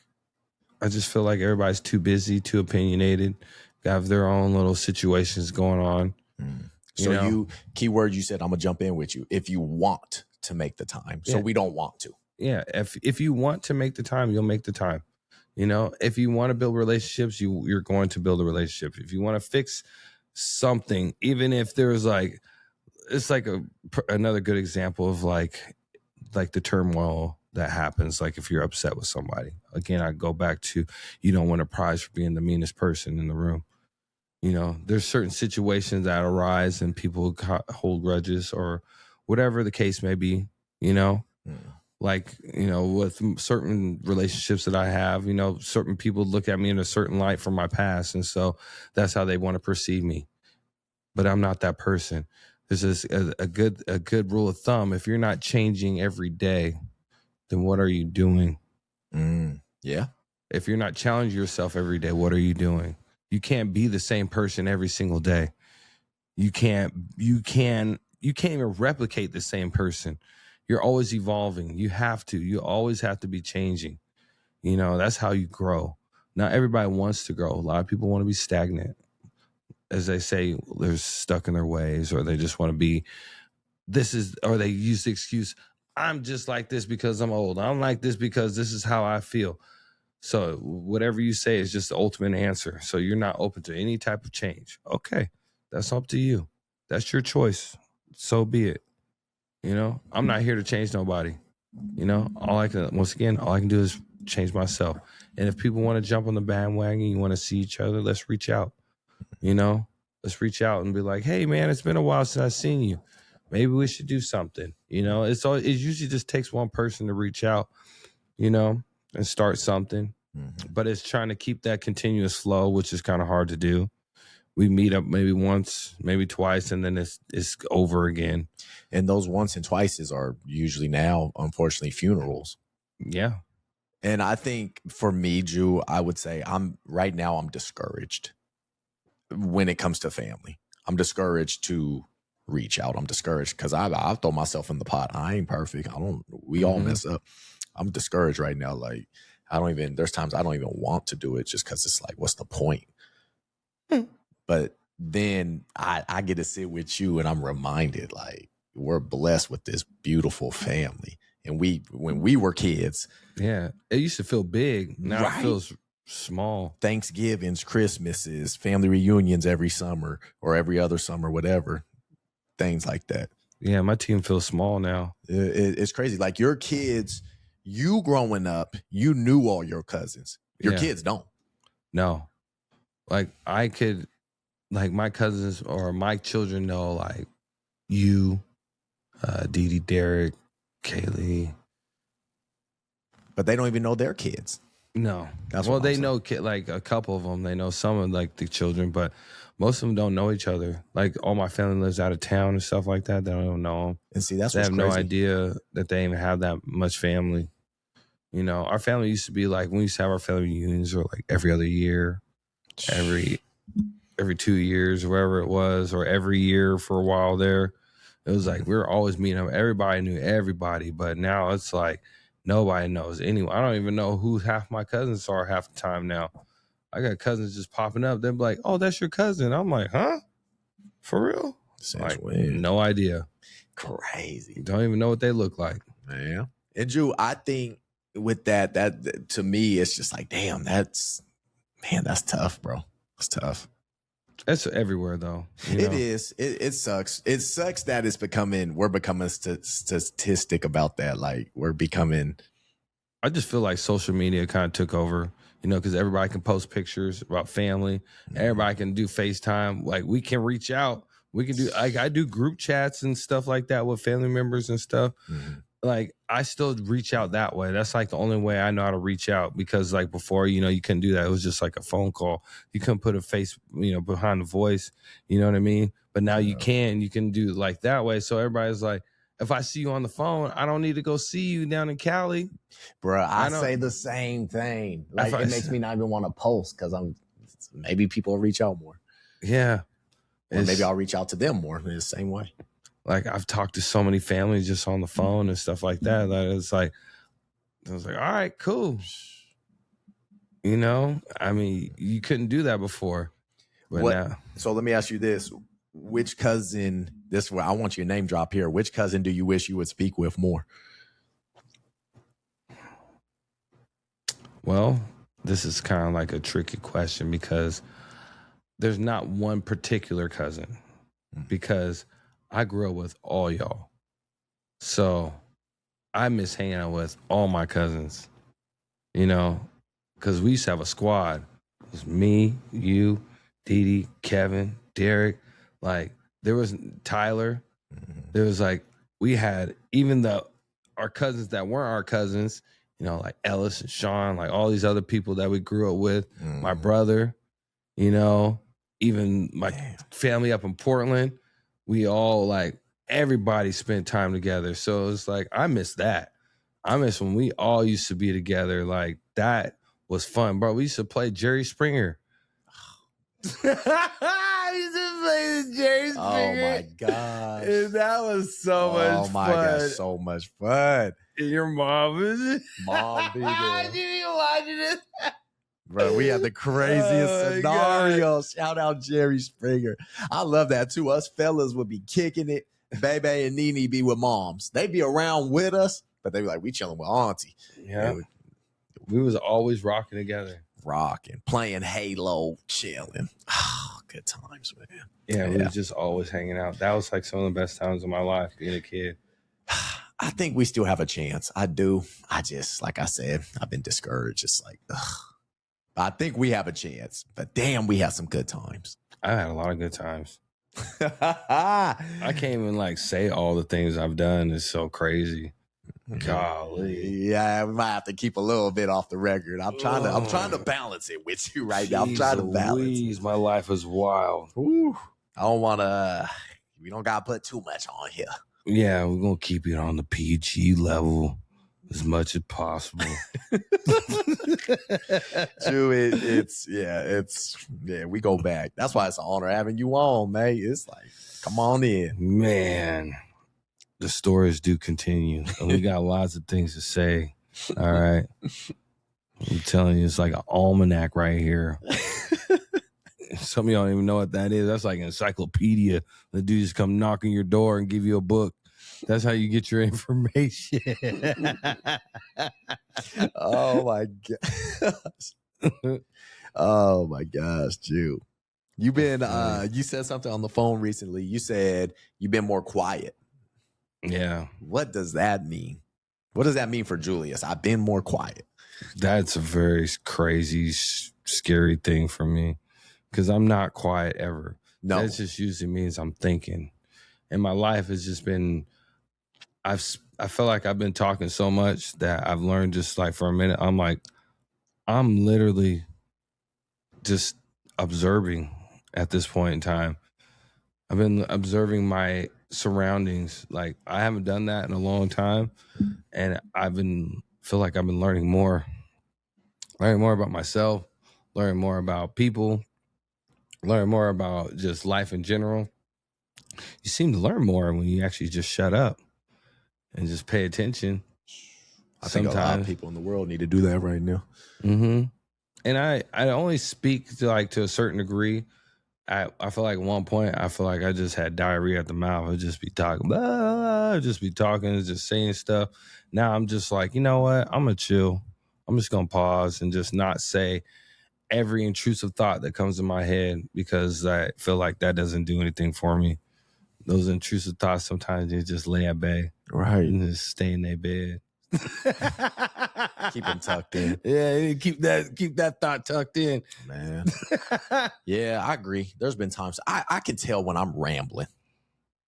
Speaker 1: I just feel like everybody's too busy, too opinionated, have their own little situations going on.
Speaker 2: So keyword you said, I'm gonna jump in with you. If you want to make the time, so we don't want to.
Speaker 1: Yeah, if you want to make the time, you'll make the time. You know, if you want to build relationships, you're going to build a relationship. If you want to fix something, even if there's like, it's like another good example of like the turmoil that happens, like if you're upset with somebody. Again, I go back to, you don't win a prize for being the meanest person in the room. You know, there's certain situations that arise and people hold grudges or whatever the case may be, you know, like, you know, with certain relationships that I have, you know, certain people look at me in a certain light from my past. And so that's how they want to perceive me. But I'm not that person. This is a good rule of thumb. If you're not changing every day, then what are you doing?
Speaker 2: Yeah. If
Speaker 1: you're not challenging yourself every day, what are you doing? You can't be the same person every single day. You can't even replicate the same person. You're always evolving. You always have to be changing. You know, that's how you grow. Not everybody wants to grow. A lot of people want to be stagnant. As they say, they're stuck in their ways, or they just want to be, or they use the excuse, I'm just like this because I'm old. I'm like this because this is how I feel. So whatever you say is just the ultimate answer. So you're not open to any type of change. Okay, that's up to you. That's your choice. So be it. You know, I'm not here to change nobody. You know, all I can do is change myself. And if people want to jump on the bandwagon, you want to see each other, let's reach out. You know, let's reach out and be like, hey, man, it's been a while since I've seen you. Maybe we should do something. You know, it usually just takes one person to reach out, you know, and start something. But it's trying to keep that continuous flow, which is kind of hard to do. We meet up maybe once, maybe twice, and then it's over again.
Speaker 2: And those once and twices are usually now, unfortunately, funerals.
Speaker 1: Yeah.
Speaker 2: And I think for me, Drew, I would say I'm discouraged when it comes to family. I'm discouraged to reach out. I'm discouraged because I throw myself in the pot. I ain't perfect. We all mess up. I'm discouraged right now. Like there's times I don't even want to do it just because it's like, what's the point? But then I get to sit with you and I'm reminded, like, we're blessed with this beautiful family. And when we were kids.
Speaker 1: Yeah. It used to feel big. Now
Speaker 2: right?
Speaker 1: It feels small.
Speaker 2: Thanksgivings, Christmases, family reunions every summer or every other summer, whatever. Things like that.
Speaker 1: Yeah, my team feels small now.
Speaker 2: It's crazy. Like your kids, you growing up, you knew all your cousins. Your kids don't.
Speaker 1: No. Like I could, like my cousins or my children know, like you, Dee Dee, Derek, Kaylee.
Speaker 2: But they don't even know their kids.
Speaker 1: No. Well, they know like a couple of them. They know some of like the children, but most of them don't know each other. Like all my family lives out of town and stuff like that. They don't even know them.
Speaker 2: And see, that's
Speaker 1: they
Speaker 2: what's
Speaker 1: have
Speaker 2: crazy.
Speaker 1: No idea that they even have that much family. You know, our family used to be like, we used to have our family reunions or like every other year, every 2 years, wherever it was, or every year for a while there. It was like we were always meeting up. Everybody knew everybody, but now it's like nobody knows anyone. I don't even know who half my cousins are half the time now. I got cousins just popping up. They're like, "Oh, that's your cousin." I'm like, "Huh? For real?"
Speaker 2: Like,
Speaker 1: no idea.
Speaker 2: Crazy.
Speaker 1: Don't even know what they look like.
Speaker 2: Man. And Drew, I think with that to me, it's just like, damn, that's tough, bro. It's tough.
Speaker 1: It's everywhere though.
Speaker 2: It is. It sucks. It sucks that we're becoming statistic about that. Like
Speaker 1: I just feel like social media kind of took over, because everybody can post pictures about family. Everybody can do FaceTime. Like we can reach out. We can do, like I do group chats and stuff like that with family members and stuff. Like I still reach out that way. That's like the only way I know how to reach out, because like before, you couldn't do that. It was just like a phone call. You couldn't put a face, behind the voice. You know what I mean? But now you can do it like that way. So everybody's like, if I see you on the phone, I don't need to go see you down in Cali.
Speaker 2: Bro, I say the same thing. Like it makes me not even want to post because maybe people will reach out more.
Speaker 1: Yeah.
Speaker 2: Or maybe I'll reach out to them more in the same way.
Speaker 1: Like I've talked to so many families just on the phone and stuff like that. It's like, I was like, all right, cool. I mean, you couldn't do that before. But now.
Speaker 2: So let me ask you this. Which cousin, I want your name drop here. Which cousin do you wish you would speak with more?
Speaker 1: Well, this is kind of like a tricky question because there's not one particular cousin, because I grew up with all y'all. So I miss hanging out with all my cousins, because we used to have a squad. It was me, you, Dee Dee, Kevin, Derek. Like there was Tyler. There was like, we had even our cousins that weren't our cousins, like Ellis and Sean, like all these other people that we grew up with, my brother, even my family up in Portland. We all like, everybody spent time together. So it's like, I miss that. I miss when we all used to be together. Like that was fun, bro. We used to play Jerry Springer. I used to play Jerry Springer.
Speaker 2: Oh my gosh.
Speaker 1: And that was so much fun.
Speaker 2: Oh my gosh, so much fun.
Speaker 1: And your mom is
Speaker 2: Mom be there.
Speaker 1: Did you watch it?
Speaker 2: Bro, we had the craziest scenarios. Shout out Jerry Springer. I love that too. Us fellas would be kicking it. Bebe and Nene be with moms. They'd be around with us, but they'd be like, we chilling with auntie.
Speaker 1: Yeah. We was always rocking together.
Speaker 2: Rocking, playing Halo, chilling. Oh, good times, man.
Speaker 1: Yeah, we was just always hanging out. That was like some of the best times of my life, being a kid.
Speaker 2: I think we still have a chance. I do. I just, like I said, I've been discouraged. It's like, I think we have a chance, but damn, we had some good times.
Speaker 1: I had a lot of good times. I can't even like say all the things I've done. It's so crazy. Golly.
Speaker 2: Yeah, we might have to keep a little bit off the record. I'm trying to balance it with you right now. I'm trying to balance it.
Speaker 1: My life is wild.
Speaker 2: Ooh, I don't want to. We don't gotta put too much on here.
Speaker 1: Yeah, we're gonna keep it on the PG level as much as possible.
Speaker 2: Drew, we go back. That's why it's an honor having you on, man. It's like, come on in.
Speaker 1: Man, the stories do continue. And we got lots of things to say. All right. I'm telling you, it's like an almanac right here. Some of y'all don't even know what that is. That's like an encyclopedia. The dude just come knock on your door and give you a book. That's how you get your information.
Speaker 2: Oh my gosh. Oh my gosh, Jew. You've been you said something on the phone recently. You said you've been more quiet.
Speaker 1: Yeah.
Speaker 2: What does that mean? What does that mean for Julius? I've been more quiet.
Speaker 1: That's a very crazy, scary thing for me because I'm not quiet ever.
Speaker 2: No.
Speaker 1: That just usually means I'm thinking. And my life has just been, I feel like I've been talking so much that I've learned just like for a minute, I'm literally just observing at this point in time. I've been observing my surroundings. Like I haven't done that in a long time. And feel like I've been learning more about myself, learning more about people, learning more about just life in general. You seem to learn more when you actually just shut up and just pay attention.
Speaker 2: I think a lot of people in the world need to do that right now.
Speaker 1: Mm-hmm. And I only speak to a certain degree. I feel like at one point, I feel like I just had diarrhea at the mouth. I'd just be talking, just saying stuff. Now I'm just like, you know what? I'm going to chill. I'm just going to pause and just not say every intrusive thought that comes in my head because I feel like that doesn't do anything for me. Those intrusive thoughts, sometimes they just lay at bay.
Speaker 2: Right.
Speaker 1: And just stay in their bed.
Speaker 2: Keep them tucked in.
Speaker 1: Yeah, keep that thought tucked in.
Speaker 2: Man. Yeah, I agree. There's been times I can tell when I'm rambling.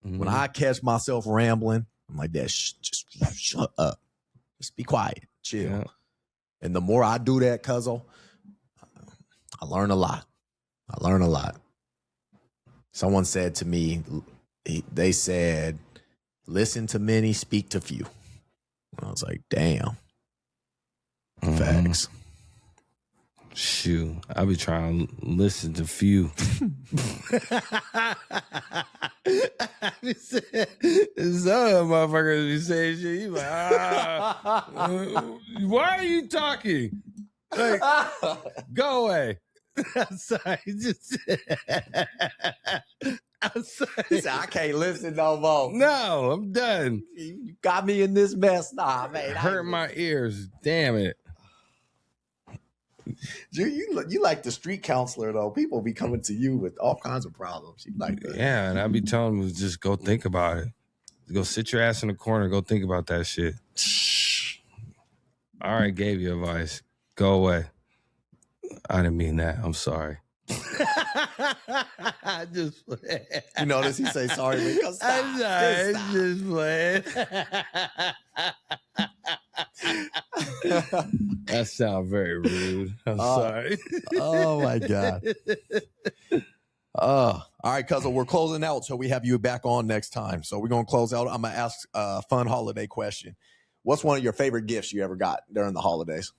Speaker 2: Mm-hmm. When I catch myself rambling, I'm like, just shut up. Just be quiet. Chill. Yeah. And the more I do that, cuzzo, I learn a lot. Someone said to me, they said, listen to many, speak to few. I was like, damn. Facts.
Speaker 1: Shoot, I be trying to listen to few. Some motherfuckers be saying shit. You like, why are you talking? Like, go away. I'm sorry. I'm sorry.
Speaker 2: He said, I can't listen no more.
Speaker 1: No, I'm done.
Speaker 2: You got me in this mess. Nah, man.
Speaker 1: It hurt my ears. Damn it.
Speaker 2: You like the street counselor, though. People be coming to you with all kinds of problems. You like that.
Speaker 1: Yeah, and I be telling them, just go think about it. Go sit your ass in the corner. Go think about that shit. I already gave you advice. Go away. I didn't mean that. I'm sorry. I just
Speaker 2: you notice he say sorry because
Speaker 1: I'm sorry. Just playing. That sounds very rude. I'm sorry.
Speaker 2: Oh my God. All right, cousin, we're closing out, so we have you back on next time. So we're gonna close out. I'm gonna ask a fun holiday question. What's one of your favorite gifts you ever got during the holidays?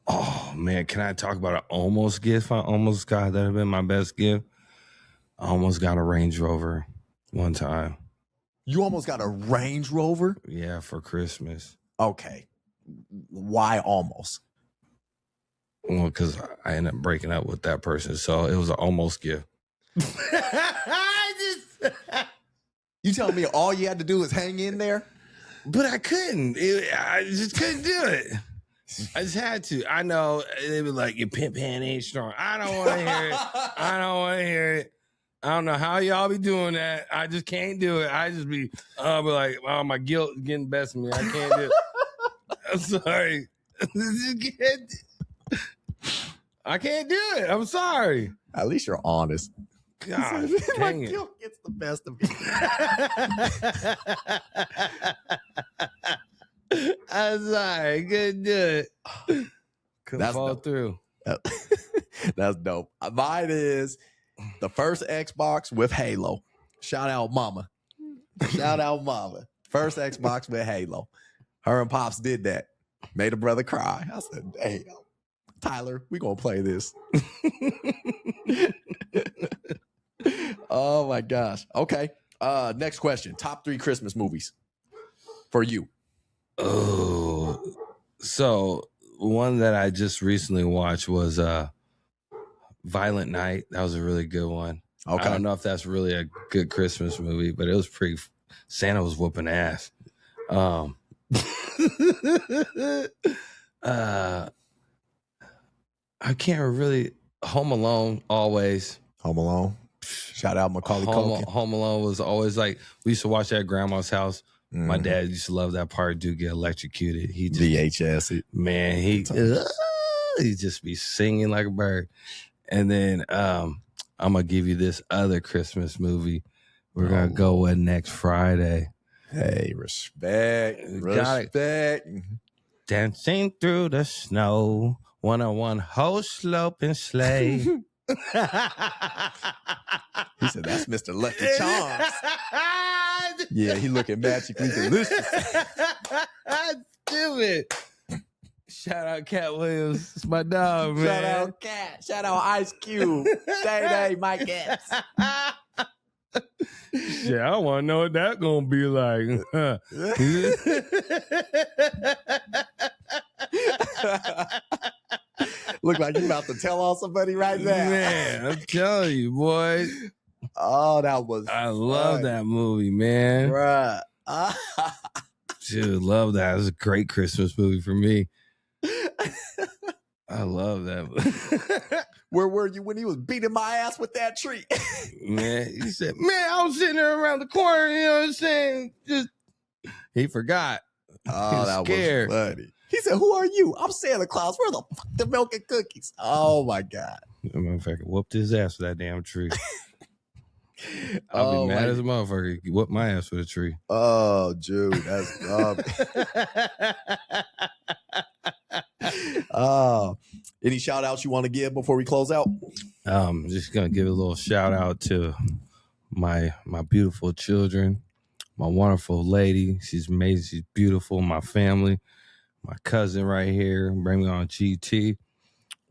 Speaker 1: Oh man, can I talk about an almost gift I almost got? That have been my best gift. I almost got a Range Rover one time.
Speaker 2: You almost got a Range Rover?
Speaker 1: Yeah, for Christmas.
Speaker 2: Okay. Why almost?
Speaker 1: Well, because I ended up breaking up with that person, so it was an almost gift.
Speaker 2: You telling me all you had to do was hang in there?
Speaker 1: But I couldn't. I just couldn't do it. I just had to. I know they were like, your pimp hand ain't strong. I don't want to hear it. I don't want to hear it. I don't know how y'all be doing that. I just can't do it. I just be like, oh, my guilt is getting the best of me. I can't do it. I'm sorry. I can't do it. I'm sorry.
Speaker 2: At least you're honest.
Speaker 1: God,
Speaker 2: my
Speaker 1: dang it.
Speaker 2: guilt gets the best of me.
Speaker 1: I'm sorry. Couldn't do it. Couldn't
Speaker 2: That's
Speaker 1: fall
Speaker 2: dope.
Speaker 1: through.
Speaker 2: That's dope. Mine is the first Xbox with Halo. Shout out Mama. Shout out Mama. First Xbox with Halo. Her and Pops did that. Made a brother cry. I said, damn. Tyler, we gonna play this. Oh my gosh. Okay. Next question. Top 3 Christmas movies for you.
Speaker 1: Oh, so one that I just recently watched was Violent Night. That was a really good one.
Speaker 2: Okay.
Speaker 1: I don't know if that's really a good Christmas movie, but it was pretty. Santa was whooping ass. I can't really. Home Alone, always.
Speaker 2: Home Alone. Shout out Macaulay Culkin.
Speaker 1: Home Alone was always like, we used to watch that at grandma's house.
Speaker 2: Mm-hmm.
Speaker 1: My dad used to love that part. Dude get electrocuted. He just,
Speaker 2: VHS.
Speaker 1: Man, he just be singing like a bird. And then I'm gonna give you this other Christmas movie. We're gonna go with next Friday.
Speaker 2: Hey, respect. Respect.
Speaker 1: Dancing through the snow, 101 whole slope and sleigh.
Speaker 2: He said, that's Mr. Lucky Charms. Yeah, he looking magically delicious.
Speaker 1: Stupid. Shout out Cat Williams. It's my dog, man.
Speaker 2: Shout out Cat. Shout out Ice Cube. Day, Mike Epps.
Speaker 1: Shit, I want to know what that gonna be like.
Speaker 2: Look like you about to tell on somebody right now.
Speaker 1: Man, I'm telling you, boy.
Speaker 2: Oh, that was
Speaker 1: I love that movie, man.
Speaker 2: Bruh.
Speaker 1: Dude, love that. It was a great Christmas movie for me. I love that movie.
Speaker 2: Where were you when he was beating my ass with that tree?
Speaker 1: Man, he said, man, I was sitting there around the corner, you know what I'm saying? Just he forgot.
Speaker 2: Oh, that
Speaker 1: scared.
Speaker 2: was funny. He said, who are you? I'm Santa Claus. Where the fuck the milk and cookies? Oh my God.
Speaker 1: That motherfucker whooped his ass with that damn tree. I'll be mad as a motherfucker. He whooped my ass with a tree.
Speaker 2: Oh, Jude, that's any shout outs you want to give before we close out?
Speaker 1: Just gonna give a little shout out to my beautiful children, my wonderful lady. She's amazing. She's beautiful. My family, my cousin right here. Bring me on GT.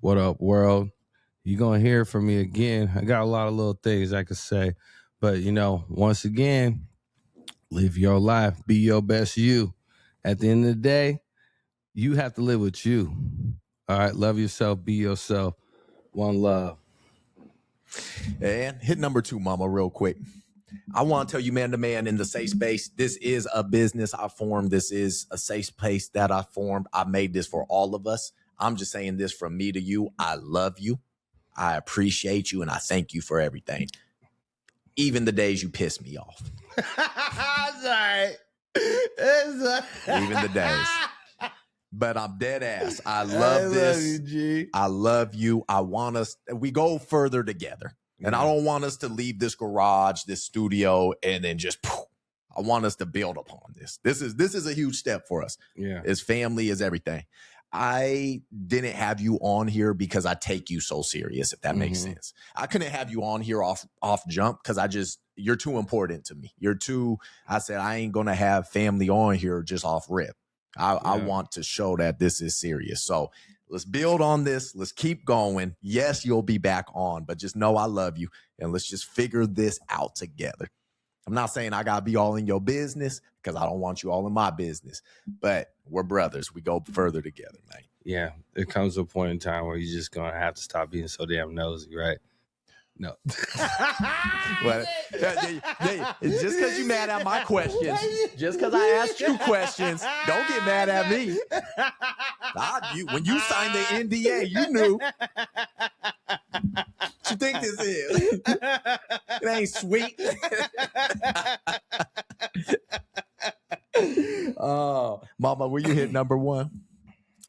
Speaker 1: What up, world? You're going to hear from me again. I got a lot of little things I could say. But, once again, live your life. Be your best you. At the end of the day, you have to live with you. All right? Love yourself. Be yourself. One love.
Speaker 2: And hit number 2, mama, real quick. I want to tell you, man to man, in the safe space, this is a business I formed. This is a safe space that I formed. I made this for all of us. I'm just saying this from me to you. I love you. I appreciate you, and I thank you for everything. Even the days you piss me off.
Speaker 1: Sorry.
Speaker 2: Even the days. But I'm dead ass. I love this.
Speaker 1: Love you, G.
Speaker 2: I love you. I want us, we go further together. And I don't want us to leave this garage, this studio, and then just poof. I want us to build upon this. This is a huge step for us.
Speaker 1: Yeah.
Speaker 2: It's family, is everything. I didn't have you on here because I take you so serious, if that makes sense. I couldn't have you on here off jump because you're too important to me. I said, I ain't going to have family on here just off rip. I want to show that this is serious. So let's build on this. Let's keep going. Yes, you'll be back on, but just know I love you. And let's just figure this out together. I'm not saying I got to be all in your business because I don't want you all in my business, but we're brothers. We go further together, man.
Speaker 1: Yeah. There comes a point in time where you're just going to have to stop being so damn nosy, right? No.
Speaker 2: But just because you mad at my questions, just because I asked you questions, don't get mad at me. When you signed the NDA, you knew. What you think this is? It ain't sweet. Oh, mama, will you hit number 1?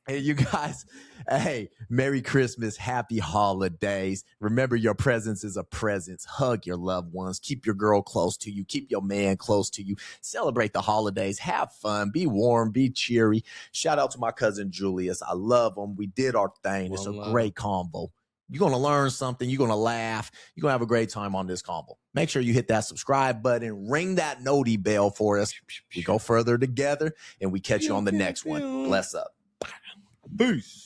Speaker 2: Hey, you guys, hey, Merry Christmas, Happy Holidays. Remember, your presence is a presence. Hug your loved ones. Keep your girl close to you. Keep your man close to you. Celebrate the holidays. Have fun. Be warm. Be cheery. Shout out to my cousin Julius. I love him. We did our thing. It's a great combo. You're going to learn something. You're going to laugh. You're going to have a great time on this combo. Make sure you hit that subscribe button. Ring that noti bell for us. We go further together, and we catch you on the next one. Bless up.
Speaker 1: Peace.